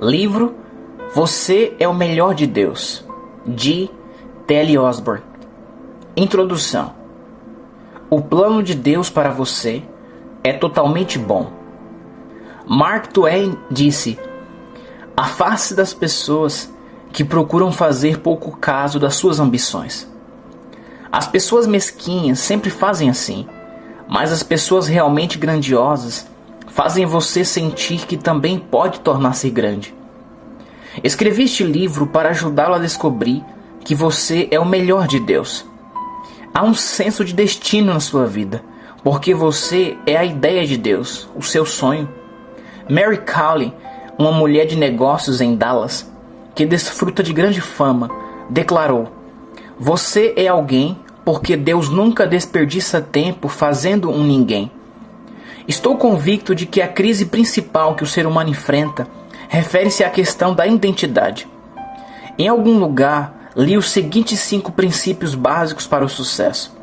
Livro Você é o Melhor de Deus, de T.L. Osborne. Introdução. O plano de Deus para você é totalmente bom. Mark Twain disse: afaste das pessoas que procuram fazer pouco caso das suas ambições. As pessoas mesquinhas sempre fazem assim, mas as pessoas realmente grandiosas fazem você sentir que também pode tornar-se grande. Escrevi este livro para ajudá-lo a descobrir que você é o melhor de Deus. Há um senso de destino na sua vida, porque você é a ideia de Deus, o seu sonho. Mary Cowley, uma mulher de negócios em Dallas, que desfruta de grande fama, declarou: você é alguém porque Deus nunca desperdiça tempo fazendo um ninguém. Estou convicto de que a crise principal que o ser humano enfrenta refere-se à questão da identidade. Em algum lugar, li os seguintes 5 princípios básicos para o sucesso.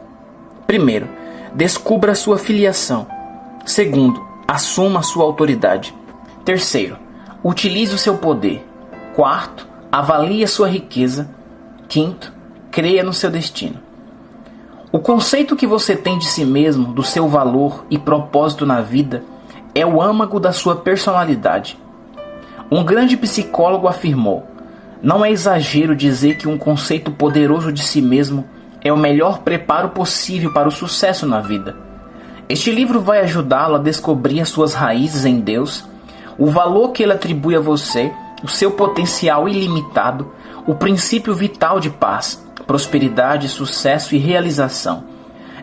Primeiro, descubra a sua filiação. Segundo, assuma a sua autoridade. Terceiro, utilize o seu poder. Quarto, avalie a sua riqueza. Quinto, creia no seu destino. O conceito que você tem de si mesmo, do seu valor e propósito na vida, é o âmago da sua personalidade. Um grande psicólogo afirmou: não é exagero dizer que um conceito poderoso de si mesmo é o melhor preparo possível para o sucesso na vida. Este livro vai ajudá-lo a descobrir as suas raízes em Deus, o valor que Ele atribui a você, o seu potencial ilimitado, o princípio vital de paz, prosperidade, sucesso e realização.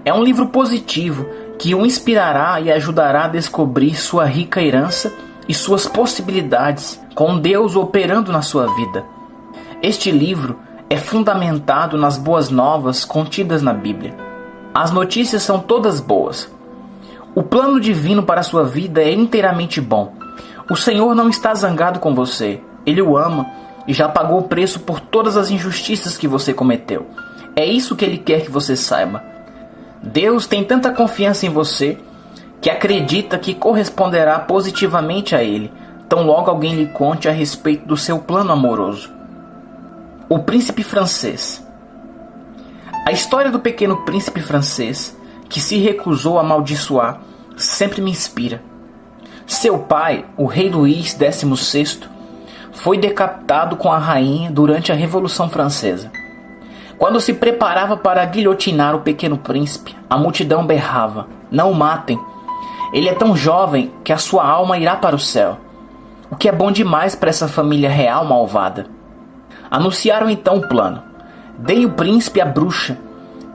É um livro positivo que o inspirará e ajudará a descobrir sua rica herança e suas possibilidades com Deus operando na sua vida. Este livro é fundamentado nas boas novas contidas na Bíblia. As notícias são todas boas. O plano divino para a sua vida é inteiramente bom. O Senhor não está zangado com você. Ele o ama e já pagou o preço por todas as injustiças que você cometeu. É isso que Ele quer que você saiba. Deus tem tanta confiança em você que acredita que corresponderá positivamente a Ele, tão logo alguém lhe conte a respeito do seu plano amoroso. O Príncipe Francês. A história do pequeno príncipe francês, que se recusou a amaldiçoar, sempre me inspira. Seu pai, o rei Luís XVI, foi decapitado com a rainha durante a Revolução Francesa. Quando se preparava para guilhotinar o pequeno príncipe, a multidão berrava: não o matem. Ele é tão jovem que a sua alma irá para o céu. O que é bom demais para essa família real malvada. Anunciaram então o plano: dei o príncipe à bruxa.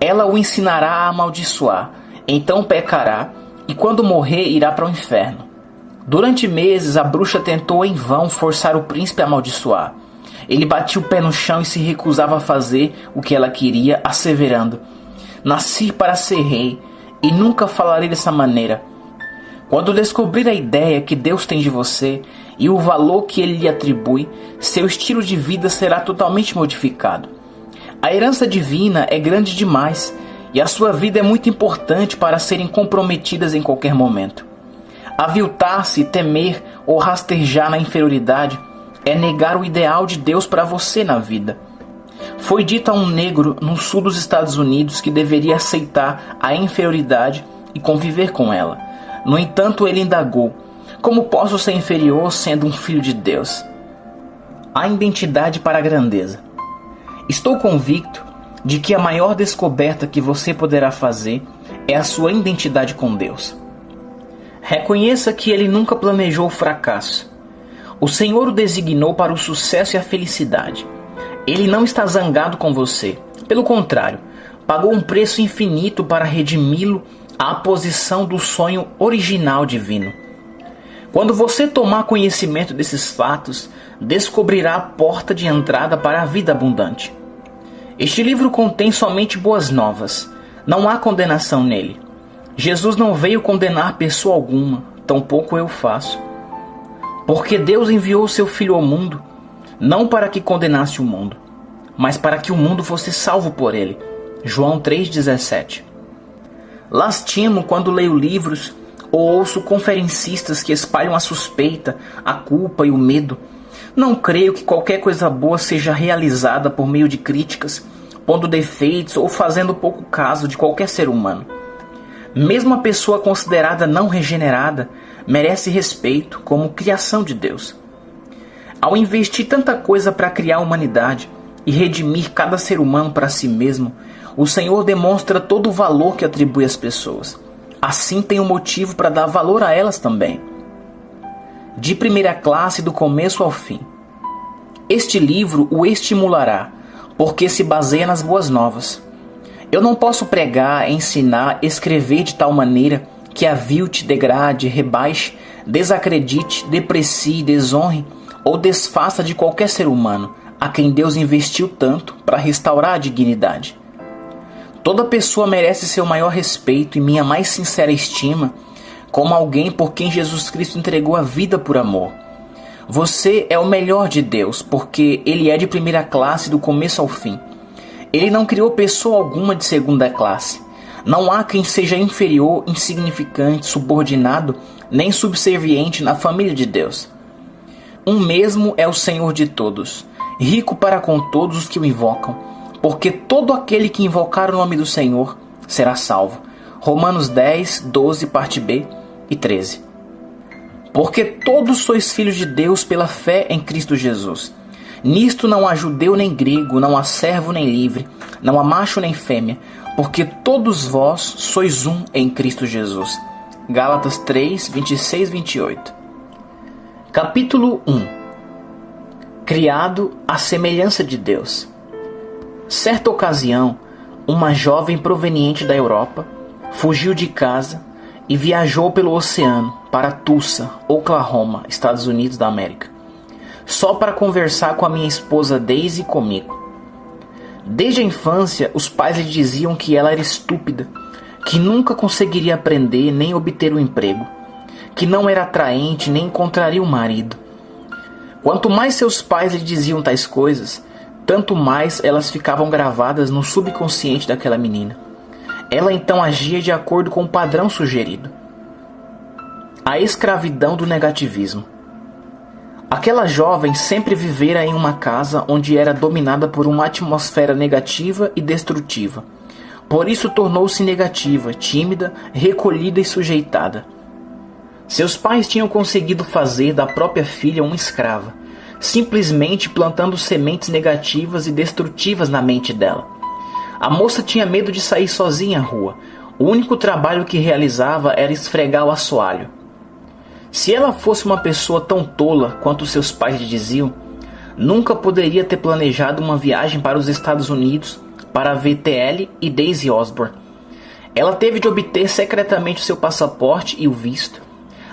Ela o ensinará a amaldiçoar. Então pecará e quando morrer irá para o inferno. Durante meses a bruxa tentou em vão forçar o príncipe a amaldiçoar. Ele batia o pé no chão e se recusava a fazer o que ela queria, asseverando: nasci para ser rei e nunca falarei dessa maneira. Quando descobrir a ideia que Deus tem de você e o valor que Ele lhe atribui, seu estilo de vida será totalmente modificado. A herança divina é grande demais e a sua vida é muito importante para serem comprometidas em qualquer momento. Aviltar-se, temer ou rastejar na inferioridade é negar o ideal de Deus para você na vida. Foi dito a um negro no sul dos Estados Unidos que deveria aceitar a inferioridade e conviver com ela. No entanto, ele indagou: como posso ser inferior sendo um filho de Deus? A identidade para a grandeza. Estou convicto de que a maior descoberta que você poderá fazer é a sua identidade com Deus. Reconheça que Ele nunca planejou o fracasso. O Senhor o designou para o sucesso e a felicidade. Ele não está zangado com você. Pelo contrário, pagou um preço infinito para redimi-lo à posição do sonho original divino. Quando você tomar conhecimento desses fatos, descobrirá a porta de entrada para a vida abundante. Este livro contém somente boas novas. Não há condenação nele. Jesus não veio condenar pessoa alguma, tampouco eu faço. Porque Deus enviou o seu Filho ao mundo, não para que condenasse o mundo, mas para que o mundo fosse salvo por ele. João 3,17. Lastimo quando leio livros ou ouço conferencistas que espalham a suspeita, a culpa e o medo. Não creio que qualquer coisa boa seja realizada por meio de críticas, pondo defeitos ou fazendo pouco caso de qualquer ser humano. Mesmo a pessoa considerada não regenerada merece respeito como criação de Deus. Ao investir tanta coisa para criar a humanidade e redimir cada ser humano para si mesmo, o Senhor demonstra todo o valor que atribui às pessoas. Assim tem um motivo para dar valor a elas também. De primeira classe do começo ao fim. Este livro o estimulará, porque se baseia nas boas novas. Eu não posso pregar, ensinar, escrever de tal maneira que avilte, degrade, rebaixe, desacredite, deprecie, desonre ou desfaça de qualquer ser humano a quem Deus investiu tanto para restaurar a dignidade. Toda pessoa merece seu maior respeito e minha mais sincera estima, como alguém por quem Jesus Cristo entregou a vida por amor. Você é o melhor de Deus, porque Ele é de primeira classe do começo ao fim. Ele não criou pessoa alguma de segunda classe. Não há quem seja inferior, insignificante, subordinado, nem subserviente na família de Deus. Um mesmo é o Senhor de todos, rico para com todos os que o invocam, porque todo aquele que invocar o nome do Senhor será salvo. Romanos 10, 12, parte B e 13. Porque todos sois filhos de Deus pela fé em Cristo Jesus. Nisto não há judeu nem grego, não há servo nem livre, não há macho nem fêmea, porque todos vós sois um em Cristo Jesus. Gálatas 3, 26, 28. Capítulo 1. Criado à semelhança de Deus. Certa ocasião, uma jovem proveniente da Europa fugiu de casa e viajou pelo oceano para Tulsa, Oklahoma, Estados Unidos da América, só para conversar com a minha esposa Daisy e comigo. Desde a infância, os pais lhe diziam que ela era estúpida, que nunca conseguiria aprender nem obter um emprego, que não era atraente nem encontraria um marido. Quanto mais seus pais lhe diziam tais coisas, tanto mais elas ficavam gravadas no subconsciente daquela menina. Ela então agia de acordo com o padrão sugerido. A escravidão do negativismo. Aquela jovem sempre vivera em uma casa onde era dominada por uma atmosfera negativa e destrutiva. Por isso tornou-se negativa, tímida, recolhida e sujeitada. Seus pais tinham conseguido fazer da própria filha uma escrava, simplesmente plantando sementes negativas e destrutivas na mente dela. A moça tinha medo de sair sozinha à rua. O único trabalho que realizava era esfregar o assoalho. Se ela fosse uma pessoa tão tola quanto seus pais lhe diziam, nunca poderia ter planejado uma viagem para os Estados Unidos para ver TL e Daisy Osborne. Ela teve de obter secretamente o seu passaporte e o visto,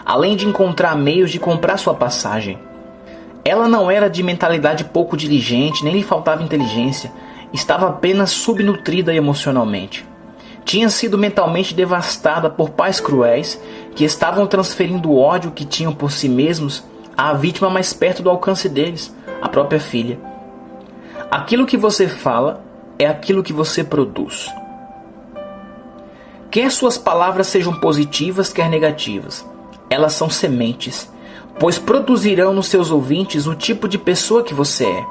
além de encontrar meios de comprar sua passagem. Ela não era de mentalidade pouco diligente, nem lhe faltava inteligência, estava apenas subnutrida emocionalmente. Tinha sido mentalmente devastada por pais cruéis que estavam transferindo o ódio que tinham por si mesmos à vítima mais perto do alcance deles, a própria filha. Aquilo que você fala é aquilo que você produz. Quer suas palavras sejam positivas, quer negativas, elas são sementes, pois produzirão nos seus ouvintes o tipo de pessoa que você é.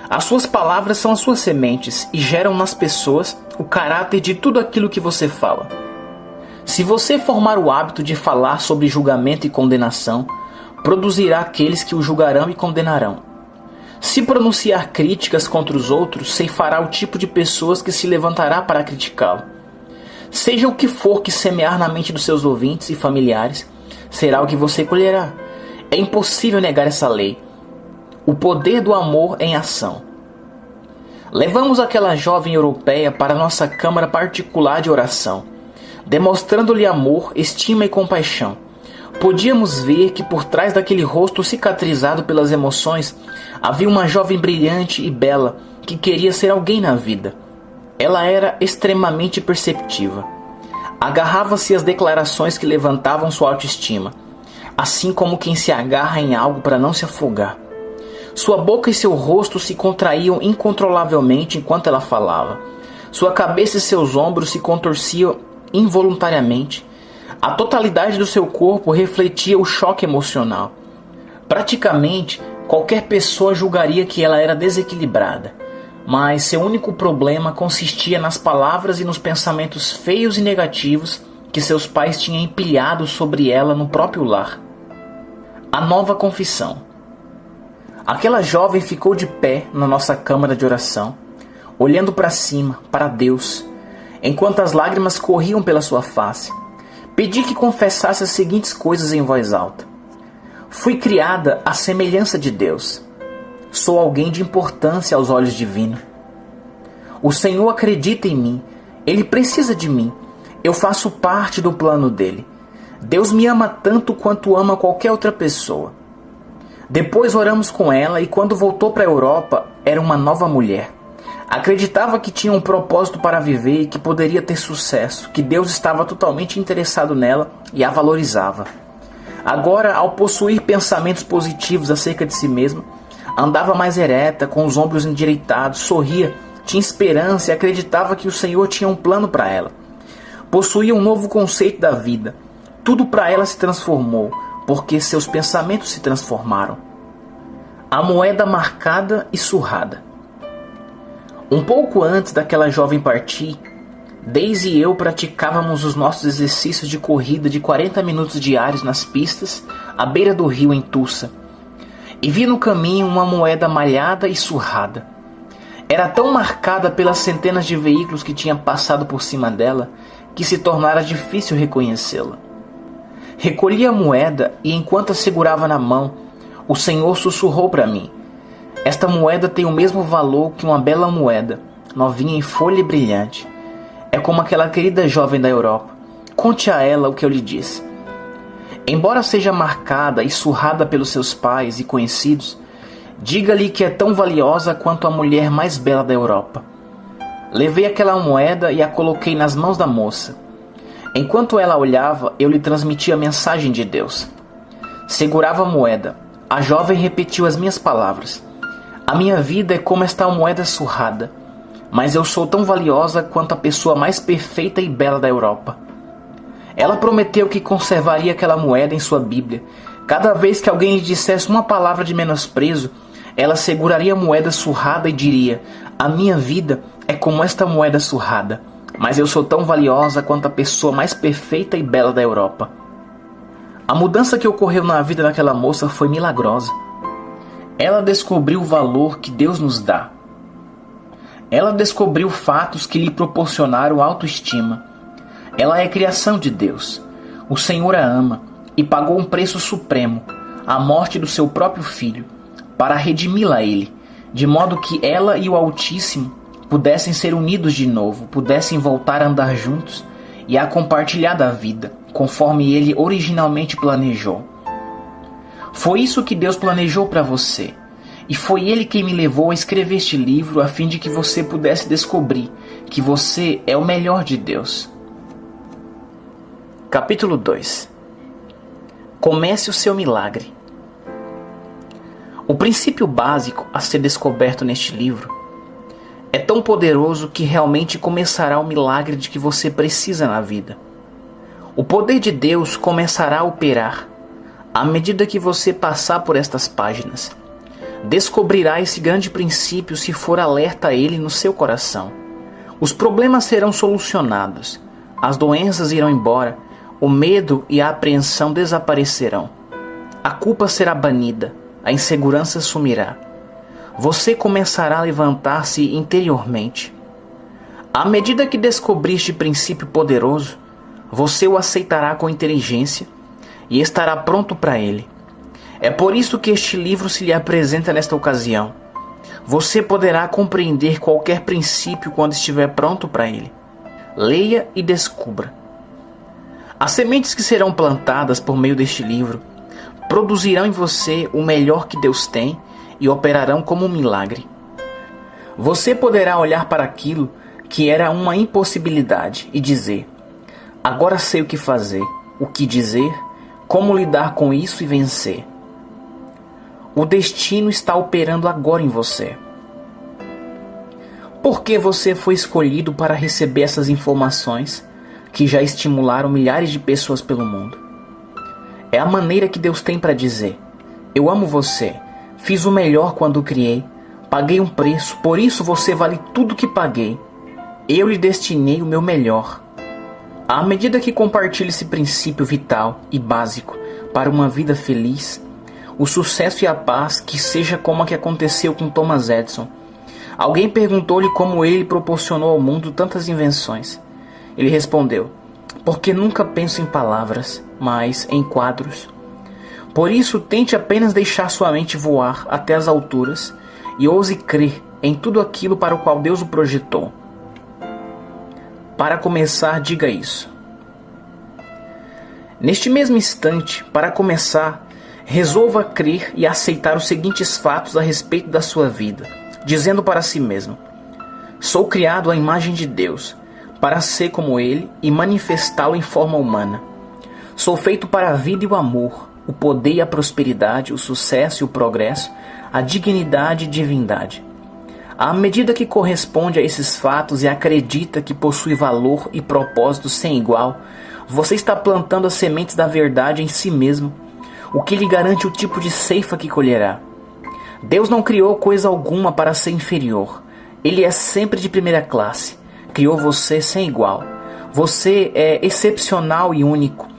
As suas palavras são as suas sementes e geram nas pessoas o caráter de tudo aquilo que você fala. Se você formar o hábito de falar sobre julgamento e condenação, produzirá aqueles que o julgarão e condenarão. Se pronunciar críticas contra os outros, ceifará o tipo de pessoas que se levantará para criticá-lo. Seja o que for que semear na mente dos seus ouvintes e familiares, será o que você colherá. É impossível negar essa lei. O poder do amor em ação. Levamos aquela jovem europeia para nossa câmara particular de oração, demonstrando-lhe amor, estima e compaixão. Podíamos ver que por trás daquele rosto cicatrizado pelas emoções havia uma jovem brilhante e bela que queria ser alguém na vida. Ela era extremamente perceptiva. Agarrava-se às declarações que levantavam sua autoestima, assim como quem se agarra em algo para não se afogar. Sua boca e seu rosto se contraíam incontrolavelmente enquanto ela falava. Sua cabeça e seus ombros se contorciam involuntariamente. A totalidade do seu corpo refletia o choque emocional. Praticamente, Qualquer pessoa julgaria que ela era desequilibrada, mas seu único problema consistia nas palavras e nos pensamentos feios e negativos que seus pais tinham empilhado sobre ela no próprio lar. A nova confissão. Aquela jovem ficou de pé na nossa câmara de oração, olhando para cima, para Deus, enquanto as lágrimas corriam pela sua face. Pedi que confessasse as seguintes coisas em voz alta. Fui criada à semelhança de Deus. Sou alguém de importância aos olhos divinos. O Senhor acredita em mim. Ele precisa de mim. Eu faço parte do plano dele. Deus me ama tanto quanto ama qualquer outra pessoa. Depois oramos com ela e quando voltou para a Europa, era uma nova mulher. Acreditava que tinha um propósito para viver e que poderia ter sucesso, que Deus estava totalmente interessado nela e a valorizava. Agora, ao possuir pensamentos positivos acerca de si mesma, andava mais ereta, com os ombros endireitados, sorria, tinha esperança e acreditava que o Senhor tinha um plano para ela. Possuía um novo conceito da vida. Tudo para ela se transformou, porque seus pensamentos se transformaram. A moeda marcada e surrada. Um pouco antes daquela jovem partir, Daisy e eu praticávamos os nossos exercícios de corrida de 40 minutos diários nas pistas, à beira do rio em Tulsa, e vi no caminho uma moeda malhada e surrada. Era tão marcada pelas centenas de veículos que tinham passado por cima dela, que se tornara difícil reconhecê-la. Recolhi a moeda e enquanto a segurava na mão, o Senhor sussurrou para mim: esta moeda tem o mesmo valor que uma bela moeda, novinha em folha e brilhante. É como aquela querida jovem da Europa. Conte a ela o que eu lhe disse. Embora seja marcada e surrada pelos seus pais e conhecidos, diga-lhe que é tão valiosa quanto a mulher mais bela da Europa. Levei aquela moeda e a coloquei nas mãos da moça. Enquanto ela olhava, eu lhe transmiti a mensagem de Deus. Segurava a moeda. A jovem repetiu as minhas palavras. A minha vida é como esta moeda surrada, mas eu sou tão valiosa quanto a pessoa mais perfeita e bela da Europa. Ela prometeu que conservaria aquela moeda em sua Bíblia. Cada vez que alguém lhe dissesse uma palavra de menosprezo, ela seguraria a moeda surrada e diria: a minha vida é como esta moeda surrada, mas eu sou tão valiosa quanto a pessoa mais perfeita e bela da Europa. A mudança que ocorreu na vida daquela moça foi milagrosa. Ela descobriu o valor que Deus nos dá. Ela descobriu fatos que lhe proporcionaram autoestima. Ela é criação de Deus. O Senhor a ama e pagou um preço supremo, a morte do seu próprio filho, para redimi-la a ele, de modo que ela e o Altíssimo pudessem ser unidos de novo, pudessem voltar a andar juntos e a compartilhar da vida, conforme ele originalmente planejou. Foi isso que Deus planejou para você, e foi Ele quem me levou a escrever este livro a fim de que você pudesse descobrir que você é o melhor de Deus. Capítulo 2. Comece o seu milagre. O princípio básico a ser descoberto neste livro é tão poderoso que realmente começará o milagre de que você precisa na vida. O poder de Deus começará a operar à medida que você passar por estas páginas. Descobrirá esse grande princípio se for alerta a ele no seu coração. Os problemas serão solucionados, as doenças irão embora, o medo e a apreensão desaparecerão. A culpa será banida, a insegurança sumirá. Você começará a levantar-se interiormente. À medida que descobrir este princípio poderoso, você o aceitará com inteligência e estará pronto para ele. É por isso que este livro se lhe apresenta nesta ocasião. Você poderá compreender qualquer princípio quando estiver pronto para ele. Leia e descubra. As sementes que serão plantadas por meio deste livro produzirão em você o melhor que Deus tem e operarão como um milagre. Você poderá olhar para aquilo que era uma impossibilidade e dizer: agora sei o que fazer, o que dizer, como lidar com isso e vencer. O destino está operando agora em você. Por que você foi escolhido para receber essas informações que já estimularam milhares de pessoas pelo mundo? É a maneira que Deus tem para dizer: eu amo você, Fiz o melhor quando o criei. Paguei um preço, por isso você vale tudo que paguei. Eu lhe destinei o meu melhor. À medida que compartilha esse princípio vital e básico para uma vida feliz, o sucesso e a paz que seja como a que aconteceu com Thomas Edison. Alguém perguntou-lhe como ele proporcionou ao mundo tantas invenções. Ele respondeu: porque nunca penso em palavras, mas em quadros. Por isso, tente apenas deixar sua mente voar até as alturas e ouse crer em tudo aquilo para o qual Deus o projetou. Para começar, diga isso. Neste mesmo instante, para começar, resolva crer e aceitar os seguintes fatos a respeito da sua vida, dizendo para si mesmo: sou criado à imagem de Deus, para ser como Ele e manifestá-lo em forma humana. Sou feito para a vida e o amor, o poder e a prosperidade, o sucesso e o progresso, a dignidade e divindade. À medida que corresponde a esses fatos e acredita que possui valor e propósito sem igual, você está plantando as sementes da verdade em si mesmo, o que lhe garante o tipo de ceifa que colherá. Deus não criou coisa alguma para ser inferior. Ele é sempre de primeira classe. Criou você sem igual. Você é excepcional e único.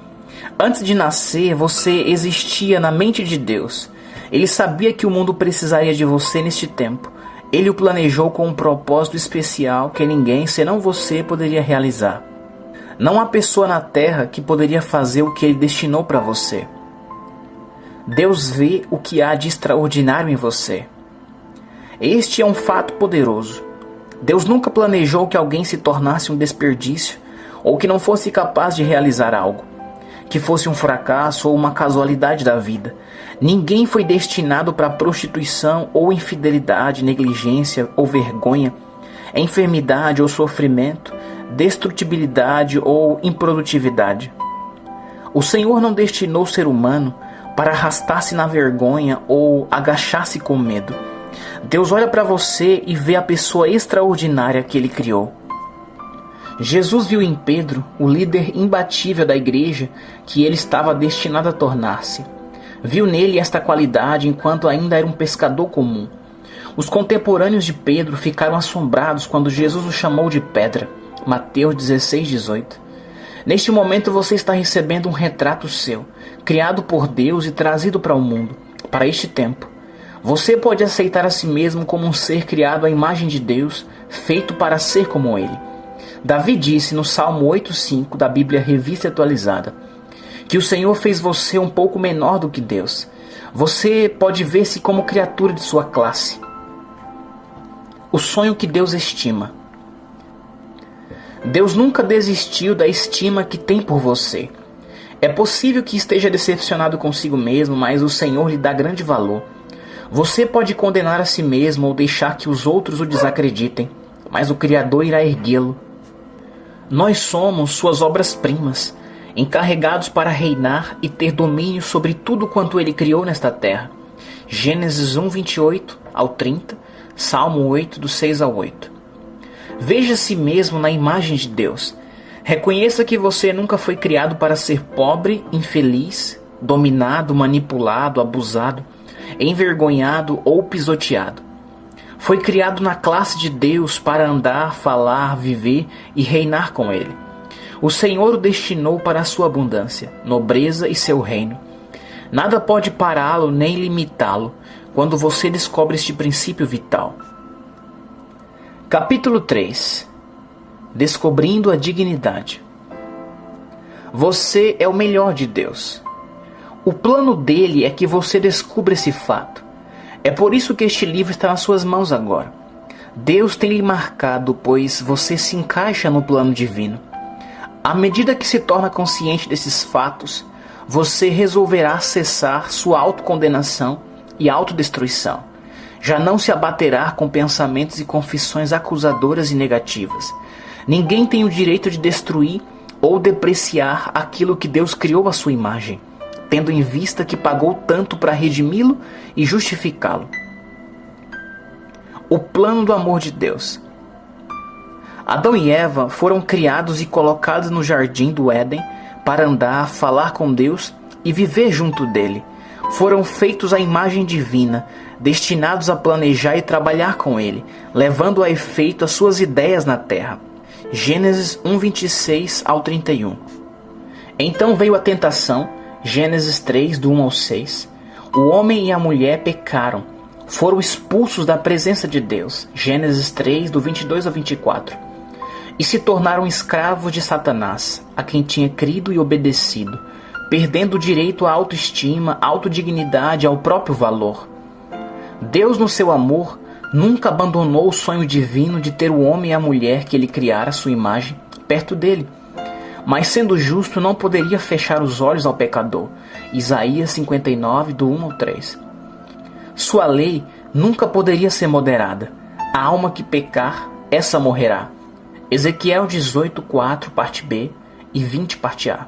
Antes de nascer, você existia na mente de Deus. Ele sabia que o mundo precisaria de você neste tempo. Ele o planejou com um propósito especial que ninguém, senão você, poderia realizar. Não há pessoa na terra que poderia fazer o que Ele destinou para você. Deus vê o que há de extraordinário em você. Este é um fato poderoso. Deus nunca planejou que alguém se tornasse um desperdício ou que não fosse capaz de realizar algo, que fosse um fracasso ou uma casualidade da vida. Ninguém foi destinado para prostituição ou infidelidade, negligência ou vergonha, enfermidade ou sofrimento, destrutibilidade ou improdutividade. O Senhor não destinou o ser humano para arrastar-se na vergonha ou agachar-se com medo. Deus olha para você e vê a pessoa extraordinária que Ele criou. Jesus viu em Pedro, o líder imbatível da igreja, que ele estava destinado a tornar-se. Viu nele esta qualidade enquanto ainda era um pescador comum. Os contemporâneos de Pedro ficaram assombrados quando Jesus o chamou de pedra. Mateus 16:18. Neste momento você está recebendo um retrato seu, criado por Deus e trazido para o mundo, para este tempo. Você pode aceitar a si mesmo como um ser criado à imagem de Deus, feito para ser como Ele. Davi disse no Salmo 8:5 da Bíblia Revista Atualizada, que o Senhor fez você um pouco menor do que Deus. Você pode ver-se como criatura de sua classe. O sonho que Deus estima. Deus nunca desistiu da estima que tem por você. É possível que esteja decepcionado consigo mesmo, mas o Senhor lhe dá grande valor. Você pode condenar a si mesmo ou deixar que os outros o desacreditem, mas o Criador irá erguê-lo. Nós somos suas obras-primas, encarregados para reinar e ter domínio sobre tudo quanto Ele criou nesta terra. Gênesis 1:28 ao 30, Salmo 8, do 6 ao 8. Veja a si mesmo na imagem de Deus. Reconheça que você nunca foi criado para ser pobre, infeliz, dominado, manipulado, abusado, envergonhado ou pisoteado. Foi criado na classe de Deus para andar, falar, viver e reinar com Ele. O Senhor o destinou para a sua abundância, nobreza e seu reino. Nada pode pará-lo nem limitá-lo quando você descobre este princípio vital. Capítulo 3. Descobrindo a dignidade. Você é o melhor de Deus. O plano dele é que você descubra esse fato. É por isso que este livro está nas suas mãos agora. Deus tem lhe marcado, pois você se encaixa no plano divino. À medida que se torna consciente desses fatos, você resolverá cessar sua autocondenação e autodestruição. Já não se abaterá com pensamentos e confissões acusadoras e negativas. Ninguém tem o direito de destruir ou depreciar aquilo que Deus criou à sua imagem, tendo em vista que pagou tanto para redimi-lo e justificá-lo. O plano do amor de Deus. Adão e Eva foram criados e colocados no jardim do Éden para andar, falar com Deus e viver junto dele. foram feitos à imagem divina, destinados a planejar e trabalhar com ele, levando a efeito as suas ideias na terra. Gênesis 1:26 ao 31. Então veio a tentação, Gênesis 3, do 1 ao 6. O homem e a mulher pecaram, foram expulsos da presença de Deus, Gênesis 3, do 22 ao 24. E se tornaram escravos de Satanás, a quem tinha crido e obedecido, perdendo o direito à autoestima, autodignidade, ao próprio valor. Deus, no seu amor, nunca abandonou o sonho divino de ter o homem e a mulher que ele criara à sua imagem perto dele. Mas, sendo justo, não poderia fechar os olhos ao pecador. Isaías 59, do 1 ao 3. Sua lei nunca poderia ser moderada. A alma que pecar, essa morrerá. Ezequiel 18, 4, parte B, e 20, parte A.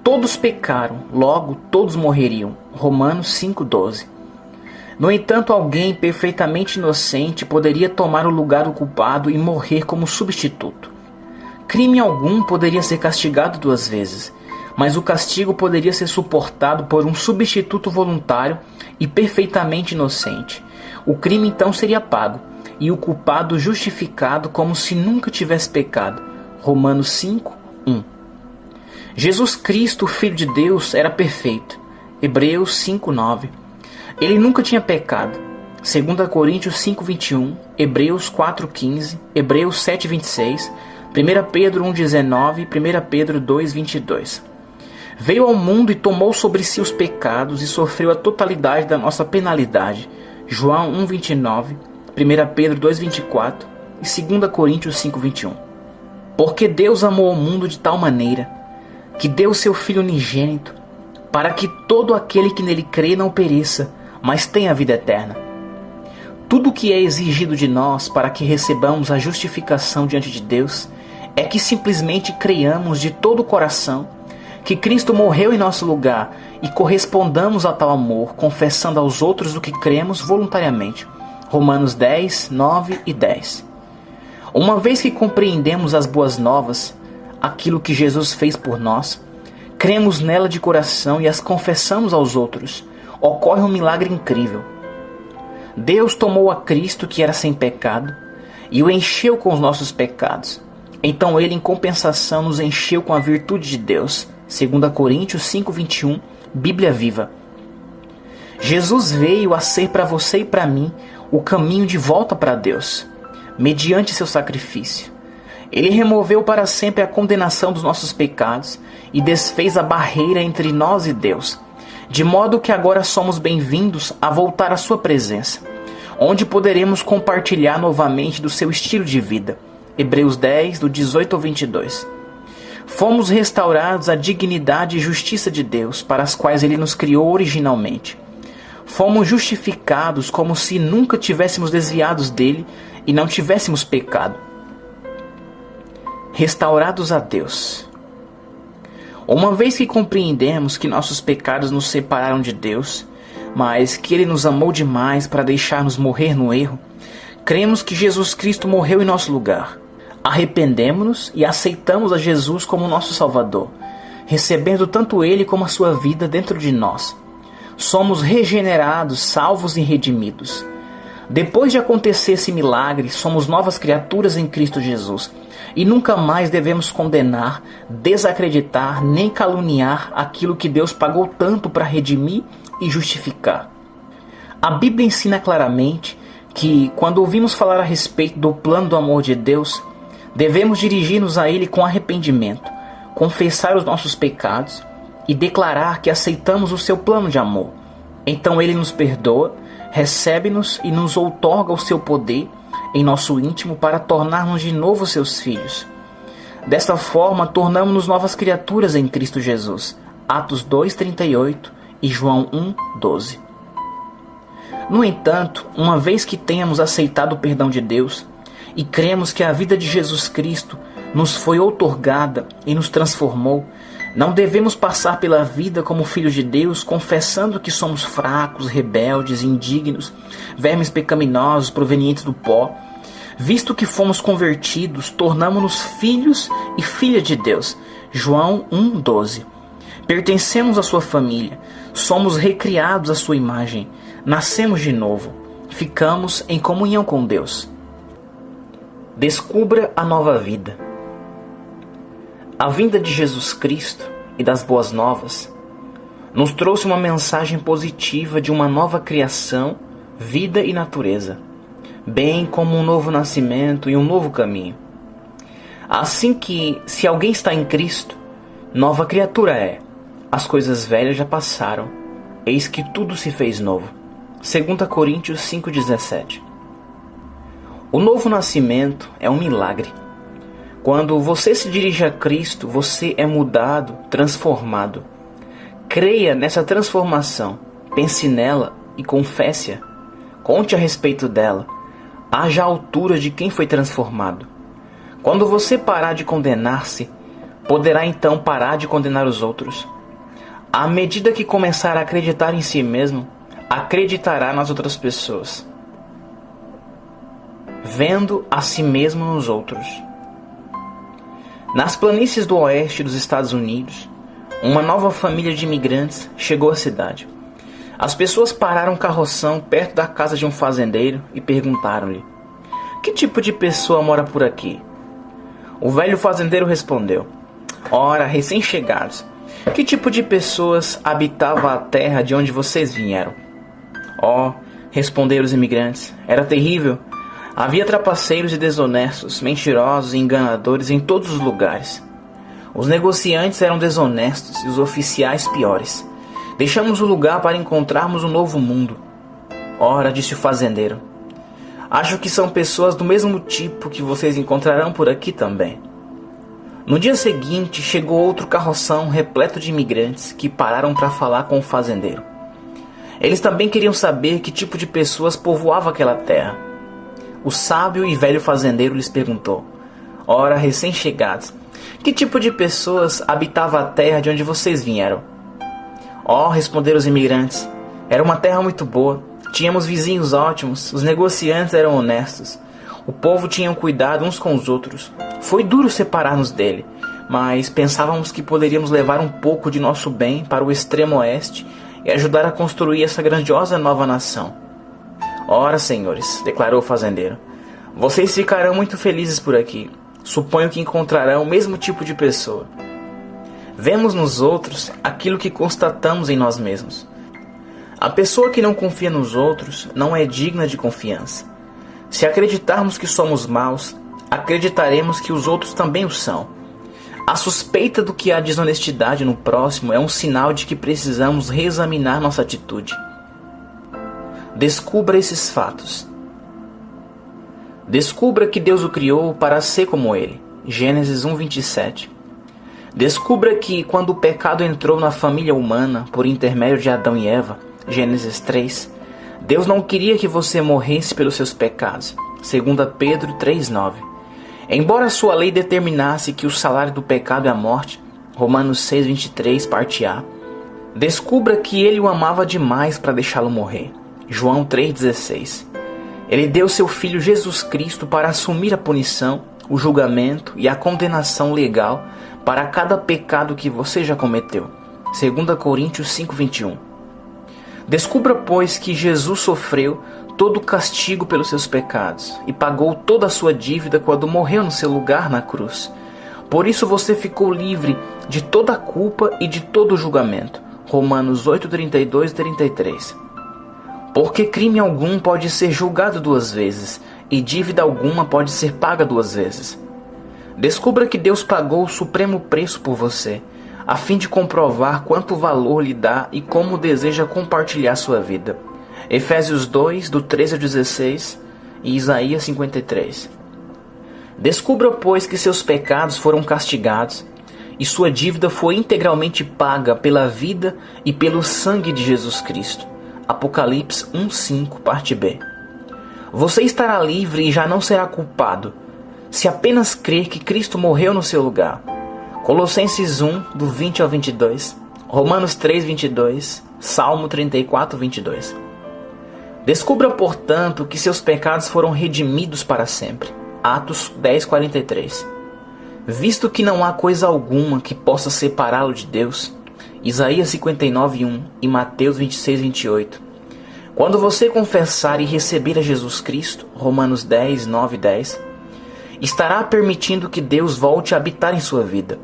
Todos pecaram, logo todos morreriam. Romanos 5, 12. No entanto, alguém perfeitamente inocente poderia tomar o lugar do culpado e morrer como substituto. Crime algum poderia ser castigado 2 vezes, mas o castigo poderia ser suportado por um substituto voluntário e perfeitamente inocente. O crime então seria pago, e o culpado justificado como se nunca tivesse pecado. Romanos 5, 1. Jesus Cristo, Filho de Deus, era perfeito. Hebreus 5, 9. Ele nunca tinha pecado. 2 Coríntios 5, 21, Hebreus 4, 15, Hebreus 7, 26, 1 Pedro 1, 19 e 1 Pedro 2, 22. Veio ao mundo e tomou sobre si os pecados e sofreu a totalidade da nossa penalidade. João 1, 29, 1 Pedro 2, 24 e 2 Coríntios 5, 21. Porque Deus amou o mundo de tal maneira que deu seu Filho unigênito, para que todo aquele que nele crê não pereça, mas tenha a vida eterna. Tudo o que é exigido de nós para que recebamos a justificação diante de Deus é que simplesmente creiamos de todo o coração que Cristo morreu em nosso lugar e correspondamos a tal amor, confessando aos outros o que cremos voluntariamente. Romanos 10, 9 e 10. Uma vez que compreendemos as boas novas, aquilo que Jesus fez por nós, cremos nela de coração e as confessamos aos outros, ocorre um milagre incrível. Deus tomou a Cristo, que era sem pecado, e o encheu com os nossos pecados. Então ele, em compensação, nos encheu com a virtude de Deus. 2 Coríntios 5, 21, Bíblia Viva. Jesus veio a ser para você e para mim o caminho de volta para Deus, mediante seu sacrifício. Ele removeu para sempre a condenação dos nossos pecados e desfez a barreira entre nós e Deus, de modo que agora somos bem-vindos a voltar à sua presença, onde poderemos compartilhar novamente do seu estilo de vida. Hebreus 10, do 18 ao 22. Fomos restaurados à dignidade e justiça de Deus, para as quais Ele nos criou originalmente. Fomos justificados como se nunca tivéssemos desviados dele e não tivéssemos pecado. Restaurados a Deus. Uma vez que compreendemos que nossos pecados nos separaram de Deus, mas que Ele nos amou demais para deixar-nos morrer no erro, cremos que Jesus Cristo morreu em nosso lugar. Arrependemo-nos e aceitamos a Jesus como nosso Salvador, recebendo tanto Ele como a sua vida dentro de nós. Somos regenerados, salvos e redimidos. Depois de acontecer esse milagre, somos novas criaturas em Cristo Jesus e nunca mais devemos condenar, desacreditar nem caluniar aquilo que Deus pagou tanto para redimir e justificar. A Bíblia ensina claramente que, quando ouvimos falar a respeito do plano do amor de Deus, devemos dirigir-nos a Ele com arrependimento, confessar os nossos pecados e declarar que aceitamos o seu plano de amor. Então Ele nos perdoa, recebe-nos e nos outorga o seu poder em nosso íntimo para tornar-nos de novo seus filhos. Desta forma, tornamos-nos novas criaturas em Cristo Jesus. Atos 2:38 e João 1:12. No entanto, uma vez que tenhamos aceitado o perdão de Deus e cremos que a vida de Jesus Cristo nos foi outorgada e nos transformou, não devemos passar pela vida como filhos de Deus, confessando que somos fracos, rebeldes, indignos, vermes pecaminosos provenientes do pó. Visto que fomos convertidos, tornamo-nos filhos e filhas de Deus. João 1:12. Pertencemos à sua família, somos recriados à sua imagem, nascemos de novo, ficamos em comunhão com Deus. Descubra a nova vida. A vinda de Jesus Cristo e das boas novas nos trouxe uma mensagem positiva de uma nova criação, vida e natureza, bem como um novo nascimento e um novo caminho. Assim que, se alguém está em Cristo, nova criatura é. As coisas velhas já passaram, eis que tudo se fez novo. 2 Coríntios 5,17. O novo nascimento é um milagre. Quando você se dirige a Cristo, você é mudado, transformado. Creia nessa transformação, pense nela e confesse-a. Conte a respeito dela. Haja a altura de quem foi transformado. Quando você parar de condenar-se, poderá então parar de condenar os outros. À medida que começar a acreditar em si mesmo, acreditará nas outras pessoas, vendo a si mesmo nos outros. Nas planícies do oeste dos Estados Unidos, uma nova família de imigrantes chegou à cidade. As pessoas pararam um carroção perto da casa de um fazendeiro e perguntaram-lhe: "Que tipo de pessoa mora por aqui?" O velho fazendeiro respondeu: "Ora, recém-chegados, que tipo de pessoas habitava a terra de onde vocês vieram?" "Oh", responderam os imigrantes, "era terrível. Havia trapaceiros e desonestos, mentirosos e enganadores em todos os lugares. Os negociantes eram desonestos e os oficiais piores. Deixamos o lugar para encontrarmos um novo mundo." "Ora", disse o fazendeiro, "acho que são pessoas do mesmo tipo que vocês encontrarão por aqui também." No dia seguinte, chegou outro carroção repleto de imigrantes que pararam para falar com o fazendeiro. Eles também queriam saber que tipo de pessoas povoava aquela terra. O sábio e velho fazendeiro lhes perguntou: "Ora, recém-chegados, que tipo de pessoas habitava a terra de onde vocês vieram?" "Oh", responderam os imigrantes, "era uma terra muito boa. Tínhamos vizinhos ótimos, os negociantes eram honestos. O povo tinha cuidado uns com os outros. Foi duro separar-nos dele, mas pensávamos que poderíamos levar um pouco de nosso bem para o extremo oeste e ajudar a construir essa grandiosa nova nação." "Ora, senhores", declarou o fazendeiro, "vocês ficarão muito felizes por aqui. Suponho que encontrarão o mesmo tipo de pessoa. Vemos nos outros aquilo que constatamos em nós mesmos. A pessoa que não confia nos outros não é digna de confiança. Se acreditarmos que somos maus, acreditaremos que os outros também o são. A suspeita do que há desonestidade no próximo é um sinal de que precisamos reexaminar nossa atitude. Descubra esses fatos. Descubra que Deus o criou para ser como Ele. Gênesis 1:27. Descubra que, quando o pecado entrou na família humana por intermédio de Adão e Eva, Gênesis 3, Deus não queria que você morresse pelos seus pecados. 2 Pedro 3:9. Embora sua lei determinasse que o salário do pecado é a morte, Romanos 6:23, parte A, descubra que Ele o amava demais para deixá-lo morrer. João 3:16. Ele deu seu Filho Jesus Cristo para assumir a punição, o julgamento e a condenação legal para cada pecado que você já cometeu. 2 Coríntios 5:21. Descubra, pois, que Jesus sofreu todo o castigo pelos seus pecados e pagou toda a sua dívida quando morreu no seu lugar na cruz. Por isso você ficou livre de toda a culpa e de todo o julgamento. Romanos 8:32 e 33. Porque crime algum pode ser julgado 2 vezes, e dívida alguma pode ser paga 2 vezes. Descubra que Deus pagou o supremo preço por você, a fim de comprovar quanto valor lhe dá e como deseja compartilhar sua vida. Efésios 2, do 13 ao 16 e Isaías 53. Descubra, pois, que seus pecados foram castigados e sua dívida foi integralmente paga pela vida e pelo sangue de Jesus Cristo. Apocalipse 1:5, parte B. Você estará livre e já não será culpado, se apenas crer que Cristo morreu no seu lugar. Colossenses 1, do 20 ao 22, Romanos 3:22, Salmo 34:22. Descubra, portanto, que seus pecados foram redimidos para sempre. Atos 10:43. Visto que não há coisa alguma que possa separá-lo de Deus, Isaías 59:1 e Mateus 26:28. Quando você confessar e receber a Jesus Cristo, Romanos 10, 9 e 10, estará permitindo que Deus volte a habitar em sua vida.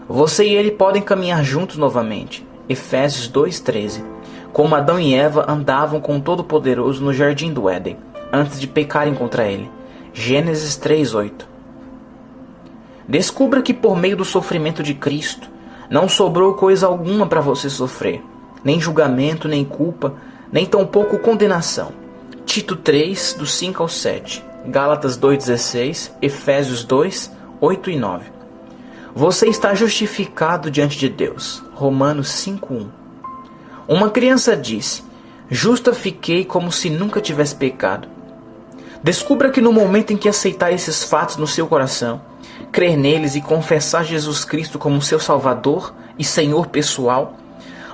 Você e ele podem caminhar juntos novamente, Efésios 2:13, como Adão e Eva andavam com o Todo-Poderoso no Jardim do Éden, antes de pecarem contra ele, Gênesis 3:8. Descubra que por meio do sofrimento de Cristo, não sobrou coisa alguma para você sofrer, nem julgamento, nem culpa, nem tampouco condenação. Tito 3, do 5 ao 7, Gálatas 2:16, Efésios 2, 8 e 9. Você está justificado diante de Deus, Romanos 5:1. Uma criança disse: justa fiquei como se nunca tivesse pecado. Descubra que no momento em que aceitar esses fatos no seu coração, crer neles e confessar Jesus Cristo como seu Salvador e Senhor pessoal,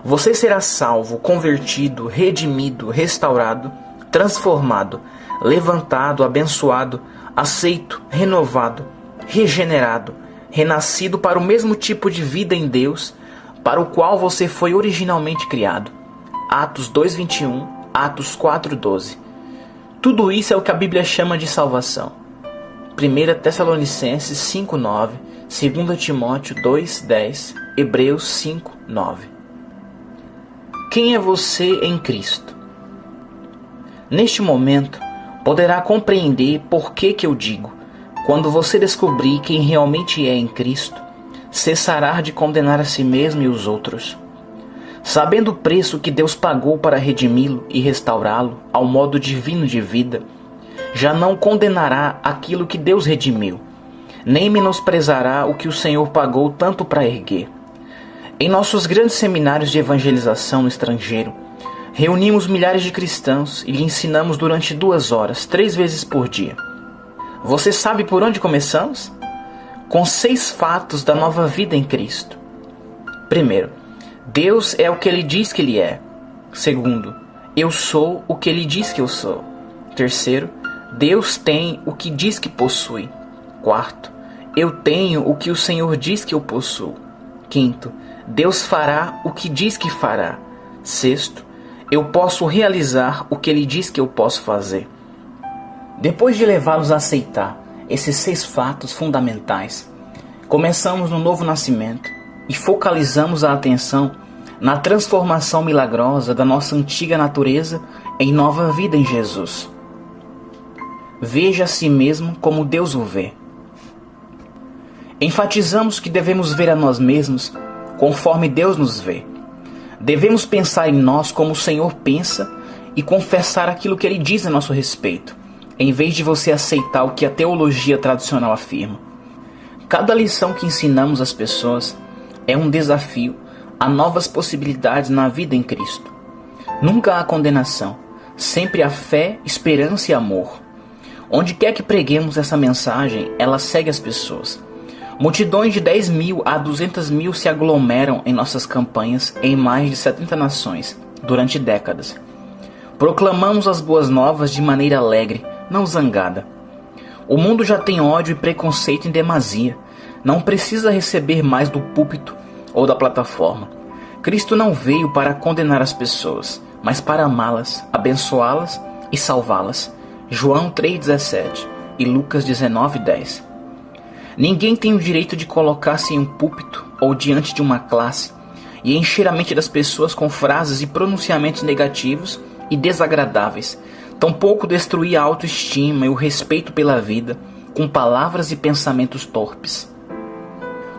você será salvo, convertido, redimido, restaurado, transformado, levantado, abençoado, aceito, renovado, regenerado, renascido para o mesmo tipo de vida em Deus para o qual você foi originalmente criado. Atos 2:21, Atos 4:12. Tudo isso é o que a Bíblia chama de salvação. 1 Tessalonicenses 5:9, 2 Timóteo 2:10, Hebreus 5:9. Quem é você em Cristo? Neste momento, poderá compreender por que eu digo: quando você descobrir quem realmente é em Cristo, cessará de condenar a si mesmo e os outros. Sabendo o preço que Deus pagou para redimi-lo e restaurá-lo ao modo divino de vida, já não condenará aquilo que Deus redimiu, nem menosprezará o que o Senhor pagou tanto para erguer. Em nossos grandes seminários de evangelização no estrangeiro, reunimos milhares de cristãos e lhe ensinamos durante 2 horas, 3 vezes por dia. Você sabe por onde começamos? Com 6 fatos da nova vida em Cristo. Primeiro, Deus é o que Ele diz que Ele é. Segundo, eu sou o que Ele diz que eu sou. Terceiro, Deus tem o que diz que possui. Quarto, eu tenho o que o Senhor diz que eu possuo. Quinto, Deus fará o que diz que fará. Sexto, eu posso realizar o que Ele diz que eu posso fazer. Depois de levá-los a aceitar esses 6 fatos fundamentais, começamos no novo nascimento e focalizamos a atenção na transformação milagrosa da nossa antiga natureza em nova vida em Jesus. Veja a si mesmo como Deus o vê. Enfatizamos que devemos ver a nós mesmos conforme Deus nos vê. Devemos pensar em nós como o Senhor pensa e confessar aquilo que Ele diz a nosso respeito, em vez de você aceitar o que a teologia tradicional afirma. Cada lição que ensinamos às pessoas é um desafio a novas possibilidades na vida em Cristo. Nunca há condenação, sempre há fé, esperança e amor. Onde quer que preguemos essa mensagem, ela segue as pessoas. Multidões de 10.000 a 200.000 se aglomeram em nossas campanhas em mais de 70 nações, durante décadas. Proclamamos as boas novas de maneira alegre, não zangada. O mundo já tem ódio e preconceito em demasia. Não precisa receber mais do púlpito ou da plataforma. Cristo não veio para condenar as pessoas, mas para amá-las, abençoá-las e salvá-las. João 3,17 e Lucas 19,10. Ninguém tem o direito de colocar-se em um púlpito ou diante de uma classe e encher a mente das pessoas com frases e pronunciamentos negativos e desagradáveis. Tampouco destruir a autoestima e o respeito pela vida com palavras e pensamentos torpes.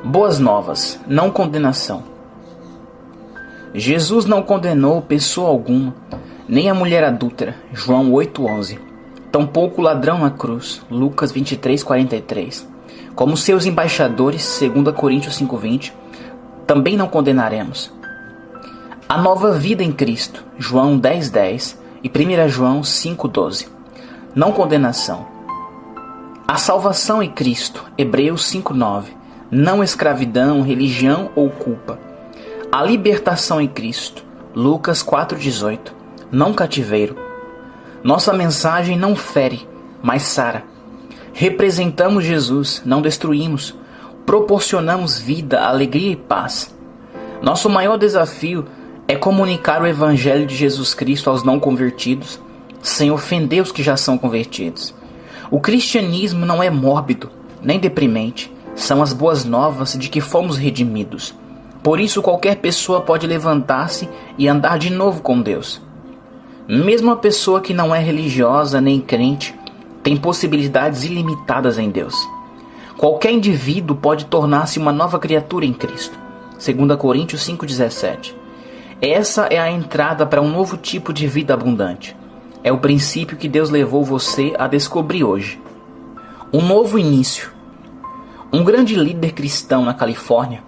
Boas novas, não condenação. Jesus não condenou pessoa alguma, nem a mulher adúltera, João 8,11. Tampouco o ladrão na cruz, Lucas 23,43. Como seus embaixadores, 2 Coríntios 5,20, também não condenaremos. A nova vida em Cristo, João 10,10 e 1 João 5,12. Não condenação. A salvação em Cristo, Hebreus 5,9. Não escravidão, religião ou culpa. A libertação em Cristo, Lucas 4,18. Não cativeiro. Nossa mensagem não fere, mas sara. Representamos Jesus, não destruímos. Proporcionamos vida, alegria e paz. Nosso maior desafio é comunicar o Evangelho de Jesus Cristo aos não convertidos, sem ofender os que já são convertidos. O cristianismo não é mórbido, nem deprimente. São as boas novas de que fomos redimidos. Por isso qualquer pessoa pode levantar-se e andar de novo com Deus. Mesmo a pessoa que não é religiosa nem crente tem possibilidades ilimitadas em Deus. Qualquer indivíduo pode tornar-se uma nova criatura em Cristo. 2 Coríntios 5,17. Essa é a entrada para um novo tipo de vida abundante. É o princípio que Deus levou você a descobrir hoje. Um novo início. Um grande líder cristão na Califórnia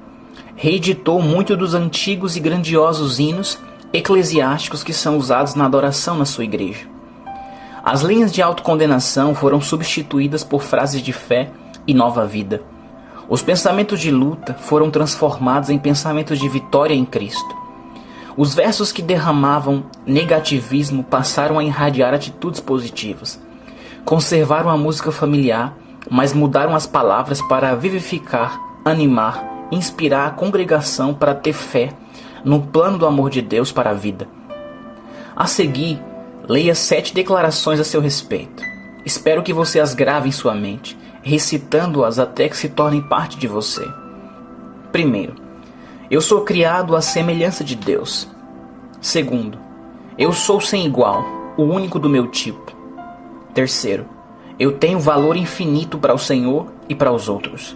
reeditou muito dos antigos e grandiosos hinos eclesiásticos que são usados na adoração na sua igreja. As linhas de autocondenação foram substituídas por frases de fé e nova vida. Os pensamentos de luta foram transformados em pensamentos de vitória em Cristo. Os versos que derramavam negativismo passaram a irradiar atitudes positivas. Conservaram a música familiar, mas mudaram as palavras para vivificar, animar, inspirar a congregação para ter fé no plano do amor de Deus para a vida. A seguir, leia 7 declarações a seu respeito. Espero que você as grave em sua mente, recitando-as até que se tornem parte de você. Primeiro, eu sou criado à semelhança de Deus. Segundo, eu sou sem igual, o único do meu tipo. Terceiro, eu tenho valor infinito para o Senhor e para os outros.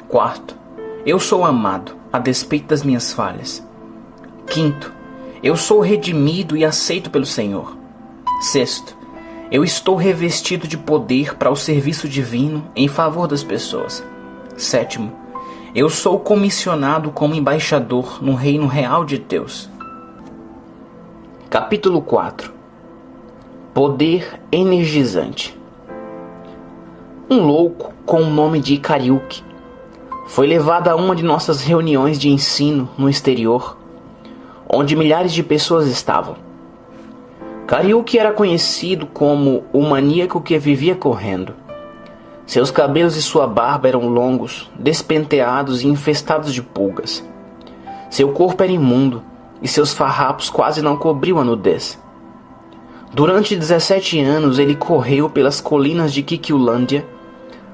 Quarto, eu sou amado, a despeito das minhas falhas. Quinto, eu sou redimido e aceito pelo Senhor. Sexto, eu estou revestido de poder para o serviço divino em favor das pessoas. Sétimo, eu sou comissionado como embaixador no reino real de Deus. Capítulo 4. Poder energizante. Um louco com o nome de Kariuki foi levado a uma de nossas reuniões de ensino no exterior, onde milhares de pessoas estavam. Kariuki era conhecido como o maníaco que vivia correndo. Seus cabelos e sua barba eram longos, despenteados e infestados de pulgas. Seu corpo era imundo e seus farrapos quase não cobriam a nudez. Durante 17 anos ele correu pelas colinas de Kikiulândia,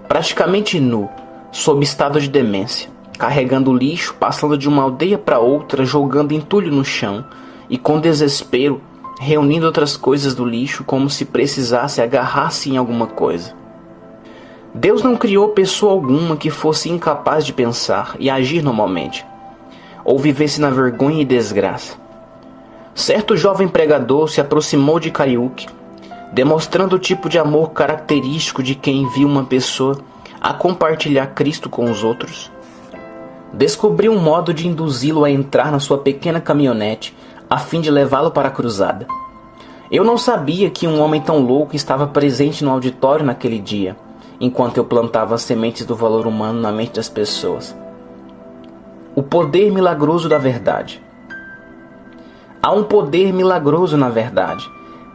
praticamente nu, sob estado de demência, carregando lixo, passando de uma aldeia para outra, jogando entulho no chão e, com desespero, reunindo outras coisas do lixo como se precisasse agarrar-se em alguma coisa. Deus não criou pessoa alguma que fosse incapaz de pensar e agir normalmente, ou vivesse na vergonha e desgraça. Certo jovem pregador se aproximou de Kariuki, demonstrando o tipo de amor característico de quem envia uma pessoa a compartilhar Cristo com os outros. Descobriu um modo de induzi-lo a entrar na sua pequena caminhonete a fim de levá-lo para a cruzada. Eu não sabia que um homem tão louco estava presente no auditório naquele dia, enquanto eu plantava as sementes do valor humano na mente das pessoas. O poder milagroso da verdade. Há um poder milagroso na verdade.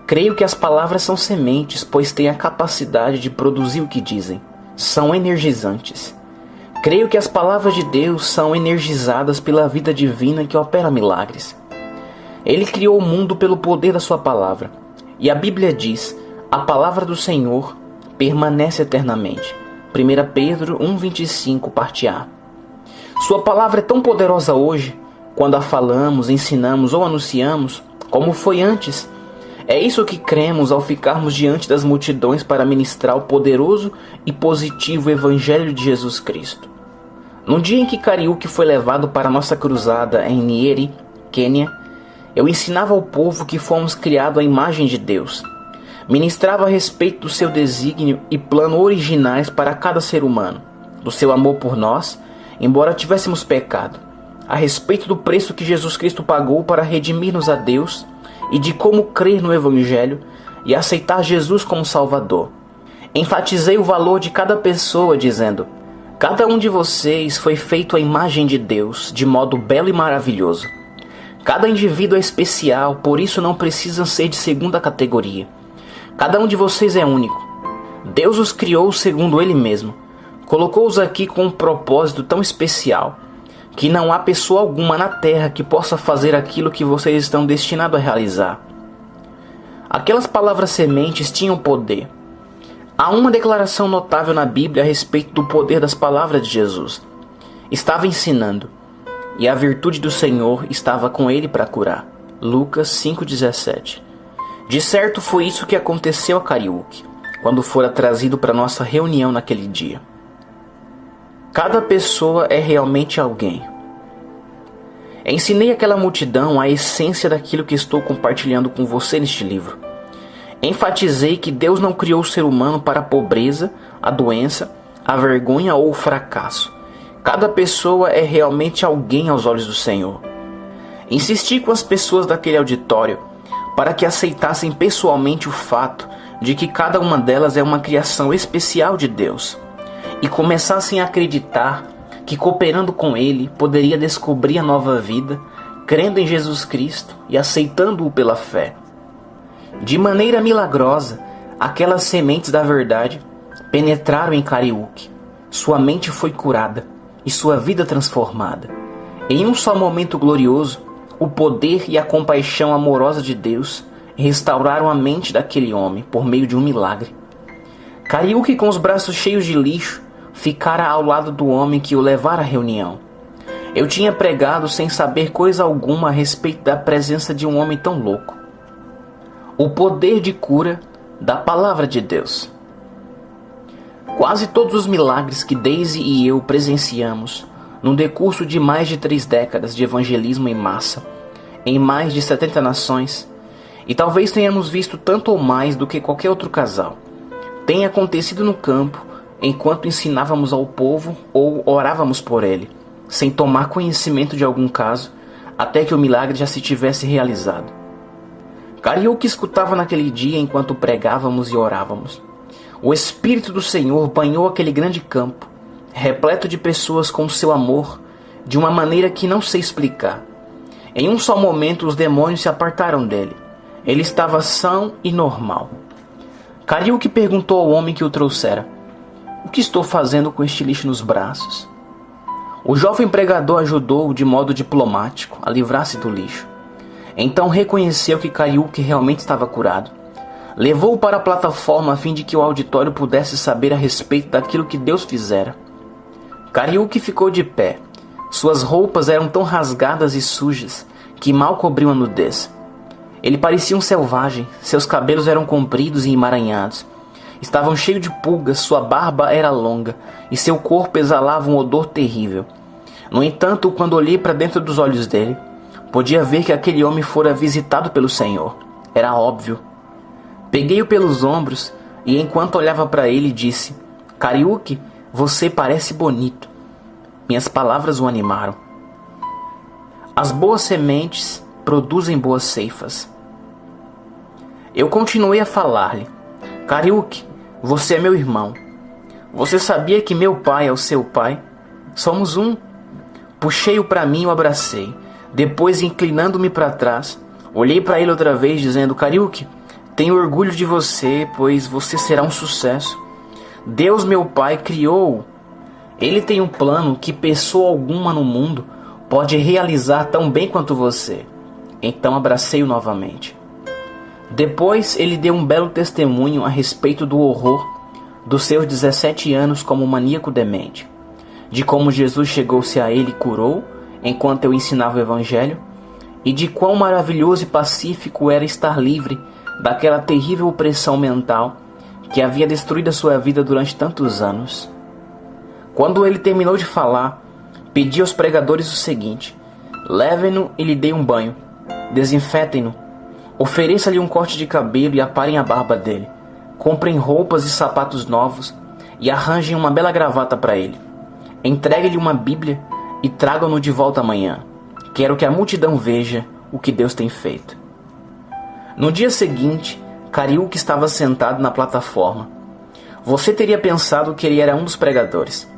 Creio que as palavras são sementes, pois têm a capacidade de produzir o que dizem. São energizantes. Creio que as palavras de Deus são energizadas pela vida divina que opera milagres. Ele criou o mundo pelo poder da sua palavra. E a Bíblia diz, a palavra do Senhor permanece eternamente. 1 Pedro 1,25, parte A. Sua palavra é tão poderosa hoje, quando a falamos, ensinamos ou anunciamos, como foi antes. É isso que cremos ao ficarmos diante das multidões para ministrar o poderoso e positivo Evangelho de Jesus Cristo. No dia em que Kariuki foi levado para nossa cruzada em Nyeri, Quênia, eu ensinava ao povo que fomos criados à imagem de Deus. Ministrava a respeito do seu desígnio e plano originais para cada ser humano, do seu amor por nós, embora tivéssemos pecado, a respeito do preço que Jesus Cristo pagou para redimir-nos a Deus e de como crer no Evangelho e aceitar Jesus como Salvador. Enfatizei o valor de cada pessoa, dizendo: cada um de vocês foi feito à imagem de Deus, de modo belo e maravilhoso. Cada indivíduo é especial, por isso não precisam ser de segunda categoria. Cada um de vocês é único. Deus os criou segundo Ele mesmo. Colocou-os aqui com um propósito tão especial, que não há pessoa alguma na terra que possa fazer aquilo que vocês estão destinados a realizar. Aquelas palavras sementes tinham poder. Há uma declaração notável na Bíblia a respeito do poder das palavras de Jesus. Estava ensinando, e a virtude do Senhor estava com ele para curar. Lucas 5,17. De certo foi isso que aconteceu a Kariuki, quando fora trazido para nossa reunião naquele dia. Cada pessoa é realmente alguém. Ensinei àquela multidão a essência daquilo que estou compartilhando com você neste livro. Enfatizei que Deus não criou o ser humano para a pobreza, a doença, a vergonha ou o fracasso. Cada pessoa é realmente alguém aos olhos do Senhor. Insisti com as pessoas daquele auditório para que aceitassem pessoalmente o fato de que cada uma delas é uma criação especial de Deus e começassem a acreditar que cooperando com Ele poderia descobrir a nova vida, crendo em Jesus Cristo e aceitando-o pela fé. De maneira milagrosa, aquelas sementes da verdade penetraram em Kariuki. Sua mente foi curada e sua vida transformada. Em um só momento glorioso, o poder e a compaixão amorosa de Deus restauraram a mente daquele homem por meio de um milagre. Kariuki, com os braços cheios de lixo, ficara ao lado do homem que o levara à reunião. Eu tinha pregado sem saber coisa alguma a respeito da presença de um homem tão louco. O poder de cura da palavra de Deus. Quase todos os milagres que Daisy e eu presenciamos no decurso de mais de 3 décadas de evangelismo em massa, em mais de 70 nações, e talvez tenhamos visto tanto ou mais do que qualquer outro casal, tem acontecido no campo enquanto ensinávamos ao povo ou orávamos por ele, sem tomar conhecimento de algum caso, até que o milagre já se tivesse realizado. Kariuki escutava naquele dia enquanto pregávamos e orávamos. O Espírito do Senhor banhou aquele grande campo, repleto de pessoas com seu amor, de uma maneira que não sei explicar. Em um só momento os demônios se apartaram dele. Ele estava são e normal. Kariuki perguntou ao homem que o trouxera: "O que estou fazendo com este lixo nos braços?" O jovem pregador ajudou-o de modo diplomático a livrar-se do lixo. Então reconheceu que Kariuki realmente estava curado. Levou-o para a plataforma a fim de que o auditório pudesse saber a respeito daquilo que Deus fizera. Kariuki ficou de pé. Suas roupas eram tão rasgadas e sujas que mal cobriam a nudez. Ele parecia um selvagem, seus cabelos eram compridos e emaranhados. Estavam cheios de pulgas, sua barba era longa e seu corpo exalava um odor terrível. No entanto, quando olhei para dentro dos olhos dele, podia ver que aquele homem fora visitado pelo Senhor. Era óbvio. Peguei-o pelos ombros e enquanto olhava para ele disse: "Kariuki, você parece bonito." Minhas palavras o animaram. As boas sementes produzem boas ceifas. Eu continuei a falar-lhe: "Kariuki, você é meu irmão. Você sabia que meu pai é o seu pai? Somos um." Puxei-o para mim e o abracei. Depois, inclinando-me para trás, olhei para ele outra vez, dizendo: "Kariuki, tenho orgulho de você, pois você será um sucesso. Deus, meu pai, criou-o. Ele tem um plano que pessoa alguma no mundo pode realizar tão bem quanto você." Então abracei-o novamente. Depois ele deu um belo testemunho a respeito do horror dos seus 17 anos como maníaco demente, de como Jesus chegou-se a ele e curou enquanto eu ensinava o Evangelho, e de quão maravilhoso e pacífico era estar livre daquela terrível opressão mental que havia destruído a sua vida durante tantos anos. Quando ele terminou de falar, pedi aos pregadores o seguinte: "Levem-no e lhe deem um banho, desinfetem-no, ofereça-lhe um corte de cabelo e aparem a barba dele, comprem roupas e sapatos novos e arranjem uma bela gravata para ele. Entregue-lhe uma Bíblia e tragam-no de volta amanhã. Quero que a multidão veja o que Deus tem feito." No dia seguinte, Kariuki estava sentado na plataforma. Você teria pensado que ele era um dos pregadores.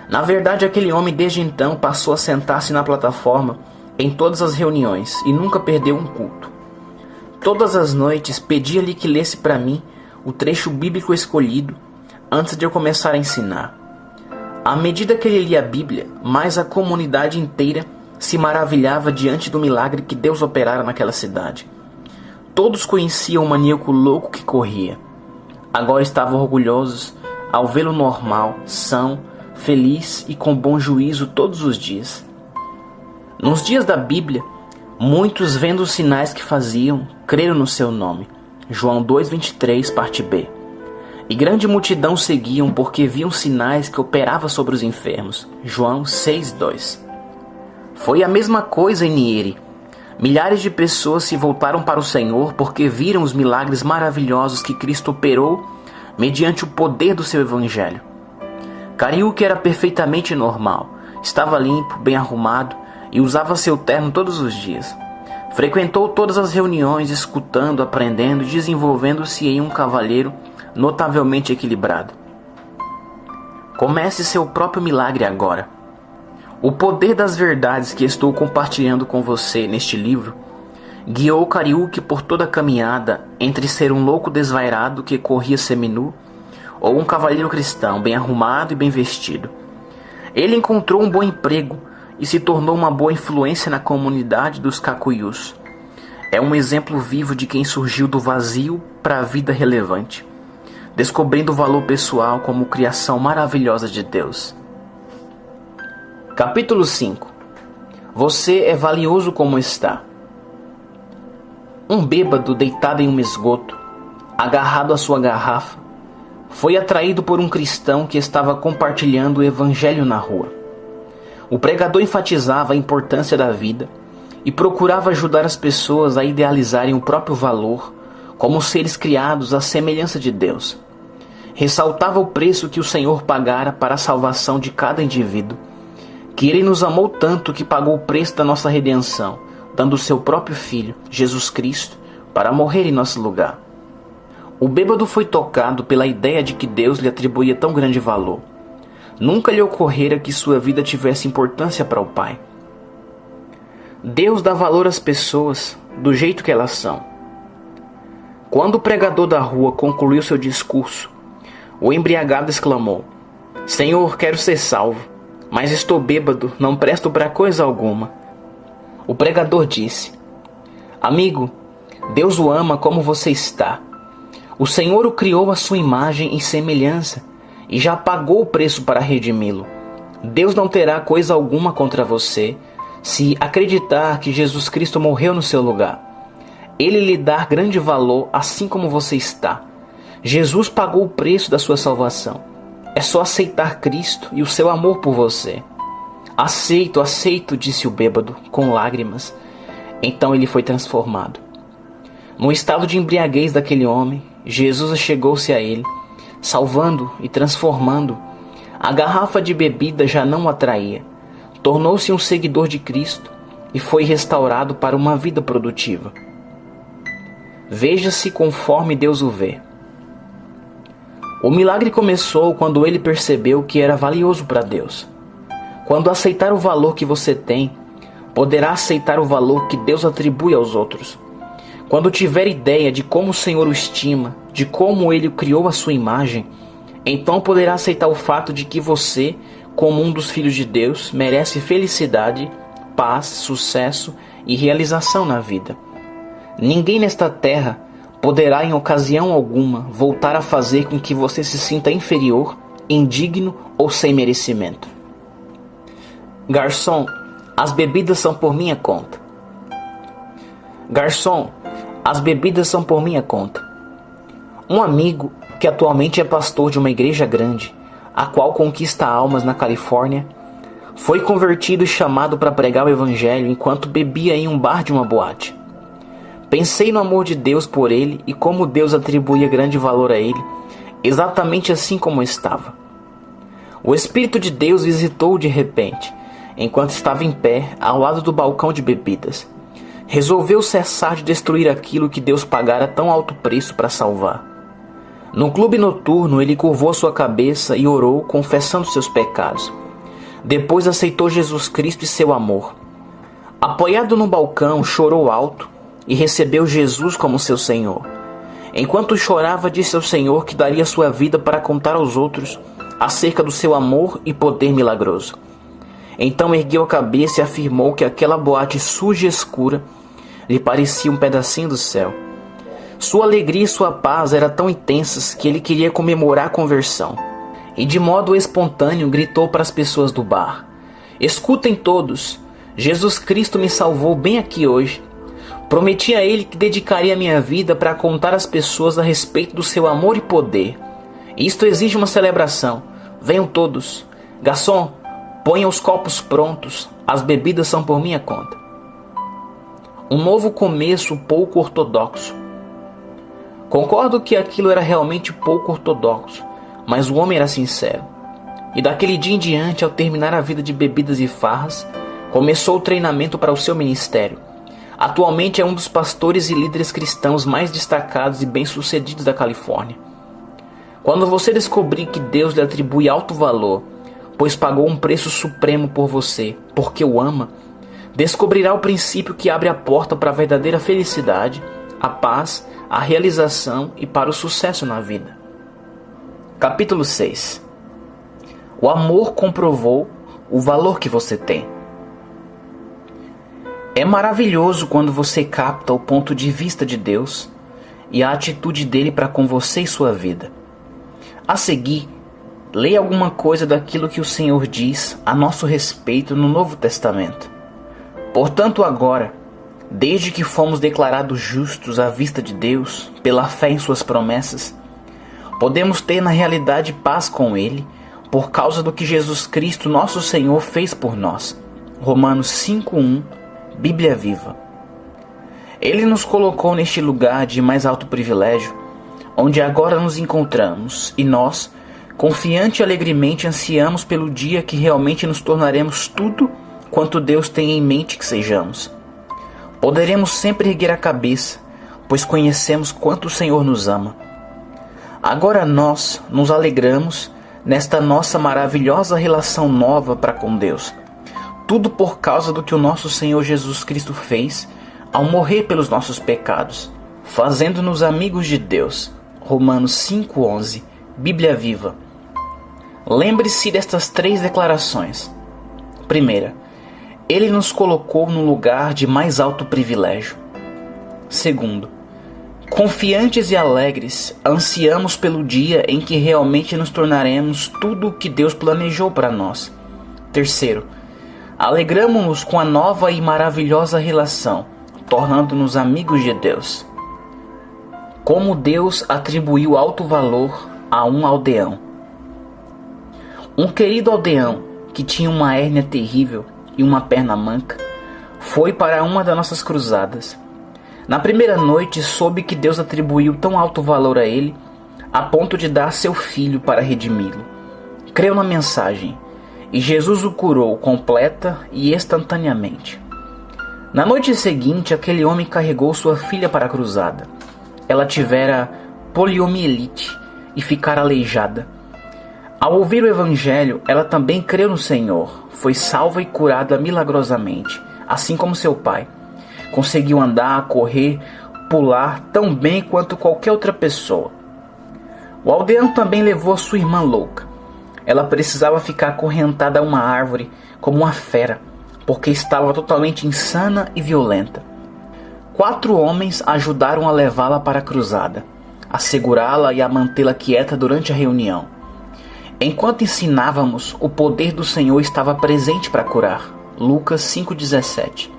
Na verdade, aquele homem desde então passou a sentar-se na plataforma em todas as reuniões e nunca perdeu um culto. Todas as noites pedia-lhe que lesse para mim o trecho bíblico escolhido antes de eu começar a ensinar. À medida que ele lia a Bíblia, mais a comunidade inteira se maravilhava diante do milagre que Deus operara naquela cidade. Todos conheciam o maníaco louco que corria. Agora estavam orgulhosos ao vê-lo normal, são, feliz e com bom juízo todos os dias. Nos dias da Bíblia, muitos, vendo os sinais que faziam, creram no seu nome. João 2,23, parte B. E grande multidão seguiam porque viam sinais que operavam sobre os enfermos. João 6,2. Foi a mesma coisa em Niere. Milhares de pessoas se voltaram para o Senhor porque viram os milagres maravilhosos que Cristo operou mediante o poder do seu Evangelho. Cariúque era perfeitamente normal, estava limpo, bem arrumado e usava seu terno todos os dias. Frequentou todas as reuniões, escutando, aprendendo e desenvolvendo-se em um cavalheiro notavelmente equilibrado. Comece seu próprio milagre agora. O poder das verdades que estou compartilhando com você neste livro guiou Cariúque por toda a caminhada entre ser um louco desvairado que corria seminu ou um cavalheiro cristão bem arrumado e bem vestido. Ele encontrou um bom emprego e se tornou uma boa influência na comunidade dos Cacuyus. É um exemplo vivo de quem surgiu do vazio para a vida relevante, descobrindo o valor pessoal como criação maravilhosa de Deus. Capítulo 5. Você é valioso como está. Um bêbado deitado em um esgoto, agarrado à sua garrafa, foi atraído por um cristão que estava compartilhando o evangelho na rua. O pregador enfatizava a importância da vida e procurava ajudar as pessoas a idealizarem o próprio valor como seres criados à semelhança de Deus. Ressaltava o preço que o Senhor pagara para a salvação de cada indivíduo, que Ele nos amou tanto que pagou o preço da nossa redenção, dando o seu próprio Filho, Jesus Cristo, para morrer em nosso lugar. O bêbado foi tocado pela ideia de que Deus lhe atribuía tão grande valor. Nunca lhe ocorrera que sua vida tivesse importância para o Pai. Deus dá valor às pessoas do jeito que elas são. Quando o pregador da rua concluiu seu discurso, o embriagado exclamou: Senhor, quero ser salvo, mas estou bêbado, não presto para coisa alguma. O pregador disse: Amigo, Deus o ama como você está. O Senhor o criou à sua imagem e semelhança e já pagou o preço para redimi-lo. Deus não terá coisa alguma contra você se acreditar que Jesus Cristo morreu no seu lugar. Ele lhe dá grande valor assim como você está. Jesus pagou o preço da sua salvação. É só aceitar Cristo e o seu amor por você. Aceito, aceito, disse o bêbado, com lágrimas. Então ele foi transformado. No estado de embriaguez daquele homem, Jesus chegou-se a ele, salvando e transformando. A garrafa de bebida já não o atraía. Tornou-se um seguidor de Cristo e foi restaurado para uma vida produtiva. Veja-se conforme Deus o vê. O milagre começou quando ele percebeu que era valioso para Deus. Quando aceitar o valor que você tem, poderá aceitar o valor que Deus atribui aos outros. Quando tiver ideia de como o Senhor o estima, de como Ele o criou à sua imagem, então poderá aceitar o fato de que você, como um dos filhos de Deus, merece felicidade, paz, sucesso e realização na vida. Ninguém nesta terra poderá em ocasião alguma voltar a fazer com que você se sinta inferior, indigno ou sem merecimento. Garçom, as bebidas são por minha conta. Garçom, as bebidas são por minha conta. Um amigo, que atualmente é pastor de uma igreja grande, a qual conquista almas na Califórnia, foi convertido e chamado para pregar o evangelho enquanto bebia em um bar de uma boate. Pensei no amor de Deus por ele e como Deus atribuía grande valor a ele, exatamente assim como estava. O Espírito de Deus visitou-o de repente, enquanto estava em pé ao lado do balcão de bebidas. Resolveu cessar de destruir aquilo que Deus pagara tão alto preço para salvar. No clube noturno, ele curvou sua cabeça e orou, confessando seus pecados. Depois aceitou Jesus Cristo e seu amor. Apoiado no balcão, chorou alto e recebeu Jesus como seu Senhor. Enquanto chorava, disse ao Senhor que daria sua vida para contar aos outros acerca do seu amor e poder milagroso. Então ergueu a cabeça e afirmou que aquela boate suja e escura lhe parecia um pedacinho do céu. Sua alegria e sua paz eram tão intensas que ele queria comemorar a conversão. E de modo espontâneo gritou para as pessoas do bar: escutem todos, Jesus Cristo me salvou bem aqui hoje. Prometi a ele que dedicaria minha vida para contar às pessoas a respeito do seu amor e poder. Isto exige uma celebração. Venham todos. Garçom, ponha os copos prontos. As bebidas são por minha conta. Um novo começo pouco ortodoxo. Concordo que aquilo era realmente pouco ortodoxo, mas o homem era sincero. E daquele dia em diante, ao terminar a vida de bebidas e farras, começou o treinamento para o seu ministério. Atualmente é um dos pastores e líderes cristãos mais destacados e bem-sucedidos da Califórnia. Quando você descobrir que Deus lhe atribui alto valor, pois pagou um preço supremo por você, porque o ama, descobrirá o princípio que abre a porta para a verdadeira felicidade, a paz, a realização e para o sucesso na vida. Capítulo 6. O amor comprovou o valor que você tem. É maravilhoso quando você capta o ponto de vista de Deus e a atitude dele para com você e sua vida. A seguir, leia alguma coisa daquilo que o Senhor diz a nosso respeito no Novo Testamento. Portanto, agora, desde que fomos declarados justos à vista de Deus, pela fé em suas promessas, podemos ter na realidade paz com Ele, por causa do que Jesus Cristo, nosso Senhor, fez por nós. Romanos 5:1, Bíblia Viva. Ele nos colocou neste lugar de mais alto privilégio, onde agora nos encontramos, e nós, confiante e alegremente, ansiamos pelo dia que realmente nos tornaremos tudo quanto Deus tem em mente que sejamos. Poderemos sempre erguer a cabeça, pois conhecemos quanto o Senhor nos ama. Agora nós nos alegramos nesta nossa maravilhosa relação nova para com Deus. Tudo por causa do que o nosso Senhor Jesus Cristo fez ao morrer pelos nossos pecados, fazendo-nos amigos de Deus. Romanos 5:11, Bíblia Viva. Lembre-se destas 3 declarações. Primeira, Ele nos colocou num lugar de mais alto privilégio. Segundo, confiantes e alegres, ansiamos pelo dia em que realmente nos tornaremos tudo o que Deus planejou para nós. Terceiro, alegramo-nos com a nova e maravilhosa relação, tornando-nos amigos de Deus. Como Deus atribuiu alto valor a um aldeão. Um querido aldeão que tinha uma hérnia terrível e uma perna manca, foi para uma das nossas cruzadas. Na primeira noite soube que Deus atribuiu tão alto valor a ele, a ponto de dar seu filho para redimi-lo. Creu na mensagem, e Jesus o curou completa e instantaneamente. Na noite seguinte, aquele homem carregou sua filha para a cruzada. Ela tivera poliomielite e ficara aleijada. Ao ouvir o evangelho, ela também creu no Senhor, foi salva e curada milagrosamente, assim como seu pai. Conseguiu andar, correr, pular tão bem quanto qualquer outra pessoa. O aldeão também levou a sua irmã louca. Ela precisava ficar acorrentada a uma árvore como uma fera, porque estava totalmente insana e violenta. 4 homens ajudaram a levá-la para a cruzada, a segurá-la e a mantê-la quieta durante a reunião. Enquanto ensinávamos, o poder do Senhor estava presente para curar. Lucas 5,17.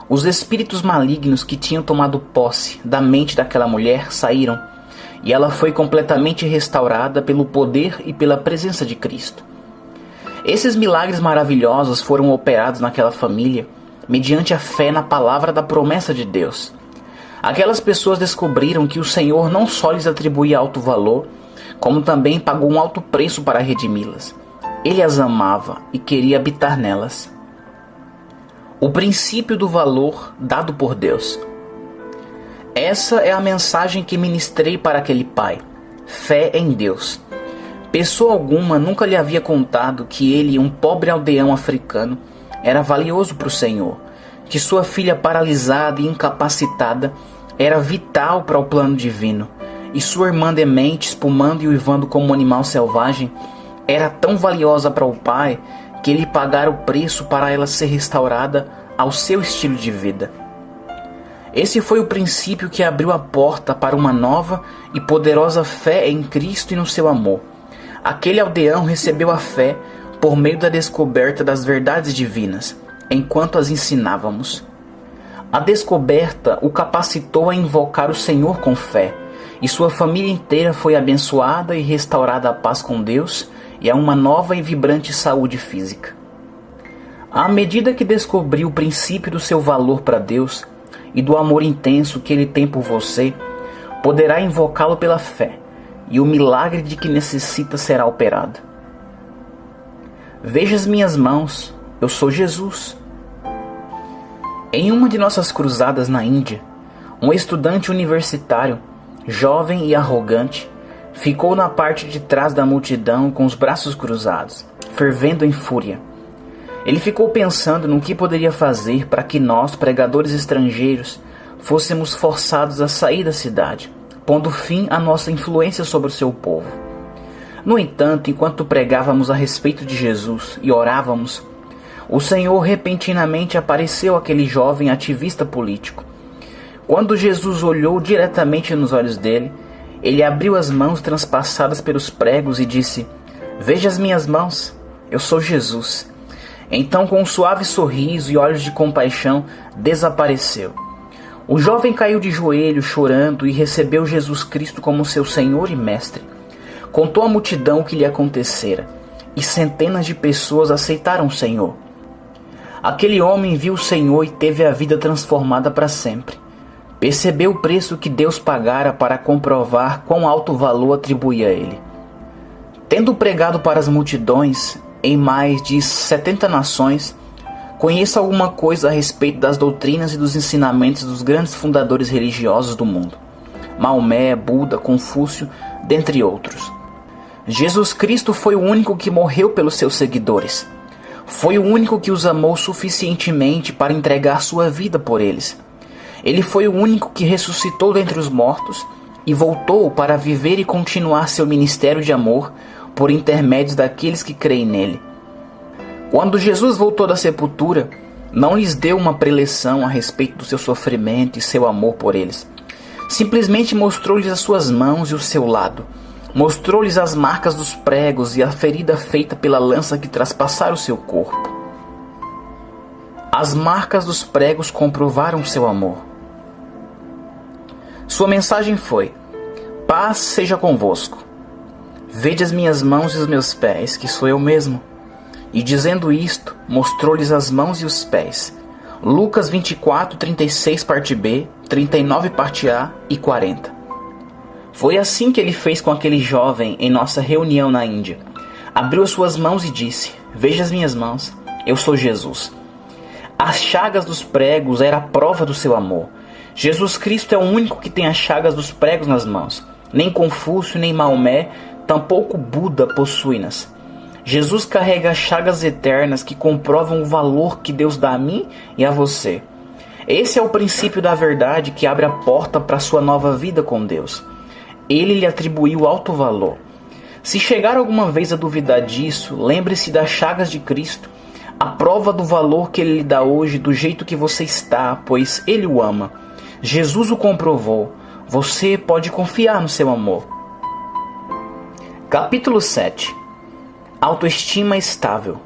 Os espíritos malignos que tinham tomado posse da mente daquela mulher saíram, e ela foi completamente restaurada pelo poder e pela presença de Cristo. Esses milagres maravilhosos foram operados naquela família mediante a fé na palavra da promessa de Deus. Aquelas pessoas descobriram que o Senhor não só lhes atribuía alto valor, como também pagou um alto preço para redimi-las. Ele as amava e queria habitar nelas. O princípio do valor dado por Deus. Essa é a mensagem que ministrei para aquele pai. Fé em Deus. Pessoa alguma nunca lhe havia contado que ele, um pobre aldeão africano, era valioso para o Senhor, que sua filha paralisada e incapacitada era vital para o plano divino, e sua irmã demente, espumando e uivando como um animal selvagem, era tão valiosa para o pai que ele pagara o preço para ela ser restaurada ao seu estilo de vida. Esse foi o princípio que abriu a porta para uma nova e poderosa fé em Cristo e no seu amor. Aquele aldeão recebeu a fé por meio da descoberta das verdades divinas, enquanto as ensinávamos. A descoberta o capacitou a invocar o Senhor com fé, e sua família inteira foi abençoada e restaurada à paz com Deus e a uma nova e vibrante saúde física. À medida que descobriu o princípio do seu valor para Deus e do amor intenso que Ele tem por você, poderá invocá-lo pela fé, e o milagre de que necessita será operado. Veja as minhas mãos, eu sou Jesus. Em uma de nossas cruzadas na Índia, um estudante universitário, jovem e arrogante, ficou na parte de trás da multidão com os braços cruzados, fervendo em fúria. Ele ficou pensando no que poderia fazer para que nós, pregadores estrangeiros, fôssemos forçados a sair da cidade, pondo fim à nossa influência sobre o seu povo. No entanto, enquanto pregávamos a respeito de Jesus e orávamos, o Senhor repentinamente apareceu àquele jovem ativista político. Quando Jesus olhou diretamente nos olhos dele, ele abriu as mãos transpassadas pelos pregos e disse: "Veja as minhas mãos, eu sou Jesus." Então, com um suave sorriso e olhos de compaixão, desapareceu. O jovem caiu de joelhos, chorando, e recebeu Jesus Cristo como seu Senhor e Mestre. Contou à multidão o que lhe acontecera, e centenas de pessoas aceitaram o Senhor. Aquele homem viu o Senhor e teve a vida transformada para sempre. Percebeu o preço que Deus pagara para comprovar quão alto valor atribuía a ele. Tendo pregado para as multidões em mais de 70 nações, conheça alguma coisa a respeito das doutrinas e dos ensinamentos dos grandes fundadores religiosos do mundo: Maomé, Buda, Confúcio, dentre outros. Jesus Cristo foi o único que morreu pelos seus seguidores. Foi o único que os amou suficientemente para entregar sua vida por eles. Ele foi o único que ressuscitou dentre os mortos e voltou para viver e continuar seu ministério de amor por intermédio daqueles que creem nele. Quando Jesus voltou da sepultura, não lhes deu uma preleção a respeito do seu sofrimento e seu amor por eles. Simplesmente mostrou-lhes as suas mãos e o seu lado. Mostrou-lhes as marcas dos pregos e a ferida feita pela lança que traspassara o seu corpo. As marcas dos pregos comprovaram seu amor. Sua mensagem foi: "Paz seja convosco. Vede as minhas mãos e os meus pés, que sou eu mesmo." E dizendo isto, mostrou-lhes as mãos e os pés. Lucas 24, 36, parte B, 39, parte A e 40. Foi assim que ele fez com aquele jovem em nossa reunião na Índia. Abriu as suas mãos e disse: "Veja as minhas mãos, eu sou Jesus." As chagas dos pregos eram a prova do seu amor. Jesus Cristo é o único que tem as chagas dos pregos nas mãos. Nem Confúcio, nem Maomé, tampouco Buda possuem-nas. Jesus carrega as chagas eternas que comprovam o valor que Deus dá a mim e a você. Esse é o princípio da verdade que abre a porta para a sua nova vida com Deus. Ele lhe atribuiu alto valor. Se chegar alguma vez a duvidar disso, lembre-se das chagas de Cristo, a prova do valor que Ele lhe dá hoje do jeito que você está, pois Ele o ama. Jesus o comprovou. Você pode confiar no seu amor. Capítulo 7. Autoestima estável.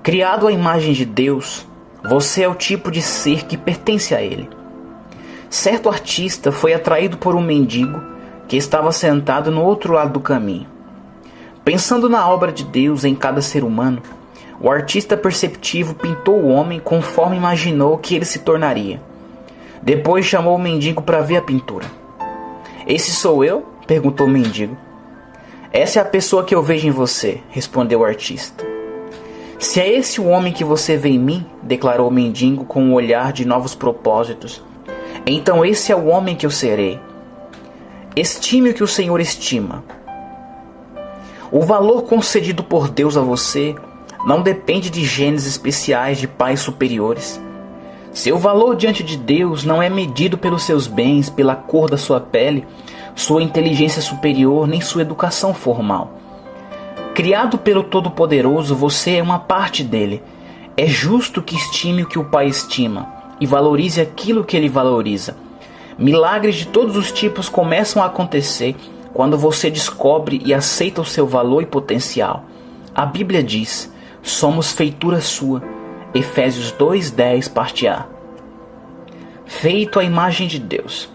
Criado à imagem de Deus, você é o tipo de ser que pertence a Ele. Certo artista foi atraído por um mendigo que estava sentado no outro lado do caminho. Pensando na obra de Deus em cada ser humano, o artista perceptivo pintou o homem conforme imaginou que ele se tornaria. Depois chamou o mendigo para ver a pintura. "Esse sou eu?" perguntou o mendigo. "Essa é a pessoa que eu vejo em você", respondeu o artista. "Se é esse o homem que você vê em mim", declarou o mendigo com um olhar de novos propósitos, "então esse é o homem que eu serei." Estime o que o Senhor estima. O valor concedido por Deus a você não depende de genes especiais de pais superiores. Seu valor diante de Deus não é medido pelos seus bens, pela cor da sua pele, sua inteligência superior, nem sua educação formal. Criado pelo Todo-Poderoso, você é uma parte dele. É justo que estime o que o Pai estima e valorize aquilo que ele valoriza. Milagres de todos os tipos começam a acontecer quando você descobre e aceita o seu valor e potencial. A Bíblia diz: somos feitura sua. Efésios 2:10, parte A. Feito à imagem de Deus.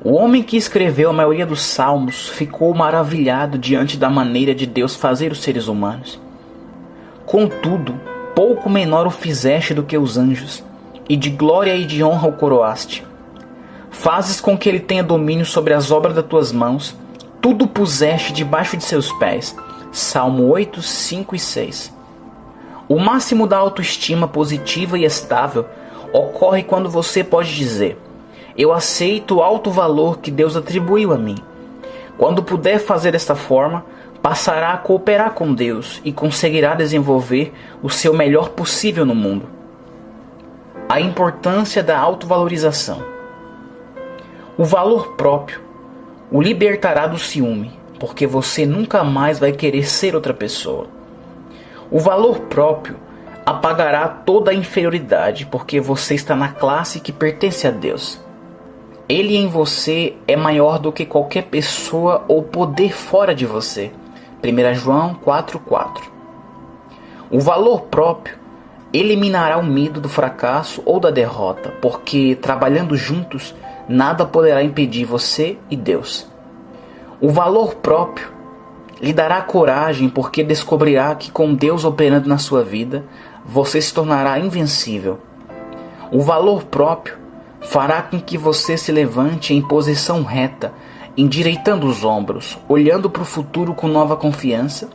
O homem que escreveu a maioria dos salmos ficou maravilhado diante da maneira de Deus fazer os seres humanos. Contudo, pouco menor o fizeste do que os anjos, e de glória e de honra o coroaste. Fazes com que ele tenha domínio sobre as obras das tuas mãos, tudo puseste debaixo de seus pés. Salmo 8, 5 e 6. O máximo da autoestima positiva e estável ocorre quando você pode dizer: eu aceito o alto valor que Deus atribuiu a mim. Quando puder fazer desta forma, passará a cooperar com Deus e conseguirá desenvolver o seu melhor possível no mundo. A importância da autovalorização. O valor próprio o libertará do ciúme, porque você nunca mais vai querer ser outra pessoa. O valor próprio apagará toda a inferioridade, porque você está na classe que pertence a Deus. Ele em você é maior do que qualquer pessoa ou poder fora de você. 1 João 4:4. O valor próprio eliminará o medo do fracasso ou da derrota, porque trabalhando juntos, nada poderá impedir você e Deus. O valor próprio lhe dará coragem, porque descobrirá que com Deus operando na sua vida, você se tornará invencível. O valor próprio fará com que você se levante em posição reta, endireitando os ombros, olhando para o futuro com nova confiança,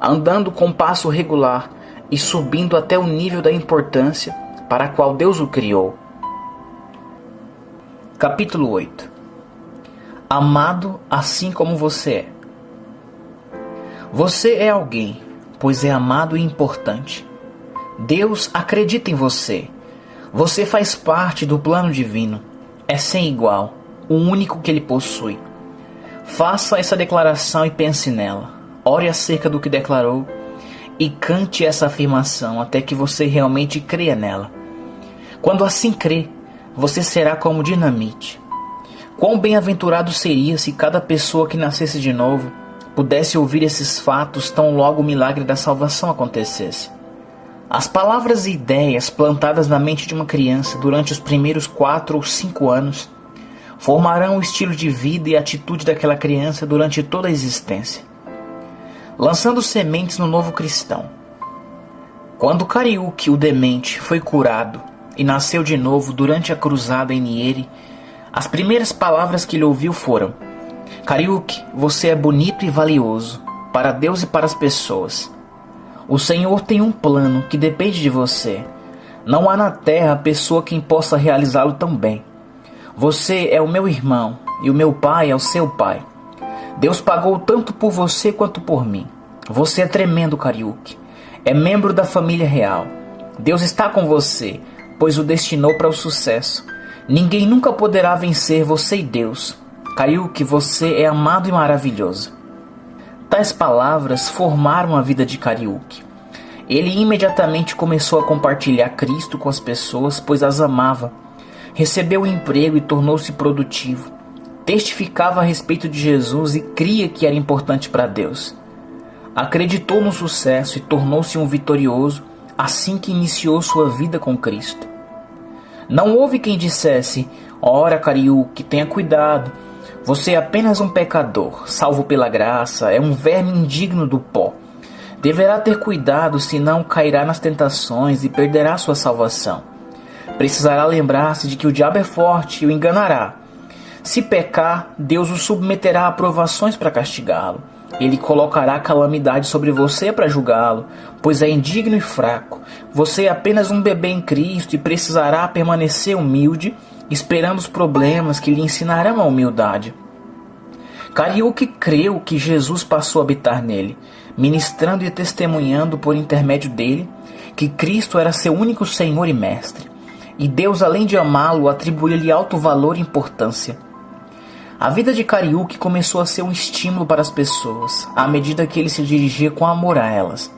andando com passo regular e subindo até o nível da importância para a qual Deus o criou. Capítulo 8. Amado assim como você é. Você é alguém, pois é amado e importante. Deus acredita em você. Você faz parte do plano divino. É sem igual, o único que ele possui. Faça essa declaração e pense nela. Ore acerca do que declarou e cante essa afirmação até que você realmente creia nela. Quando assim crê, você será como dinamite. Quão bem-aventurado seria se cada pessoa que nascesse de novo pudesse ouvir esses fatos tão logo o milagre da salvação acontecesse. As palavras e ideias plantadas na mente de uma criança durante os primeiros 4 ou 5 anos formarão o estilo de vida e atitude daquela criança durante toda a existência, lançando sementes no novo cristão. Quando Kariuki, o demente, foi curado e nasceu de novo durante a cruzada em Nyeri, as primeiras palavras que ele ouviu foram: Kariuki, você é bonito e valioso para Deus e para as pessoas. O Senhor tem um plano que depende de você. Não há na terra pessoa quem possa realizá-lo tão bem. Você é o meu irmão e o meu pai é o seu pai. Deus pagou tanto por você quanto por mim. Você é tremendo, Kariuki. É membro da família real. Deus está com você, pois o destinou para o sucesso. Ninguém nunca poderá vencer você e Deus. Kariuki, você é amado e maravilhoso. Tais palavras formaram a vida de Kariuki. Ele imediatamente começou a compartilhar Cristo com as pessoas, pois as amava. Recebeu um emprego e tornou-se produtivo. Testificava a respeito de Jesus e cria que era importante para Deus. Acreditou no sucesso e tornou-se um vitorioso assim que iniciou sua vida com Cristo. Não houve quem dissesse: ora, Kariuki, tenha cuidado. Você é apenas um pecador, salvo pela graça, é um verme indigno do pó. Deverá ter cuidado, senão cairá nas tentações e perderá sua salvação. Precisará lembrar-se de que o diabo é forte e o enganará. Se pecar, Deus o submeterá a provações para castigá-lo. Ele colocará calamidade sobre você para julgá-lo, pois é indigno e fraco. Você é apenas um bebê em Cristo e precisará permanecer humilde, esperando os problemas que lhe ensinarão a humildade. Kariuki creu que Jesus passou a habitar nele, ministrando e testemunhando por intermédio dele que Cristo era seu único Senhor e Mestre, e Deus, além de amá-lo, atribuiu-lhe alto valor e importância. A vida de Kariuki começou a ser um estímulo para as pessoas, à medida que ele se dirigia com amor a elas,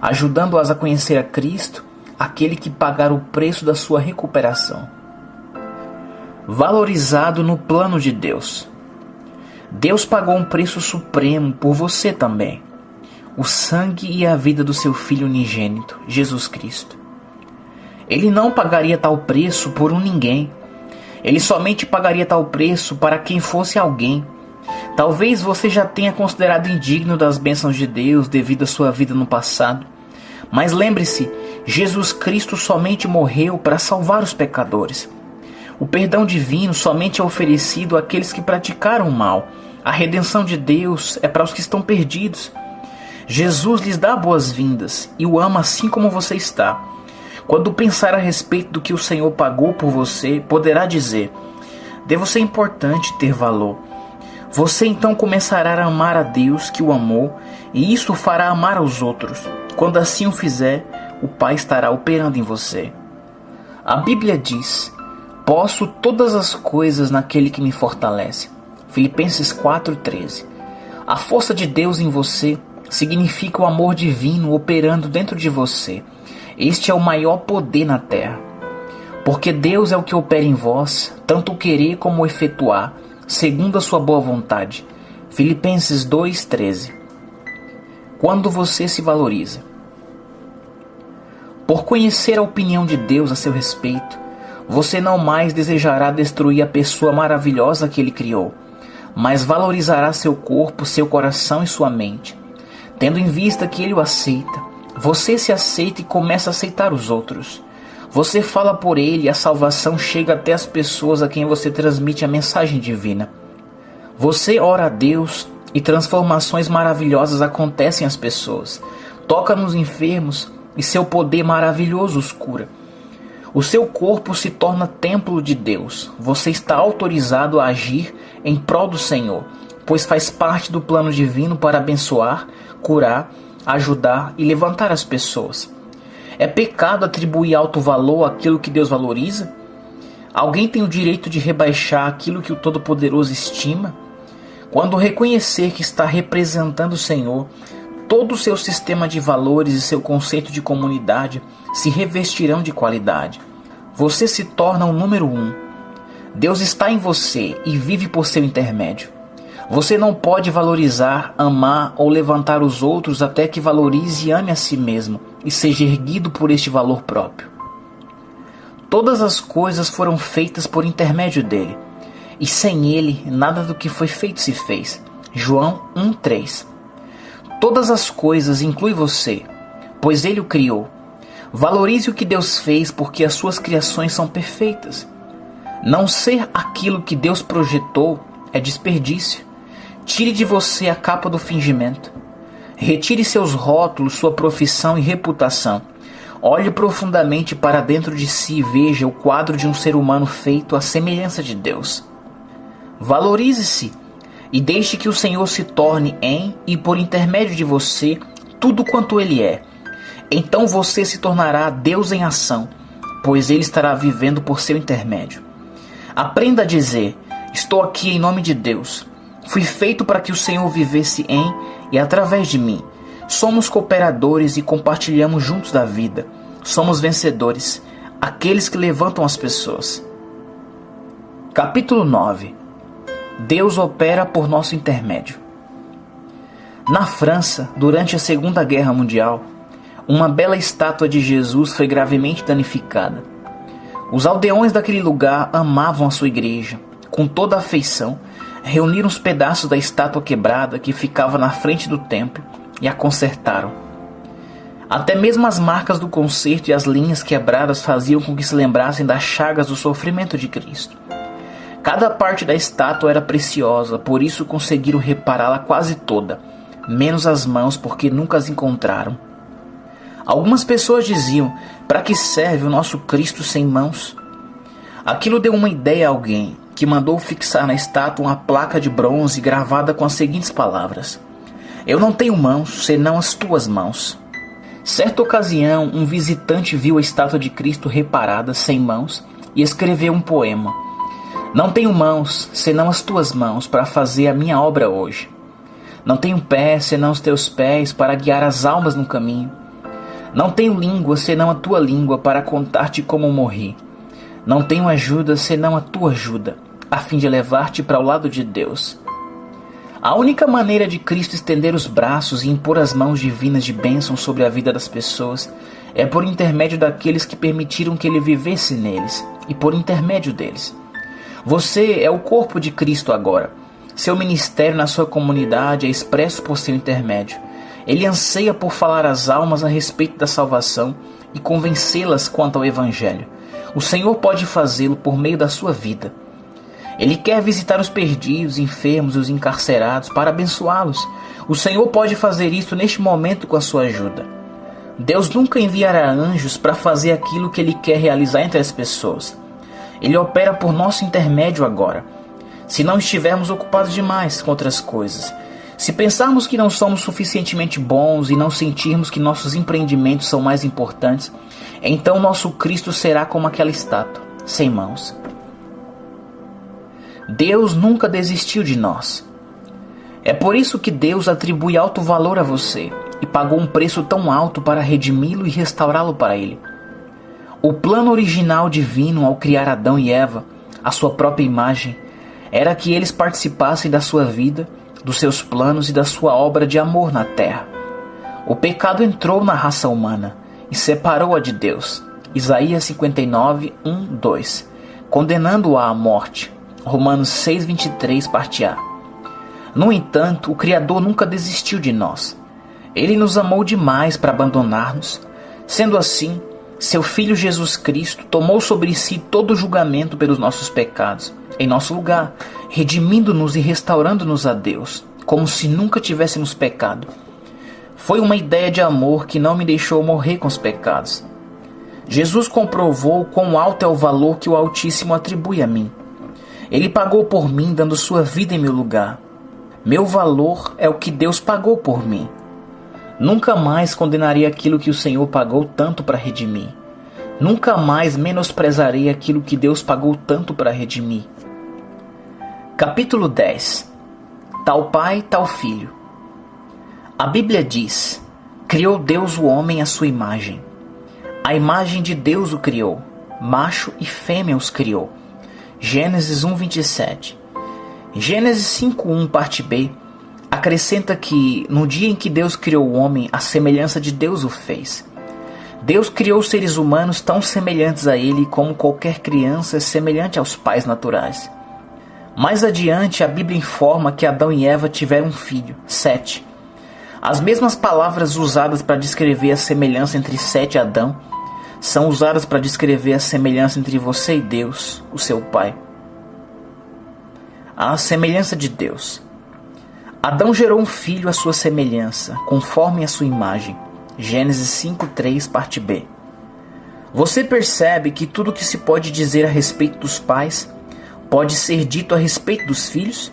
ajudando-as a conhecer a Cristo, aquele que pagara o preço da sua recuperação. Valorizado no plano de Deus. Deus pagou um preço supremo por você também. O sangue e a vida do seu Filho unigênito, Jesus Cristo. Ele não pagaria tal preço por um ninguém. Ele somente pagaria tal preço para quem fosse alguém. Talvez você já tenha considerado indigno das bênçãos de Deus devido à sua vida no passado. Mas lembre-se, Jesus Cristo somente morreu para salvar os pecadores. O perdão divino somente é oferecido àqueles que praticaram o mal. A redenção de Deus é para os que estão perdidos. Jesus lhes dá boas-vindas e o ama assim como você está. Quando pensar a respeito do que o Senhor pagou por você, poderá dizer: devo ser importante, ter valor. Você então começará a amar a Deus que o amou, e isso o fará amar aos outros. Quando assim o fizer, o Pai estará operando em você. A Bíblia diz: posso todas as coisas naquele que me fortalece. Filipenses 4,13. A força de Deus em você significa o amor divino operando dentro de você. Este é o maior poder na terra. Porque Deus é o que opera em vós, tanto o querer como o efetuar, segundo a sua boa vontade. Filipenses 2,13. Quando você se valoriza. Por conhecer a opinião de Deus a seu respeito, você não mais desejará destruir a pessoa maravilhosa que Ele criou, mas valorizará seu corpo, seu coração e sua mente. Tendo em vista que Ele o aceita, você se aceita e começa a aceitar os outros. Você fala por Ele e a salvação chega até as pessoas a quem você transmite a mensagem divina. Você ora a Deus e transformações maravilhosas acontecem às pessoas. Toca nos enfermos e seu poder maravilhoso os cura. O seu corpo se torna templo de Deus. Você está autorizado a agir em prol do Senhor, pois faz parte do plano divino para abençoar, curar, ajudar e levantar as pessoas. É pecado atribuir alto valor àquilo que Deus valoriza? Alguém tem o direito de rebaixar aquilo que o Todo-Poderoso estima? Quando reconhecer que está representando o Senhor, todo o seu sistema de valores e seu conceito de comunidade se revestirão de qualidade. Você se torna o número 1. Deus está em você e vive por seu intermédio. Você não pode valorizar, amar ou levantar os outros até que valorize e ame a si mesmo e seja erguido por este valor próprio. Todas as coisas foram feitas por intermédio dele, e sem ele nada do que foi feito se fez. João 1,3. Todas as coisas inclui você, pois ele o criou. Valorize o que Deus fez, porque as suas criações são perfeitas. Não ser aquilo que Deus projetou é desperdício. Tire de você a capa do fingimento. Retire seus rótulos, sua profissão e reputação. Olhe profundamente para dentro de si e veja o quadro de um ser humano feito à semelhança de Deus. Valorize-se e deixe que o Senhor se torne em e por intermédio de você tudo quanto Ele é. Então você se tornará Deus em ação, pois Ele estará vivendo por seu intermédio. Aprenda a dizer: estou aqui em nome de Deus. Fui feito para que o Senhor vivesse em e através de mim. Somos cooperadores e compartilhamos juntos da vida. Somos vencedores, aqueles que levantam as pessoas. Capítulo 9. Deus opera por nosso intermédio. Na França, durante a Segunda Guerra Mundial, uma bela estátua de Jesus foi gravemente danificada. Os aldeões daquele lugar amavam a sua igreja. Com toda a afeição, reuniram os pedaços da estátua quebrada que ficava na frente do templo e a consertaram. Até mesmo as marcas do concerto e as linhas quebradas faziam com que se lembrassem das chagas do sofrimento de Cristo. Cada parte da estátua era preciosa, por isso conseguiram repará-la quase toda, menos as mãos, porque nunca as encontraram. Algumas pessoas diziam: para que serve o nosso Cristo sem mãos? Aquilo deu uma ideia a alguém, que mandou fixar na estátua uma placa de bronze gravada com as seguintes palavras: eu não tenho mãos, senão as tuas mãos. Certa ocasião, um visitante viu a estátua de Cristo reparada, sem mãos, e escreveu um poema. Não tenho mãos, senão as tuas mãos, para fazer a minha obra hoje. Não tenho pés, senão os teus pés, para guiar as almas no caminho. Não tenho língua, senão a tua língua, para contar-te como morri. Não tenho ajuda, senão a tua ajuda, a fim de levar-te para o lado de Deus. A única maneira de Cristo estender os braços e impor as mãos divinas de bênção sobre a vida das pessoas é por intermédio daqueles que permitiram que Ele vivesse neles e por intermédio deles. Você é o corpo de Cristo agora. Seu ministério na sua comunidade é expresso por seu intermédio. Ele anseia por falar às almas a respeito da salvação e convencê-las quanto ao Evangelho. O Senhor pode fazê-lo por meio da sua vida. Ele quer visitar os perdidos, enfermos e os encarcerados para abençoá-los. O Senhor pode fazer isso neste momento com a sua ajuda. Deus nunca enviará anjos para fazer aquilo que Ele quer realizar entre as pessoas. Ele opera por nosso intermédio agora. Se não estivermos ocupados demais com outras coisas, se pensarmos que não somos suficientemente bons e não sentirmos que nossos empreendimentos são mais importantes, então nosso Cristo será como aquela estátua, sem mãos. Deus nunca desistiu de nós. É por isso que Deus atribui alto valor a você e pagou um preço tão alto para redimi-lo e restaurá-lo para Ele. O plano original divino ao criar Adão e Eva, a sua própria imagem, era que eles participassem da sua vida, dos seus planos e da sua obra de amor na terra. O pecado entrou na raça humana e separou-a de Deus. Isaías 59, 1, 2, condenando-a à morte. Romanos 6, 23, parte A. No entanto, o Criador nunca desistiu de nós. Ele nos amou demais para abandonar-nos. Sendo assim, seu Filho Jesus Cristo tomou sobre si todo o julgamento pelos nossos pecados, em nosso lugar, redimindo-nos e restaurando-nos a Deus, como se nunca tivéssemos pecado. Foi uma ideia de amor que não me deixou morrer com os pecados. Jesus comprovou quão alto é o valor que o Altíssimo atribui a mim. Ele pagou por mim, dando sua vida em meu lugar. Meu valor é o que Deus pagou por mim. Nunca mais condenarei aquilo que o Senhor pagou tanto para redimir. Nunca mais menosprezarei aquilo que Deus pagou tanto para redimir. Capítulo 10. Tal pai, tal filho. A Bíblia diz: criou Deus o homem à sua imagem. A imagem de Deus o criou, macho e fêmea os criou. Gênesis 1:27. Gênesis 5:1, parte B, acrescenta que, no dia em que Deus criou o homem, a semelhança de Deus o fez. Deus criou os seres humanos tão semelhantes a Ele como qualquer criança é semelhante aos pais naturais. Mais adiante, a Bíblia informa que Adão e Eva tiveram um filho, Sete. As mesmas palavras usadas para descrever a semelhança entre Sete e Adão são usadas para descrever a semelhança entre você e Deus, o seu Pai. A semelhança de Deus. Adão gerou um filho à sua semelhança, conforme a sua imagem. Gênesis 5:3, parte B. Você percebe que tudo que se pode dizer a respeito dos pais pode ser dito a respeito dos filhos?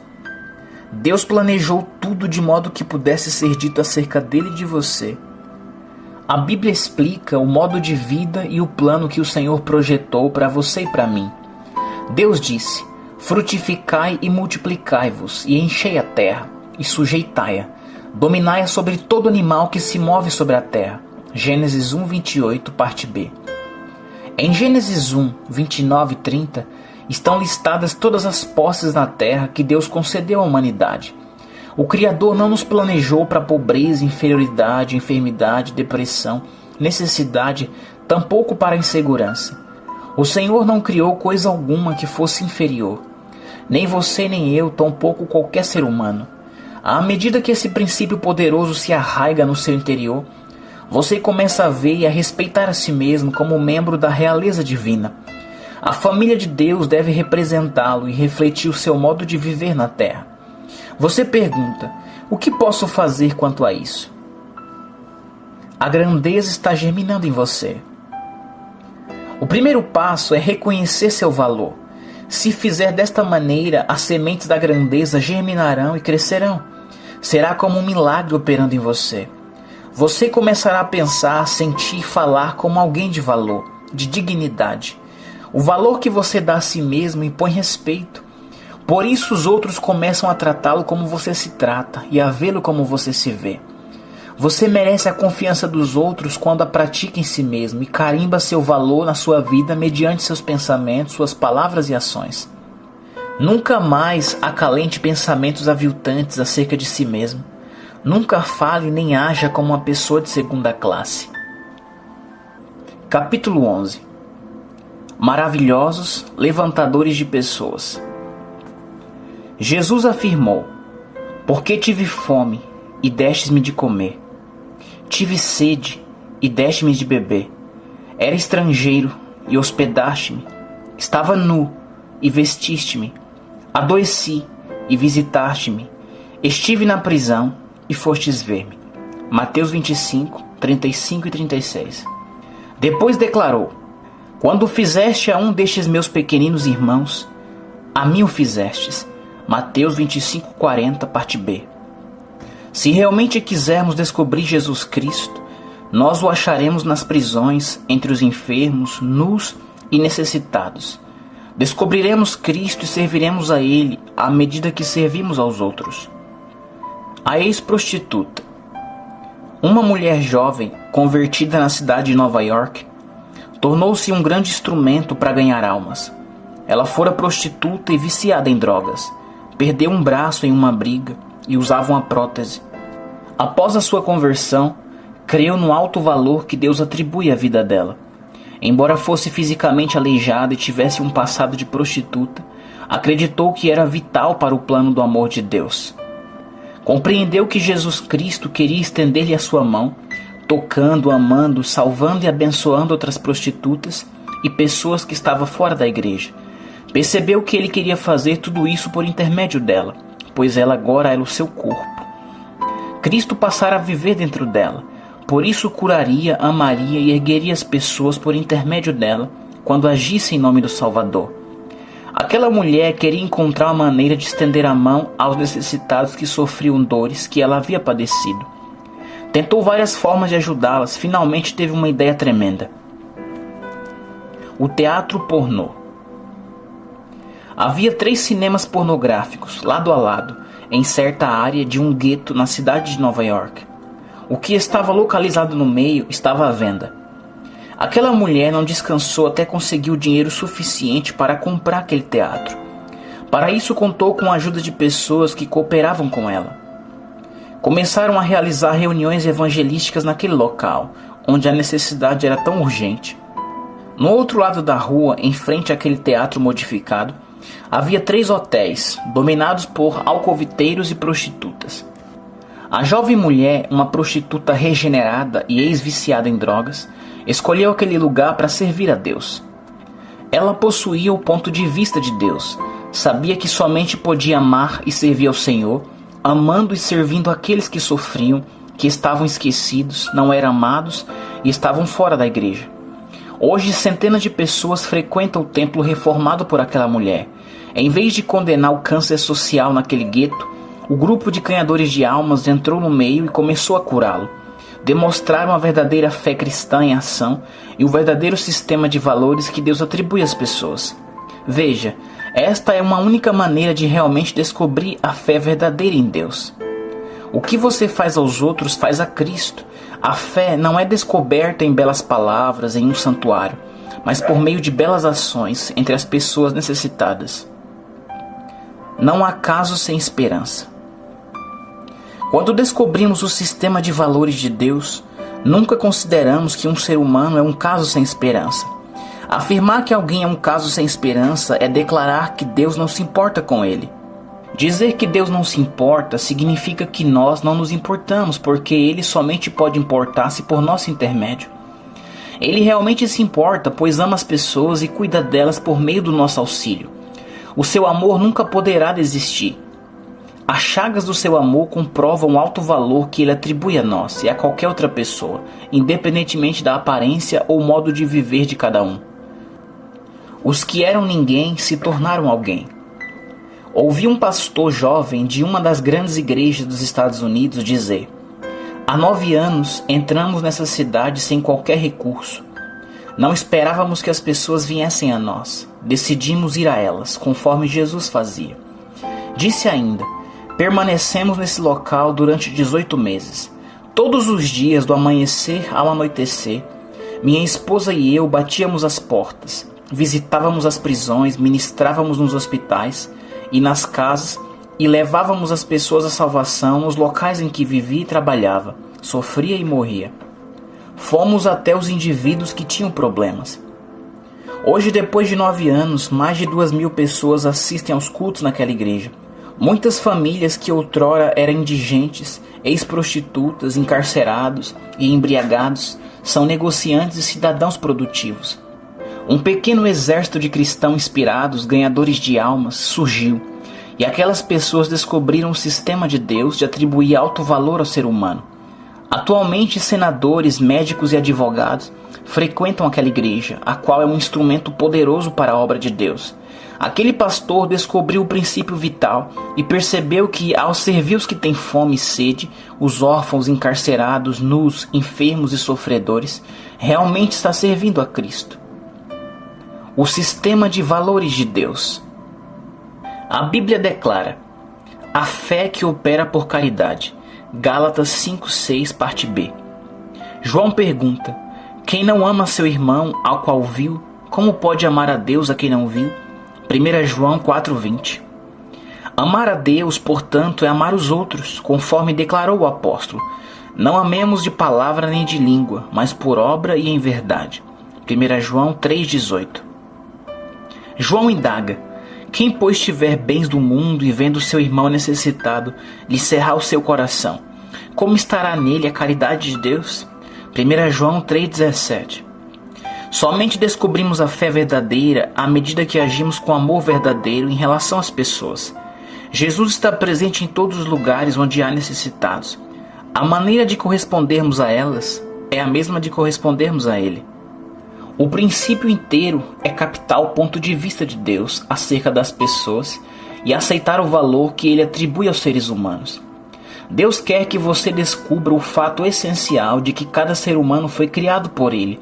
Deus planejou tudo de modo que pudesse ser dito acerca dele e de você. A Bíblia explica o modo de vida e o plano que o Senhor projetou para você e para mim. Deus disse: frutificai e multiplicai-vos, e enchei a terra, e sujeitai-a. Dominai-a sobre todo animal que se move sobre a terra. Gênesis 1:28, parte B. Em Gênesis 1, 29 e 30, estão listadas todas as posses na terra que Deus concedeu à humanidade. O Criador não nos planejou para pobreza, inferioridade, enfermidade, depressão, necessidade, tampouco para insegurança. O Senhor não criou coisa alguma que fosse inferior. Nem você nem eu, tampouco qualquer ser humano. À medida que esse princípio poderoso se arraiga no seu interior, você começa a ver e a respeitar a si mesmo como membro da realeza divina. A família de Deus deve representá-lo e refletir o seu modo de viver na terra. Você pergunta: o que posso fazer quanto a isso? A grandeza está germinando em você. O primeiro passo é reconhecer seu valor. Se fizer desta maneira, as sementes da grandeza germinarão e crescerão. Será como um milagre operando em você. Você começará a pensar, sentir e falar como alguém de valor, de dignidade. O valor que você dá a si mesmo impõe respeito. Por isso os outros começam a tratá-lo como você se trata e a vê-lo como você se vê. Você merece a confiança dos outros quando a pratica em si mesmo e carimba seu valor na sua vida mediante seus pensamentos, suas palavras e ações. Nunca mais acalente pensamentos aviltantes acerca de si mesmo. Nunca fale nem haja como uma pessoa de segunda classe. Capítulo 11. Maravilhosos levantadores de pessoas. Jesus afirmou: porque tive fome e destes-me de comer. Tive sede e deste-me de beber. Era estrangeiro e hospedaste-me. Estava nu e vestiste-me. Adoeci e visitaste-me. Estive na prisão e fostes ver-me. Mateus 25, 35 e 36. Depois declarou: quando fizeste a um destes meus pequeninos irmãos, a mim o fizestes. Mateus 25, 40, parte B. Se realmente quisermos descobrir Jesus Cristo, nós o acharemos nas prisões, entre os enfermos, nus e necessitados. Descobriremos Cristo e serviremos a Ele à medida que servimos aos outros. A ex-prostituta. Uma mulher jovem, convertida na cidade de Nova York, tornou-se um grande instrumento para ganhar almas. Ela fora prostituta e viciada em drogas. Perdeu um braço em uma briga e usava uma prótese. Após a sua conversão, creu no alto valor que Deus atribui à vida dela. Embora fosse fisicamente aleijada e tivesse um passado de prostituta, acreditou que era vital para o plano do amor de Deus. Compreendeu que Jesus Cristo queria estender-lhe a sua mão, tocando, amando, salvando e abençoando outras prostitutas e pessoas que estavam fora da igreja. Percebeu que ele queria fazer tudo isso por intermédio dela, pois ela agora era o seu corpo. Cristo passara a viver dentro dela, por isso curaria, amaria e ergueria as pessoas por intermédio dela, quando agisse em nome do Salvador. Aquela mulher queria encontrar uma maneira de estender a mão aos necessitados que sofriam dores que ela havia padecido. Tentou várias formas de ajudá-las, finalmente teve uma ideia tremenda. O teatro pornô. Havia 3 cinemas pornográficos, lado a lado, em certa área de um gueto na cidade de Nova York. O que estava localizado no meio estava à venda. Aquela mulher não descansou até conseguir o dinheiro suficiente para comprar aquele teatro. Para isso contou com a ajuda de pessoas que cooperavam com ela. Começaram a realizar reuniões evangelísticas naquele local, onde a necessidade era tão urgente. No outro lado da rua, em frente àquele teatro modificado, havia 3 hotéis, dominados por alcoviteiros e prostitutas. A jovem mulher, uma prostituta regenerada e ex-viciada em drogas, escolheu aquele lugar para servir a Deus. Ela possuía o ponto de vista de Deus, sabia que somente podia amar e servir ao Senhor, amando e servindo aqueles que sofriam, que estavam esquecidos, não eram amados e estavam fora da igreja. Hoje, centenas de pessoas frequentam o templo reformado por aquela mulher. Em vez de condenar o câncer social naquele gueto, o grupo de ganhadores de almas entrou no meio e começou a curá-lo. Demonstraram a verdadeira fé cristã em ação e o verdadeiro sistema de valores que Deus atribui às pessoas. Veja, esta é uma única maneira de realmente descobrir a fé verdadeira em Deus. O que você faz aos outros faz a Cristo. A fé não é descoberta em belas palavras em um santuário, mas por meio de belas ações entre as pessoas necessitadas. Não há caso sem esperança. Quando descobrimos o sistema de valores de Deus, nunca consideramos que um ser humano é um caso sem esperança. Afirmar que alguém é um caso sem esperança é declarar que Deus não se importa com ele. Dizer que Deus não se importa significa que nós não nos importamos, porque Ele somente pode importar-se por nosso intermédio. Ele realmente se importa, pois ama as pessoas e cuida delas por meio do nosso auxílio. O seu amor nunca poderá desistir. As chagas do seu amor comprovam o alto valor que Ele atribui a nós e a qualquer outra pessoa, independentemente da aparência ou modo de viver de cada um. Os que eram ninguém se tornaram alguém. Ouvi um pastor jovem de uma das grandes igrejas dos Estados Unidos dizer: há 9 anos entramos nessa cidade sem qualquer recurso. Não esperávamos que as pessoas viessem a nós. Decidimos ir a elas, conforme Jesus fazia. Disse ainda: permanecemos nesse local durante 18 meses. Todos os dias, do amanhecer ao anoitecer, minha esposa e eu batíamos as portas, visitávamos as prisões, ministrávamos nos hospitais e nas casas e levávamos as pessoas à salvação nos locais em que vivia e trabalhava, sofria e morria. Fomos até os indivíduos que tinham problemas. Hoje, depois de 9 anos, mais de 2.000 pessoas assistem aos cultos naquela igreja. Muitas famílias que outrora eram indigentes, ex-prostitutas, encarcerados e embriagados, são negociantes e cidadãos produtivos. Um pequeno exército de cristãos inspirados, ganhadores de almas, surgiu, e aquelas pessoas descobriram o sistema de Deus de atribuir alto valor ao ser humano. Atualmente, senadores, médicos e advogados frequentam aquela igreja, a qual é um instrumento poderoso para a obra de Deus. Aquele pastor descobriu o princípio vital e percebeu que, ao servir os que têm fome e sede, os órfãos, encarcerados, nus, enfermos e sofredores, realmente está servindo a Cristo. O sistema de valores de Deus. A Bíblia declara: a fé que opera por caridade. Gálatas 5:6, parte B. João pergunta: quem não ama seu irmão ao qual viu, como pode amar a Deus a quem não viu? 1 João 4:20. Amar a Deus, portanto, é amar os outros, conforme declarou o apóstolo: não amemos de palavra nem de língua, mas por obra e em verdade. 1 João 3:18. João indaga: quem, pois, tiver bens do mundo e vendo seu irmão necessitado, lhe cerrar o seu coração, como estará nele a caridade de Deus? 1 João 3,17. Somente descobrimos a fé verdadeira à medida que agimos com amor verdadeiro em relação às pessoas. Jesus está presente em todos os lugares onde há necessitados. A maneira de correspondermos a elas é a mesma de correspondermos a Ele. O princípio inteiro é captar o ponto de vista de Deus acerca das pessoas e aceitar o valor que Ele atribui aos seres humanos. Deus quer que você descubra o fato essencial de que cada ser humano foi criado por Ele,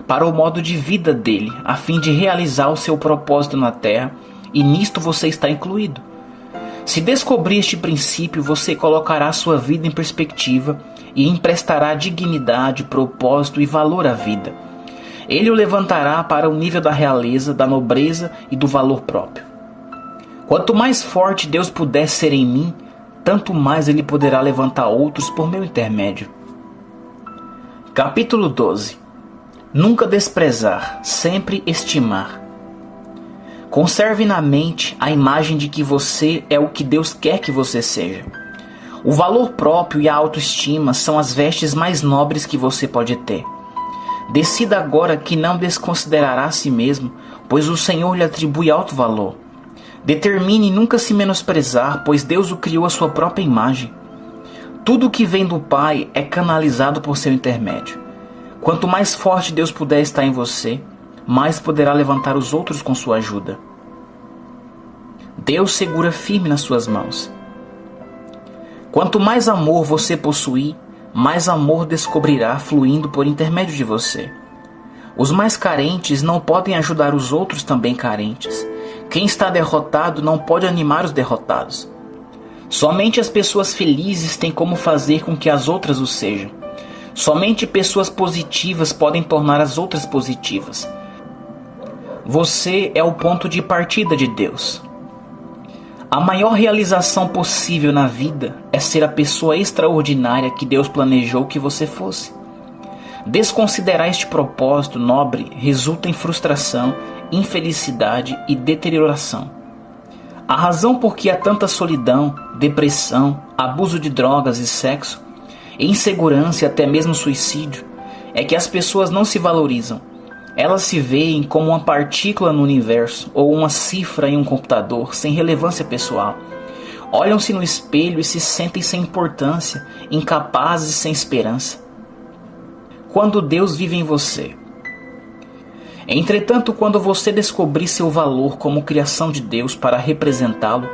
para o modo de vida dele, a fim de realizar o seu propósito na Terra, e nisto você está incluído. Se descobrir este princípio, você colocará sua vida em perspectiva e emprestará dignidade, propósito e valor à vida. Ele o levantará para o nível da realeza, da nobreza e do valor próprio. Quanto mais forte Deus puder ser em mim, tanto mais Ele poderá levantar outros por meu intermédio. Capítulo 12. Nunca desprezar, sempre estimar. Conserve na mente a imagem de que você é o que Deus quer que você seja. O valor próprio e a autoestima são as vestes mais nobres que você pode ter. Decida agora que não desconsiderará a si mesmo, pois o Senhor lhe atribui alto valor. Determine nunca se menosprezar, pois Deus o criou à sua própria imagem. Tudo o que vem do Pai é canalizado por seu intermédio. Quanto mais forte Deus puder estar em você, mais poderá levantar os outros com sua ajuda. Deus segura firme nas suas mãos. Quanto mais amor você possuir, mais amor descobrirá fluindo por intermédio de você. Os mais carentes não podem ajudar os outros também carentes. Quem está derrotado não pode animar os derrotados. Somente as pessoas felizes têm como fazer com que as outras o sejam. Somente pessoas positivas podem tornar as outras positivas. Você é o ponto de partida de Deus. A maior realização possível na vida é ser a pessoa extraordinária que Deus planejou que você fosse. Desconsiderar este propósito nobre resulta em frustração, infelicidade e deterioração. A razão por que há tanta solidão, depressão, abuso de drogas e sexo, insegurança e até mesmo suicídio é que as pessoas não se valorizam. Elas se veem como uma partícula no universo ou uma cifra em um computador sem relevância pessoal. Olham-se no espelho e se sentem sem importância, incapazes e sem esperança. Quando Deus vive em você. Entretanto, quando você descobrir seu valor como criação de Deus para representá-lo,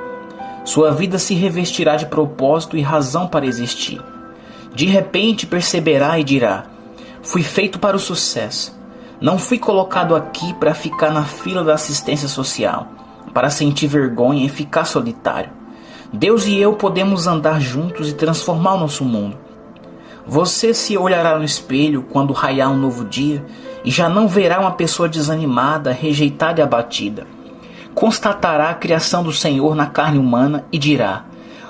sua vida se revestirá de propósito e razão para existir. De repente perceberá e dirá: fui feito para o sucesso. Não fui colocado aqui para ficar na fila da assistência social, para sentir vergonha e ficar solitário. Deus e eu podemos andar juntos e transformar o nosso mundo. Você se olhará no espelho quando raiar um novo dia e já não verá uma pessoa desanimada, rejeitada e abatida. Constatará a criação do Senhor na carne humana e dirá: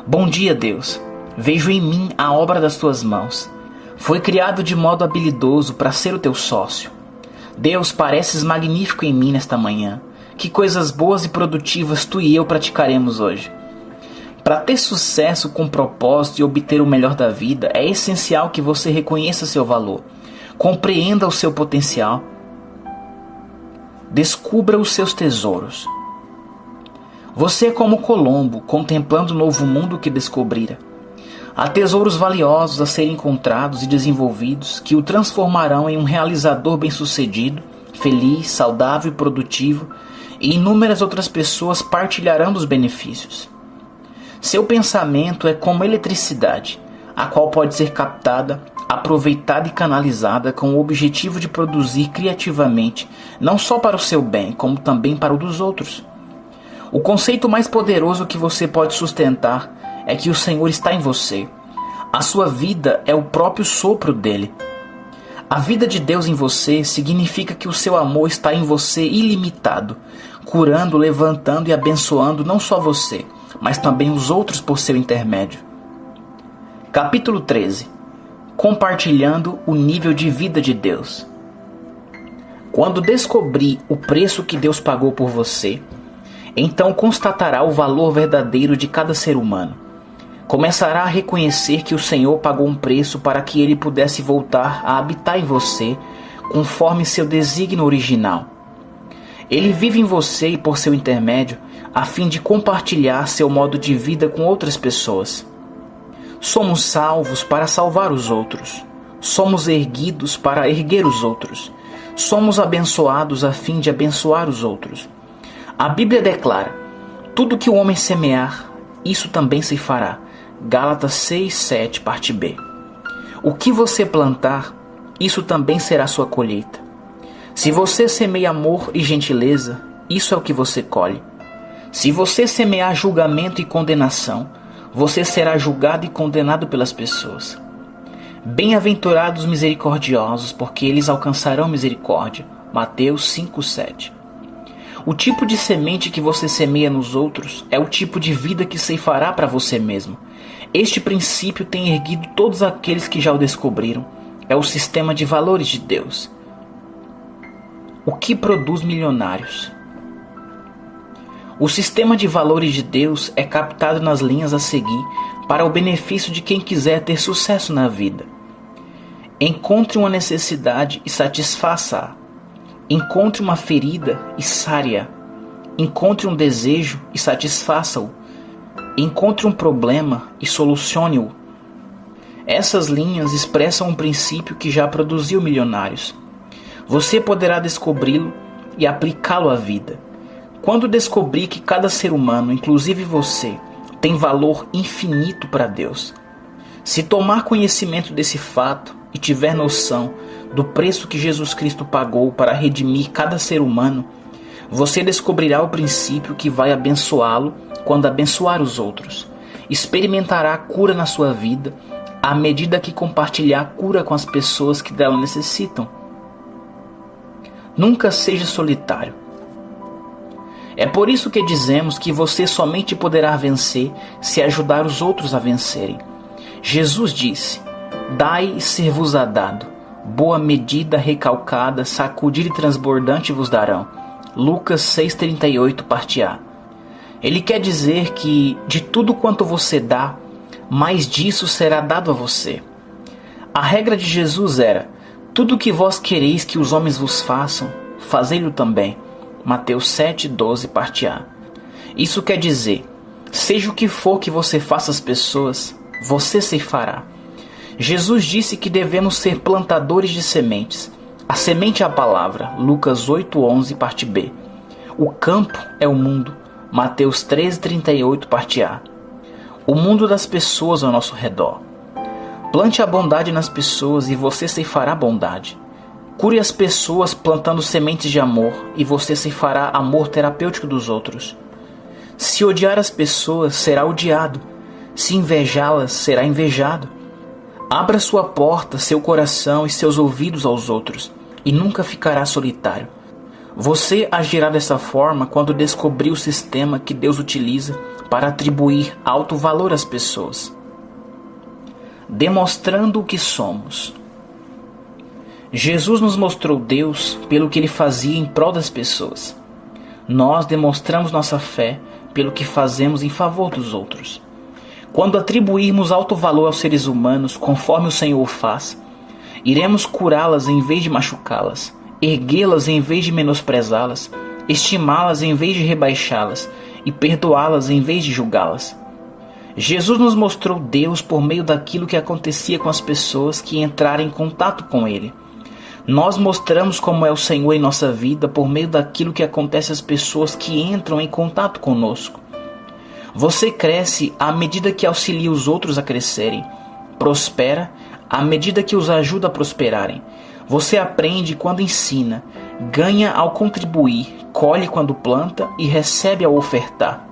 Bom dia, Deus. Vejo em mim a obra das tuas mãos. Foi criado de modo habilidoso para ser o teu sócio. Deus, pareces magnífico em mim nesta manhã. Que coisas boas e produtivas tu e eu praticaremos hoje. Para ter sucesso com propósito e obter o melhor da vida, é essencial que você reconheça seu valor, compreenda o seu potencial, descubra os seus tesouros. Você é como Colombo, contemplando o novo mundo que descobrira. Há tesouros valiosos a serem encontrados e desenvolvidos que o transformarão em um realizador bem-sucedido, feliz, saudável e produtivo, e inúmeras outras pessoas partilharão dos benefícios. Seu pensamento é como eletricidade, a qual pode ser captada, aproveitada e canalizada com o objetivo de produzir criativamente, não só para o seu bem, como também para o dos outros. O conceito mais poderoso que você pode sustentar é que o Senhor está em você. A sua vida é o próprio sopro dele. A vida de Deus em você significa que o seu amor está em você ilimitado, curando, levantando e abençoando não só você, mas também os outros por seu intermédio. Capítulo 13. Compartilhando o nível de vida de Deus. Quando descobrir o preço que Deus pagou por você, então constatará o valor verdadeiro de cada ser humano. Começará a reconhecer que o Senhor pagou um preço para que Ele pudesse voltar a habitar em você, conforme seu desígnio original. Ele vive em você e por seu intermédio, a fim de compartilhar seu modo de vida com outras pessoas. Somos salvos para salvar os outros. Somos erguidos para erguer os outros. Somos abençoados a fim de abençoar os outros. A Bíblia declara: tudo que o homem semear, isso também se fará. Gálatas 6:7, parte B. O que você plantar, isso também será sua colheita. Se você semeia amor e gentileza, isso é o que você colhe. Se você semear julgamento e condenação, você será julgado e condenado pelas pessoas. Bem-aventurados os misericordiosos, porque eles alcançarão misericórdia. Mateus 5:7. O tipo de semente que você semeia nos outros é o tipo de vida que ceifará para você mesmo. Este princípio tem erguido todos aqueles que já o descobriram. É o sistema de valores de Deus. O que produz milionários? O sistema de valores de Deus é captado nas linhas a seguir para o benefício de quem quiser ter sucesso na vida. Encontre uma necessidade e satisfaça-a. Encontre uma ferida e sare-a. Encontre um desejo e satisfaça-o. Encontre um problema e solucione-o. Essas linhas expressam um princípio que já produziu milionários. Você poderá descobri-lo e aplicá-lo à vida. Quando descobrir que cada ser humano, inclusive você, tem valor infinito para Deus. Se tomar conhecimento desse fato e tiver noção do preço que Jesus Cristo pagou para redimir cada ser humano, você descobrirá o princípio que vai abençoá-lo quando abençoar os outros. Experimentará a cura na sua vida à medida que compartilhar a cura com as pessoas que dela necessitam. Nunca seja solitário. É por isso que dizemos que você somente poderá vencer se ajudar os outros a vencerem. Jesus disse: dai e ser-vos-á dado. Boa medida, recalcada, sacudida e transbordante vos darão. Lucas 6,38, parte A. Ele quer dizer que de tudo quanto você dá, mais disso será dado a você. A regra de Jesus era: tudo o que vós quereis que os homens vos façam, fazei-lo também. Mateus 7,12, parte A. Isso quer dizer, seja o que for que você faça às pessoas, você se fará. Jesus disse que devemos ser plantadores de sementes. A semente é a palavra. Lucas 8,11, parte B. O campo é o mundo. Mateus 13,38, parte A. O mundo das pessoas ao nosso redor. Plante a bondade nas pessoas e você ceifará bondade. Cure as pessoas plantando sementes de amor e você se fará amor terapêutico dos outros. Se odiar as pessoas, será odiado. Se invejá-las, será invejado. Abra sua porta, seu coração e seus ouvidos aos outros e nunca ficará solitário. Você agirá dessa forma quando descobrir o sistema que Deus utiliza para atribuir alto valor às pessoas. Demonstrando o que somos. Jesus nos mostrou Deus pelo que Ele fazia em prol das pessoas. Nós demonstramos nossa fé pelo que fazemos em favor dos outros. Quando atribuirmos alto valor aos seres humanos, conforme o Senhor faz, iremos curá-las em vez de machucá-las, erguê-las em vez de menosprezá-las, estimá-las em vez de rebaixá-las e perdoá-las em vez de julgá-las. Jesus nos mostrou Deus por meio daquilo que acontecia com as pessoas que entraram em contato com Ele. Nós mostramos como é o Senhor em nossa vida por meio daquilo que acontece às pessoas que entram em contato conosco. Você cresce à medida que auxilia os outros a crescerem, prospera à medida que os ajuda a prosperarem. Você aprende quando ensina, ganha ao contribuir, colhe quando planta e recebe ao ofertar.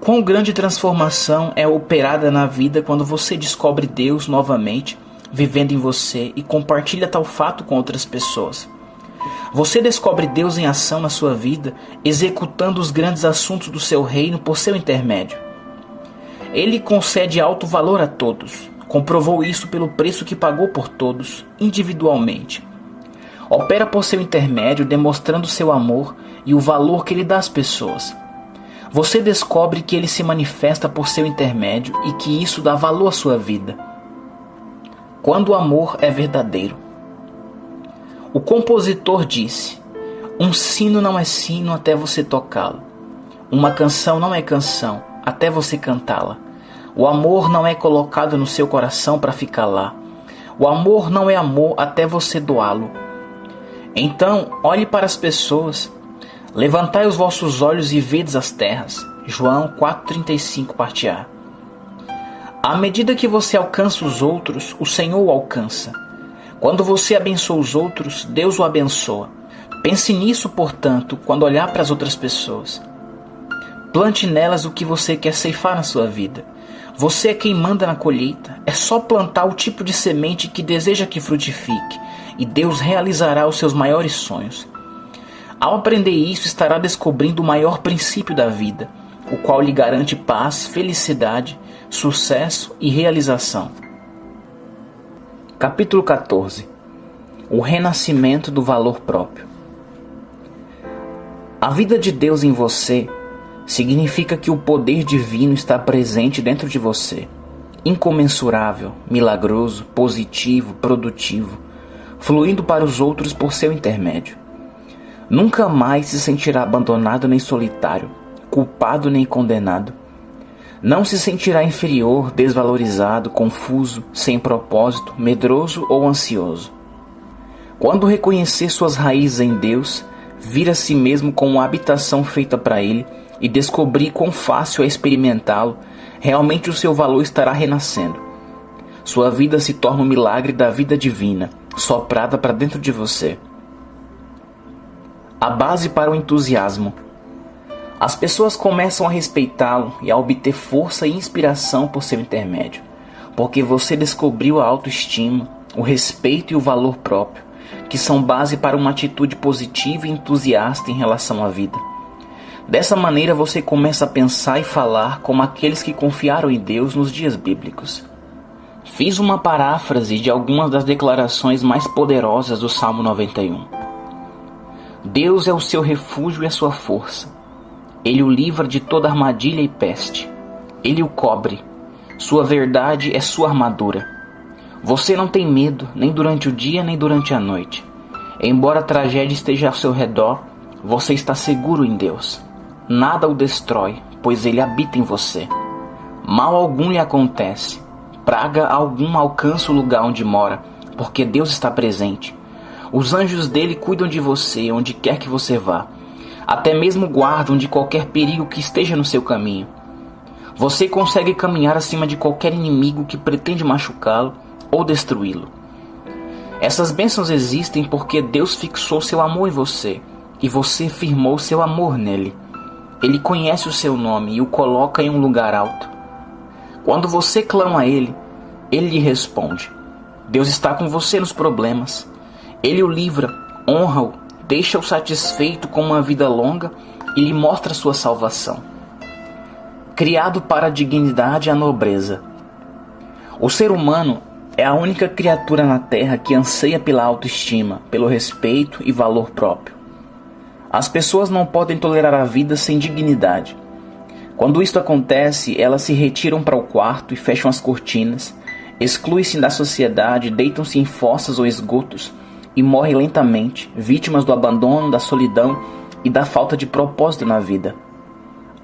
Quão grande transformação é operada na vida quando você descobre Deus novamente, vivendo em você e compartilha tal fato com outras pessoas. Você descobre Deus em ação na sua vida, executando os grandes assuntos do seu reino por seu intermédio. Ele concede alto valor a todos. Comprovou isso pelo preço que pagou por todos, individualmente. Opera por seu intermédio, demonstrando seu amor e o valor que ele dá às pessoas. Você descobre que ele se manifesta por seu intermédio e que isso dá valor à sua vida. Quando o amor é verdadeiro. O compositor disse: um sino não é sino até você tocá-lo. Uma canção não é canção até você cantá-la. O amor não é colocado no seu coração para ficar lá. O amor não é amor até você doá-lo. Então, olhe para as pessoas. Levantai os vossos olhos e vedes as terras. João 4,35, parte A. À medida que você alcança os outros, o Senhor o alcança. Quando você abençoa os outros, Deus o abençoa. Pense nisso, portanto, quando olhar para as outras pessoas. Plante nelas o que você quer ceifar na sua vida. Você é quem manda na colheita. É só plantar o tipo de semente que deseja que frutifique, e Deus realizará os seus maiores sonhos. Ao aprender isso, estará descobrindo o maior princípio da vida, o qual lhe garante paz, felicidade, sucesso e realização. Capítulo 14. O renascimento do valor próprio. A vida de Deus em você significa que o poder divino está presente dentro de você, incomensurável, milagroso, positivo, produtivo, fluindo para os outros por seu intermédio. Nunca mais se sentirá abandonado nem solitário, culpado nem condenado. Não se sentirá inferior, desvalorizado, confuso, sem propósito, medroso ou ansioso. Quando reconhecer suas raízes em Deus, vir a si mesmo como uma habitação feita para Ele e descobrir quão fácil é experimentá-lo, realmente o seu valor estará renascendo. Sua vida se torna um milagre da vida divina, soprada para dentro de você. A base para o entusiasmo. As pessoas começam a respeitá-lo e a obter força e inspiração por seu intermédio, porque você descobriu a autoestima, o respeito e o valor próprio, que são base para uma atitude positiva e entusiasta em relação à vida. Dessa maneira você começa a pensar e falar como aqueles que confiaram em Deus nos dias bíblicos. Fiz uma paráfrase de algumas das declarações mais poderosas do Salmo 91. Deus é o seu refúgio e a sua força. Ele o livra de toda armadilha e peste. Ele o cobre. Sua verdade é sua armadura. Você não tem medo, nem durante o dia, nem durante a noite. Embora a tragédia esteja ao seu redor, você está seguro em Deus. Nada o destrói, pois Ele habita em você. Mal algum lhe acontece. Praga alguma alcança o lugar onde mora, porque Deus está presente. Os anjos dele cuidam de você onde quer que você vá. Até mesmo guardam de qualquer perigo que esteja no seu caminho. Você consegue caminhar acima de qualquer inimigo que pretende machucá-lo ou destruí-lo. Essas bênçãos existem porque Deus fixou seu amor em você e você firmou seu amor nele. Ele conhece o seu nome e o coloca em um lugar alto. Quando você clama a Ele, Ele lhe responde. Deus está com você nos problemas. Ele o livra, honra-o, deixa-o satisfeito com uma vida longa e lhe mostra sua salvação. Criado para a dignidade e a nobreza. O ser humano é a única criatura na Terra que anseia pela autoestima, pelo respeito e valor próprio. As pessoas não podem tolerar a vida sem dignidade. Quando isto acontece, elas se retiram para o quarto e fecham as cortinas, excluem-se da sociedade, deitam-se em fossas ou esgotos e morrem lentamente, vítimas do abandono, da solidão e da falta de propósito na vida.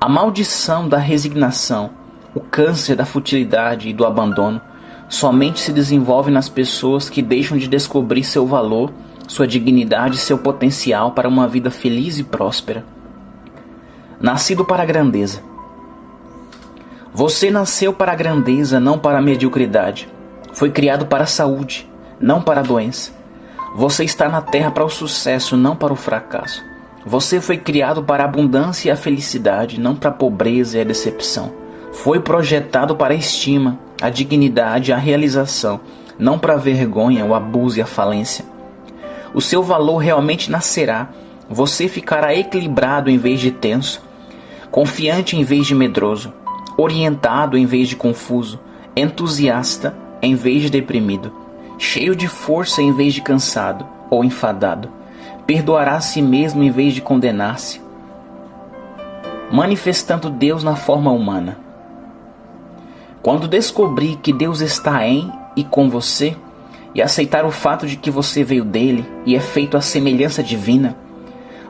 A maldição da resignação, o câncer da futilidade e do abandono somente se desenvolve nas pessoas que deixam de descobrir seu valor, sua dignidade e seu potencial para uma vida feliz e próspera. Nascido para a grandeza. Você nasceu para a grandeza, não para a mediocridade. Foi criado para a saúde, não para a doença. Você está na terra para o sucesso, não para o fracasso. Você foi criado para a abundância e a felicidade, não para a pobreza e a decepção. Foi projetado para a estima, a dignidade e a realização, não para a vergonha, o abuso e a falência. O seu valor realmente nascerá. Você ficará equilibrado em vez de tenso, confiante em vez de medroso, orientado em vez de confuso, entusiasta em vez de deprimido, cheio de força em vez de cansado ou enfadado. Perdoará a si mesmo em vez de condenar-se, manifestando Deus na forma humana. Quando descobrir que Deus está em e com você, e aceitar o fato de que você veio dele e é feito à semelhança divina,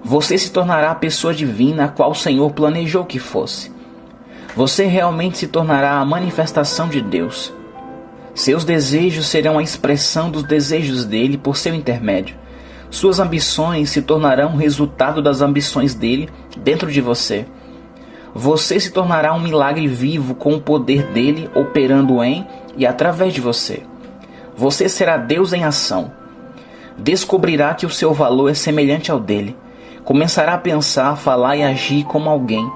você se tornará a pessoa divina a qual o Senhor planejou que fosse. Você realmente se tornará a manifestação de Deus. Seus desejos serão a expressão dos desejos dele por seu intermédio. Suas ambições se tornarão resultado das ambições dele dentro de você. Você se tornará um milagre vivo com o poder dele operando em e através de você. Você será Deus em ação. Descobrirá que o seu valor é semelhante ao dele. Começará a pensar, falar e agir como alguém.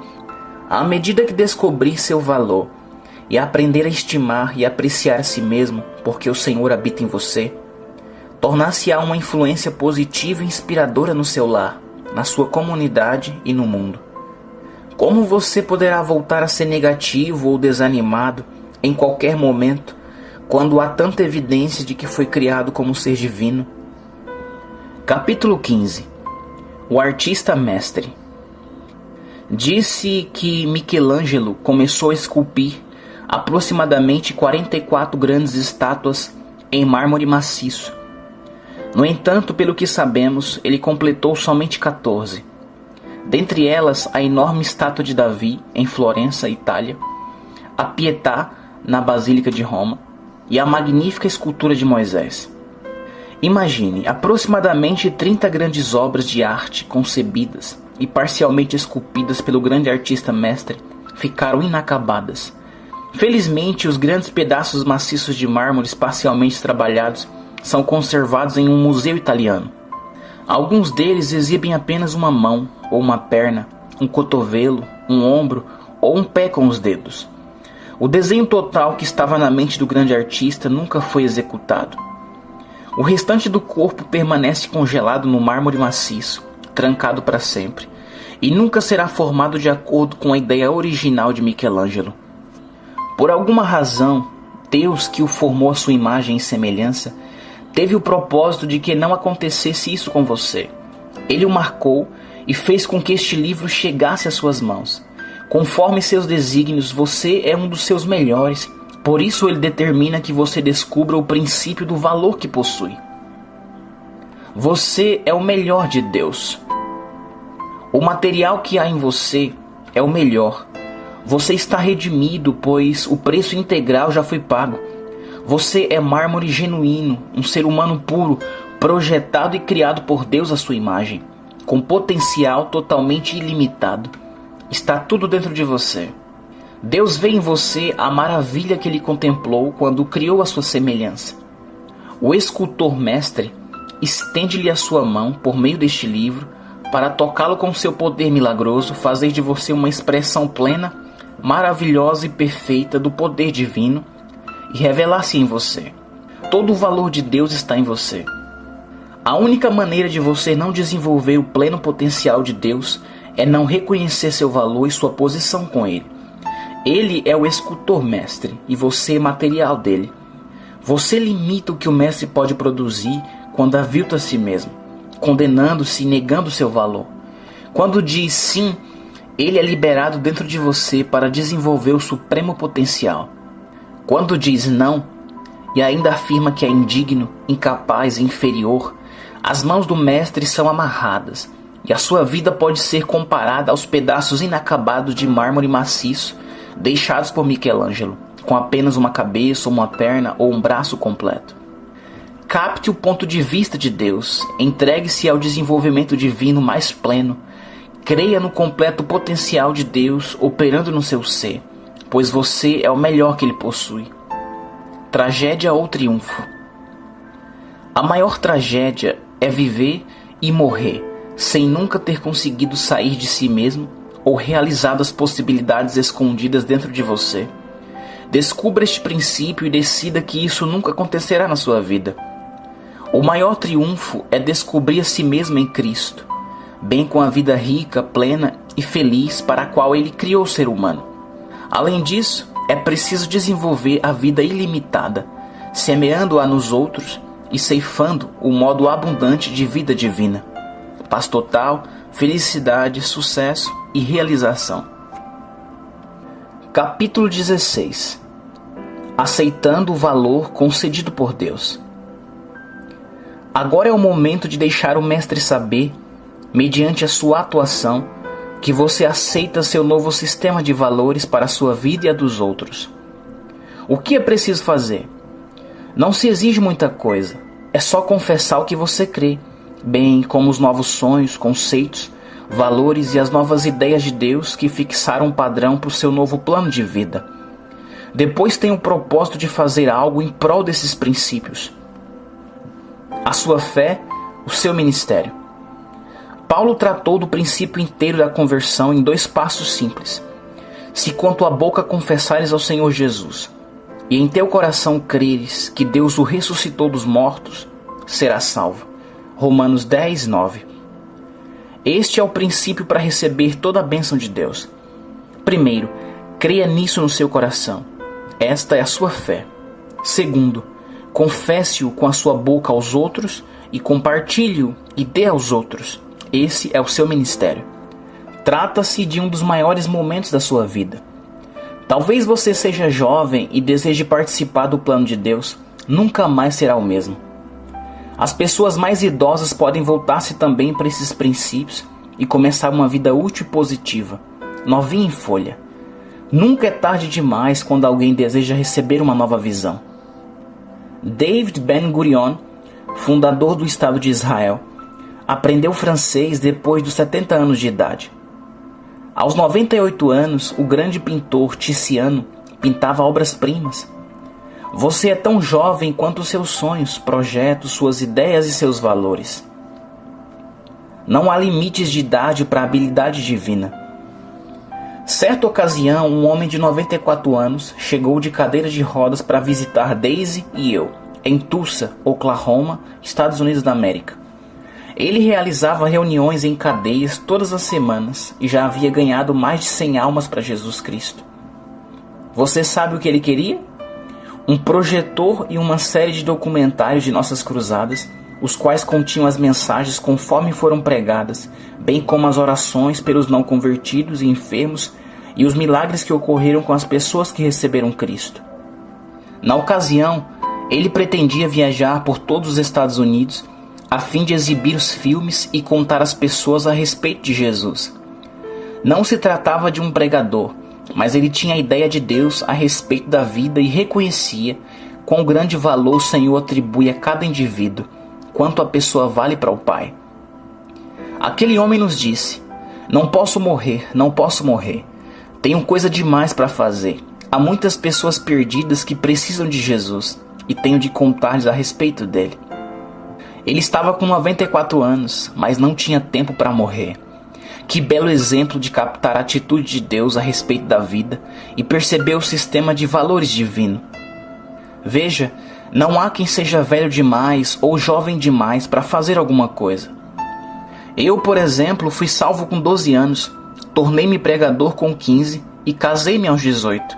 À medida que descobrir seu valor e aprender a estimar e apreciar a si mesmo, porque o Senhor habita em você, tornar-se-á uma influência positiva e inspiradora no seu lar, na sua comunidade e no mundo. Como você poderá voltar a ser negativo ou desanimado em qualquer momento, quando há tanta evidência de que foi criado como ser divino? Capítulo 15. O artista mestre. Disse que Michelangelo começou a esculpir aproximadamente 44 grandes estátuas em mármore maciço. No entanto, pelo que sabemos, ele completou somente 14. Dentre elas, a enorme estátua de Davi, em Florença, Itália, a Pietà, na Basílica de Roma, e a magnífica escultura de Moisés. Imagine, aproximadamente 30 grandes obras de arte concebidas e parcialmente esculpidas pelo grande artista mestre ficaram inacabadas. Felizmente, os grandes pedaços maciços de mármores parcialmente trabalhados são conservados em um museu italiano. Alguns deles exibem apenas uma mão ou uma perna, um cotovelo, um ombro ou um pé com os dedos. O desenho total que estava na mente do grande artista nunca foi executado. O restante do corpo permanece congelado no mármore maciço, trancado para sempre, e nunca será formado de acordo com a ideia original de Michelangelo. Por alguma razão, Deus, que o formou à sua imagem e semelhança, teve o propósito de que não acontecesse isso com você. Ele o marcou e fez com que este livro chegasse às suas mãos. Conforme seus desígnios, você é um dos seus melhores. Por isso ele determina que você descubra o princípio do valor que possui. Você é o melhor de Deus. O material que há em você é o melhor. Você está redimido, pois o preço integral já foi pago. Você é mármore genuíno, um ser humano puro, projetado e criado por Deus à sua imagem, com potencial totalmente ilimitado. Está tudo dentro de você. Deus vê em você a maravilha que ele contemplou quando criou a sua semelhança. O escultor mestre estende-lhe a sua mão por meio deste livro para tocá-lo com seu poder milagroso, fazer de você uma expressão plena, maravilhosa e perfeita do poder divino e revelar-se em você. Todo o valor de Deus está em você. A única maneira de você não desenvolver o pleno potencial de Deus é não reconhecer seu valor e sua posição com Ele. Ele é o escultor mestre e você é material dele. Você limita o que o mestre pode produzir quando avilta a si mesmo, condenando-se e negando seu valor. Quando diz sim, ele é liberado dentro de você para desenvolver o supremo potencial. Quando diz não, e ainda afirma que é indigno, incapaz e inferior, as mãos do mestre são amarradas, e a sua vida pode ser comparada aos pedaços inacabados de mármore maciço deixados por Michelangelo, com apenas uma cabeça, uma perna ou um braço completo. Capte o ponto de vista de Deus, entregue-se ao desenvolvimento divino mais pleno, creia no completo potencial de Deus operando no seu ser, pois você é o melhor que Ele possui. Tragédia ou triunfo? A maior tragédia é viver e morrer sem nunca ter conseguido sair de si mesmo ou realizado as possibilidades escondidas dentro de você. Descubra este princípio e decida que isso nunca acontecerá na sua vida. O maior triunfo é descobrir a si mesmo em Cristo, bem com a vida rica, plena e feliz para a qual Ele criou o ser humano. Além disso, é preciso desenvolver a vida ilimitada, semeando-a nos outros e ceifando o modo abundante de vida divina. Paz total, felicidade, sucesso e realização. Capítulo 16. Aceitando o valor concedido por Deus. Agora é o momento de deixar o mestre saber, mediante a sua atuação, que você aceita seu novo sistema de valores para a sua vida e a dos outros. O que é preciso fazer? Não se exige muita coisa, é só confessar o que você crê, bem como os novos sonhos, conceitos, valores e as novas ideias de Deus que fixaram um padrão para o seu novo plano de vida. Depois tem o propósito de fazer algo em prol desses princípios. A sua fé, o seu ministério. Paulo tratou do princípio inteiro da conversão em 2 passos simples. Se com tua boca confessares ao Senhor Jesus, e em teu coração creres que Deus o ressuscitou dos mortos, serás salvo. Romanos 10, 9. Este é o princípio para receber toda a bênção de Deus. Primeiro, creia nisso no seu coração. Esta é a sua fé. Segundo, confesse-o com a sua boca aos outros e compartilhe-o e dê aos outros. Esse é o seu ministério. Trata-se de um dos maiores momentos da sua vida. Talvez você seja jovem e deseje participar do plano de Deus. Nunca mais será o mesmo. As pessoas mais idosas podem voltar-se também para esses princípios e começar uma vida útil e positiva, novinha em folha. Nunca é tarde demais quando alguém deseja receber uma nova visão. David Ben-Gurion, fundador do Estado de Israel, aprendeu francês depois dos 70 anos de idade. Aos 98 anos, o grande pintor Tiziano pintava obras-primas. Você é tão jovem quanto os seus sonhos, projetos, suas ideias e seus valores. Não há limites de idade para a habilidade divina. Certa ocasião, um homem de 94 anos chegou de cadeira de rodas para visitar Daisy e eu, em Tulsa, Oklahoma, Estados Unidos da América. Ele realizava reuniões em cadeias todas as semanas e já havia ganhado mais de 100 almas para Jesus Cristo. Você sabe o que ele queria? Um projetor e uma série de documentários de nossas cruzadas, os quais continham as mensagens conforme foram pregadas, bem como as orações pelos não convertidos e enfermos e os milagres que ocorreram com as pessoas que receberam Cristo. Na ocasião, ele pretendia viajar por todos os Estados Unidos a fim de exibir os filmes e contar às pessoas a respeito de Jesus. Não se tratava de um pregador, mas ele tinha a ideia de Deus a respeito da vida e reconhecia quão grande valor o Senhor atribui a cada indivíduo, quanto a pessoa vale para o Pai. Aquele homem nos disse: não posso morrer, não posso morrer. Tenho coisa demais para fazer. Há muitas pessoas perdidas que precisam de Jesus, e tenho de contar-lhes a respeito dele. Ele estava com 94 anos, mas não tinha tempo para morrer. Que belo exemplo de captar a atitude de Deus a respeito da vida e perceber o sistema de valores divino. Veja, não há quem seja velho demais ou jovem demais para fazer alguma coisa. Eu, por exemplo, fui salvo com 12 anos, tornei-me pregador com 15 e casei-me aos 18.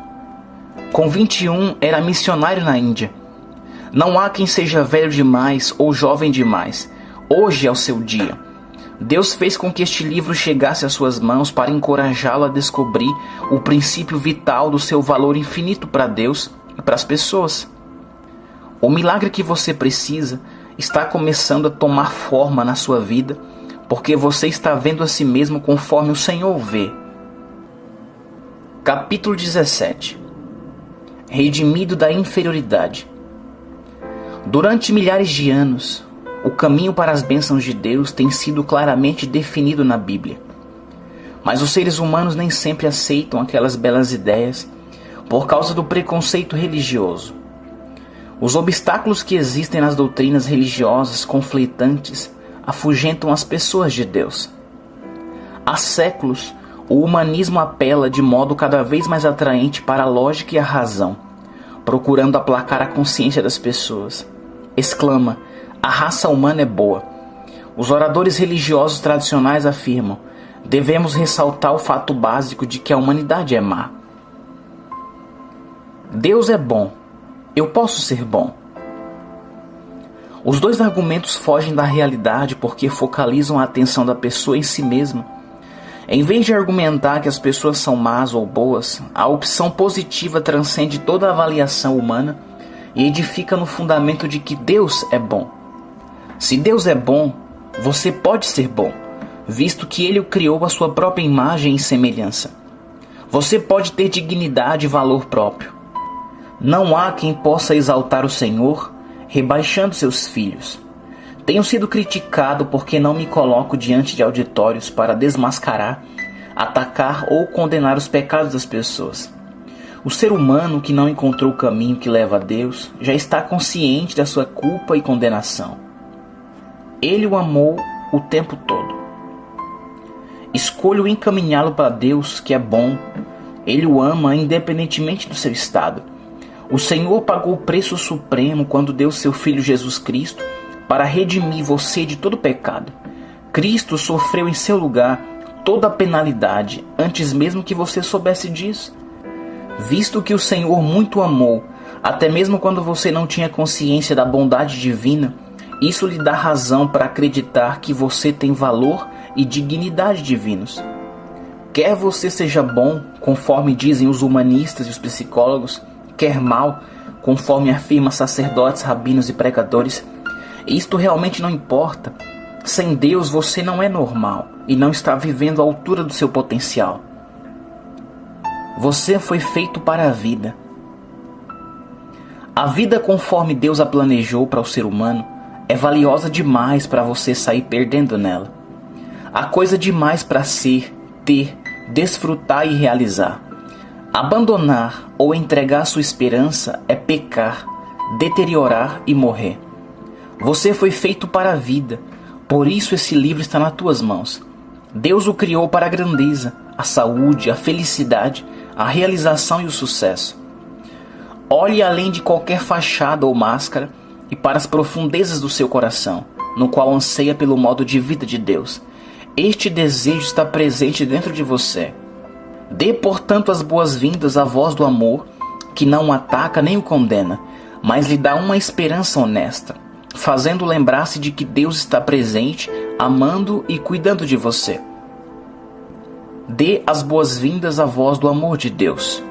Com 21 era missionário na Índia. Não há quem seja velho demais ou jovem demais. Hoje é o seu dia. Deus fez com que este livro chegasse às suas mãos para encorajá-lo a descobrir o princípio vital do seu valor infinito para Deus e para as pessoas. O milagre que você precisa está começando a tomar forma na sua vida, porque você está vendo a si mesmo conforme o Senhor vê. Capítulo 17. Redimido da inferioridade. Durante milhares de anos, o caminho para as bênçãos de Deus tem sido claramente definido na Bíblia. Mas os seres humanos nem sempre aceitam aquelas belas ideias por causa do preconceito religioso. Os obstáculos que existem nas doutrinas religiosas conflitantes afugentam as pessoas de Deus. Há séculos, o humanismo apela de modo cada vez mais atraente para a lógica e a razão, procurando aplacar a consciência das pessoas. Exclama: a raça humana é boa. Os oradores religiosos tradicionais afirmam: devemos ressaltar o fato básico de que a humanidade é má. Deus é bom. Eu posso ser bom. Os dois argumentos fogem da realidade porque focalizam a atenção da pessoa em si mesma. Em vez de argumentar que as pessoas são más ou boas, a opção positiva transcende toda a avaliação humana e edifica no fundamento de que Deus é bom. Se Deus é bom, você pode ser bom, visto que Ele o criou à sua própria imagem e semelhança. Você pode ter dignidade e valor próprio. Não há quem possa exaltar o Senhor, rebaixando seus filhos. Tenho sido criticado porque não me coloco diante de auditórios para desmascarar, atacar ou condenar os pecados das pessoas. O ser humano que não encontrou o caminho que leva a Deus já está consciente da sua culpa e condenação. Ele o amou o tempo todo. Escolho encaminhá-lo para Deus, que é bom. Ele o ama independentemente do seu estado. O Senhor pagou o preço supremo quando deu seu Filho Jesus Cristo para redimir você de todo pecado. Cristo sofreu em seu lugar toda a penalidade antes mesmo que você soubesse disso. Visto que o Senhor muito amou, até mesmo quando você não tinha consciência da bondade divina, isso lhe dá razão para acreditar que você tem valor e dignidade divinos. Quer você seja bom, conforme dizem os humanistas e os psicólogos, quer mal, conforme afirmam sacerdotes, rabinos e pregadores, isto realmente não importa. Sem Deus você não é normal e não está vivendo à altura do seu potencial. Você foi feito para a vida. A vida conforme Deus a planejou para o ser humano é valiosa demais para você sair perdendo nela. Há coisa demais para ser, ter, desfrutar e realizar. Abandonar ou entregar sua esperança é pecar, deteriorar e morrer. Você foi feito para a vida, por isso esse livro está nas tuas mãos. Deus o criou para a grandeza, a saúde, a felicidade, a realização e o sucesso. Olhe além de qualquer fachada ou máscara e para as profundezas do seu coração, no qual anseia pelo modo de vida de Deus. Este desejo está presente dentro de você. Dê, portanto, as boas-vindas à voz do amor, que não o ataca nem o condena, mas lhe dá uma esperança honesta, fazendo lembrar-se de que Deus está presente, amando e cuidando de você. Dê as boas-vindas à voz do amor de Deus.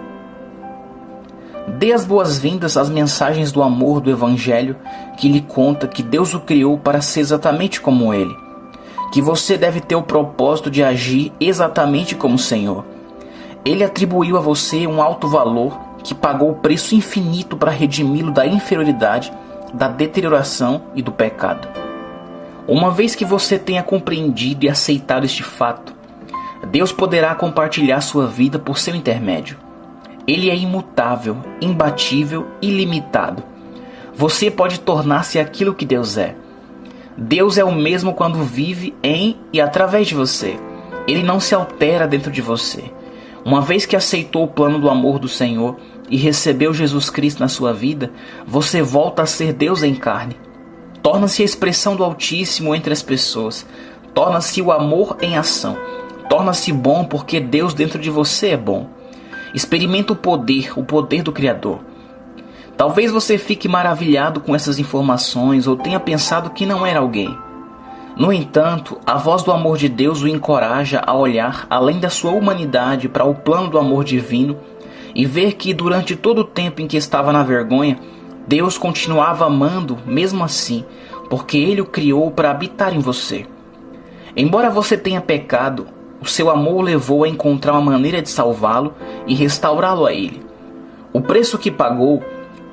Dê as boas-vindas às mensagens do amor do Evangelho, que lhe conta que Deus o criou para ser exatamente como Ele, que você deve ter o propósito de agir exatamente como o Senhor. Ele atribuiu a você um alto valor que pagou o preço infinito para redimi-lo da inferioridade, da deterioração e do pecado. Uma vez que você tenha compreendido e aceitado este fato, Deus poderá compartilhar sua vida por seu intermédio. Ele é imutável, imbatível e ilimitado. você pode tornar-se aquilo que Deus é. Deus é o mesmo quando vive em e através de você. Ele não se altera dentro de você. Uma vez que aceitou o plano do amor do Senhor e recebeu Jesus Cristo na sua vida, você volta a ser Deus em carne. Torna-se a expressão do Altíssimo entre as pessoas. Torna-se o amor em ação. Torna-se bom porque Deus dentro de você é bom. Experimenta o poder do Criador. Talvez você fique maravilhado com essas informações ou tenha pensado que não era alguém. No entanto, a voz do amor de Deus o encoraja a olhar além da sua humanidade para o plano do amor divino e ver que durante todo o tempo em que estava na vergonha, Deus continuava amando mesmo assim, porque Ele o criou para habitar em você. Embora você tenha pecado, o seu amor o levou a encontrar uma maneira de salvá-lo e restaurá-lo a Ele. O preço que pagou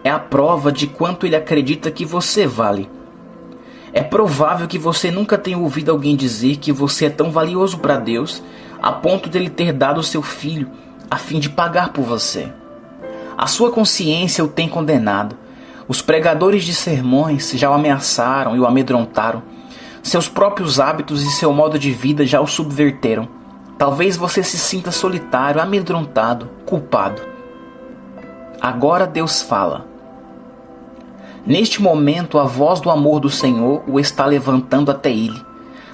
é a prova de quanto Ele acredita que você vale. É provável que você nunca tenha ouvido alguém dizer que você é tão valioso para Deus a ponto de Ele ter dado o seu filho a fim de pagar por você. A sua consciência o tem condenado. Os pregadores de sermões já o ameaçaram e o amedrontaram. Seus próprios hábitos e seu modo de vida já o subverteram. Talvez você se sinta solitário, amedrontado, culpado. Agora Deus fala. Neste momento, a voz do amor do Senhor o está levantando até Ele,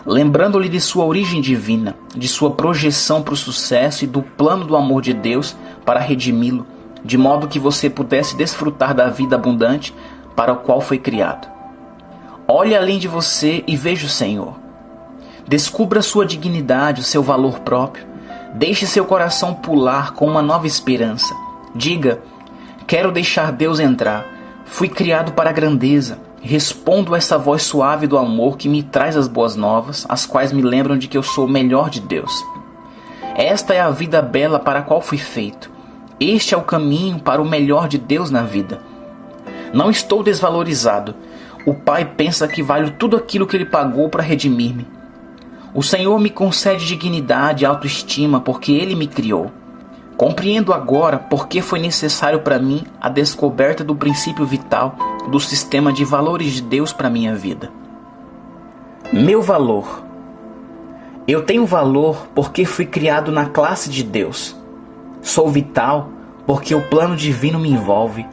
lembrando-lhe de sua origem divina, de sua projeção para o sucesso e do plano do amor de Deus para redimi-lo, de modo que você pudesse desfrutar da vida abundante para o qual foi criado. Olhe além de você e veja o Senhor. Descubra sua dignidade, o seu valor próprio. Deixe seu coração pular com uma nova esperança. Diga: quero deixar Deus entrar. Fui criado para a grandeza. Respondo a essa voz suave do amor que me traz as boas novas, as quais me lembram de que eu sou o melhor de Deus. Esta é a vida bela para a qual fui feito. Este é o caminho para o melhor de Deus na vida. Não estou desvalorizado. O Pai pensa que valho tudo aquilo que Ele pagou para redimir-me. O Senhor me concede dignidade e autoestima porque Ele me criou. Compreendo agora por que foi necessário para mim a descoberta do princípio vital do sistema de valores de Deus para minha vida. Meu valor. Eu tenho valor porque fui criado na classe de Deus. Sou vital porque o plano divino me envolve.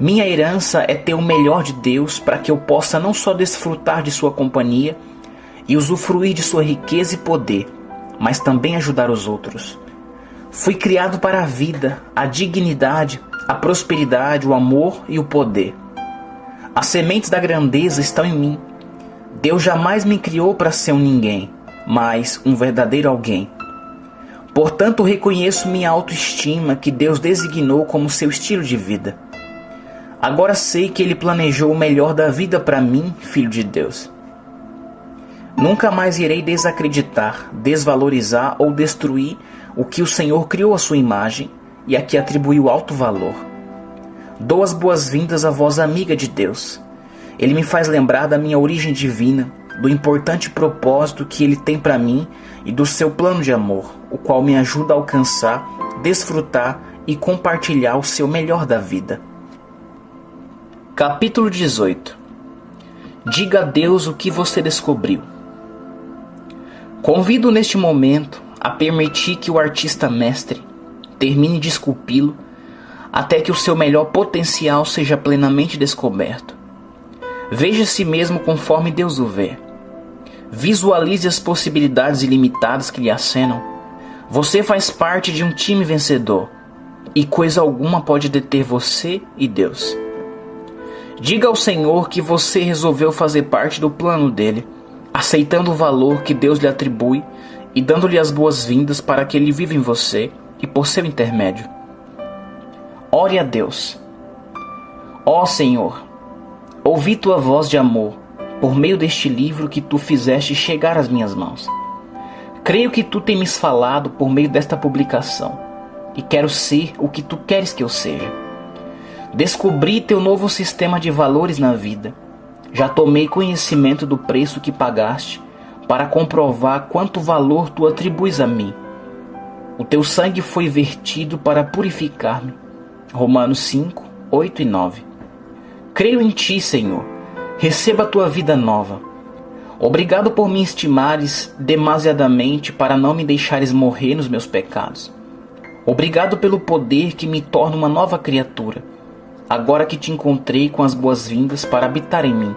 Minha herança é ter o melhor de Deus para que eu possa não só desfrutar de sua companhia e usufruir de sua riqueza e poder, mas também ajudar os outros. Fui criado para a vida, a dignidade, a prosperidade, o amor e o poder. As sementes da grandeza estão em mim. Deus jamais me criou para ser um ninguém, mas um verdadeiro alguém. Portanto, reconheço minha autoestima que Deus designou como seu estilo de vida. Agora sei que Ele planejou o melhor da vida para mim, filho de Deus. Nunca mais irei desacreditar, desvalorizar ou destruir o que o Senhor criou à sua imagem e a que atribuiu alto valor. Dou as boas-vindas à voz amiga de Deus. Ele me faz lembrar da minha origem divina, do importante propósito que Ele tem para mim e do seu plano de amor, o qual me ajuda a alcançar, desfrutar e compartilhar o seu melhor da vida. Capítulo 18. Diga a Deus o que você descobriu. Convido neste momento a permitir que o artista mestre termine de esculpi-lo até que o seu melhor potencial seja plenamente descoberto. Veja a si mesmo conforme Deus o vê. Visualize as possibilidades ilimitadas que lhe acenam. Você faz parte de um time vencedor e coisa alguma pode deter você e Deus. Diga ao Senhor que você resolveu fazer parte do plano dele, aceitando o valor que Deus lhe atribui e dando-lhe as boas-vindas para que Ele viva em você e por seu intermédio. Ore a Deus. Ó Senhor, ouvi tua voz de amor por meio deste livro que tu fizeste chegar às minhas mãos. Creio que tu tens me falado por meio desta publicação e quero ser o que tu queres que eu seja. Descobri teu novo sistema de valores na vida. Já tomei conhecimento do preço que pagaste para comprovar quanto valor tu atribuis a mim. O teu sangue foi vertido para purificar-me. Romanos 5, 8 e 9. Creio em Ti, Senhor. Receba a Tua vida nova. Obrigado por me estimares demasiadamente para não me deixares morrer nos meus pecados. Obrigado pelo poder que me torna uma nova criatura, agora que Te encontrei com as boas-vindas para habitar em mim.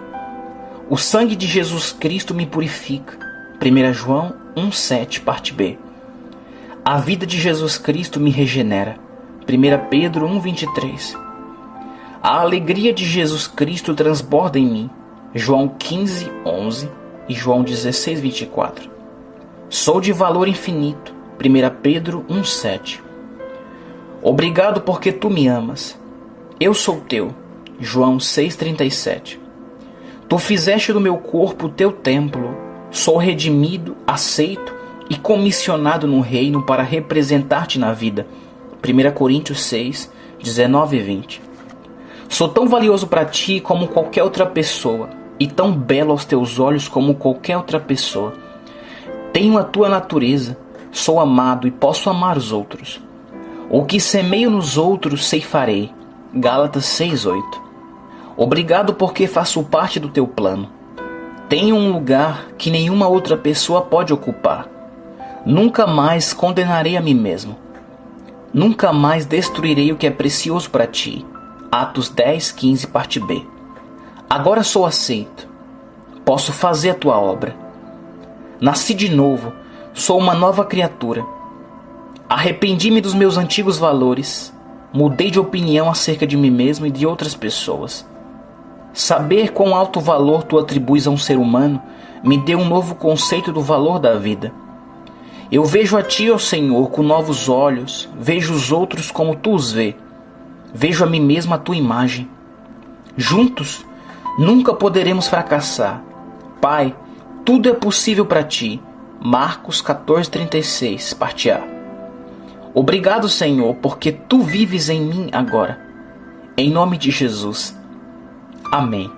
O sangue de Jesus Cristo me purifica. 1 João 1,7, parte B. A vida de Jesus Cristo me regenera. 1 Pedro 1,23. A alegria de Jesus Cristo transborda em mim. João 15,11 e João 16,24. Sou de valor infinito. 1 Pedro 1,7. Obrigado porque Tu me amas. Eu sou Teu. João 6,37. Tu fizeste do meu corpo o Teu templo. Sou redimido, aceito e comissionado no reino para representar-Te na vida. 1 Coríntios 6, 19 e 20. Sou tão valioso para Ti como qualquer outra pessoa, e tão belo aos Teus olhos como qualquer outra pessoa. Tenho a Tua natureza, sou amado e posso amar os outros. O que semeio nos outros ceifarei. Gálatas 6:8. Obrigado porque faço parte do Teu plano. Tenho um lugar que nenhuma outra pessoa pode ocupar. Nunca mais condenarei a mim mesmo. Nunca mais destruirei o que é precioso para Ti. Atos 10:15, parte B. Agora sou aceito. Posso fazer a Tua obra. Nasci de novo. Sou uma nova criatura. Arrependi-me dos meus antigos valores. Mudei de opinião acerca de mim mesmo e de outras pessoas. Saber quão alto valor Tu atribuis a um ser humano me deu um novo conceito do valor da vida. Eu vejo a Ti, ó Senhor, com novos olhos, vejo os outros como Tu os vê. Vejo a mim mesmo à Tua imagem. Juntos, nunca poderemos fracassar. Pai, tudo é possível para Ti. Marcos 14:36, parte A. Obrigado, Senhor, porque Tu vives em mim agora. Em nome de Jesus. Amém.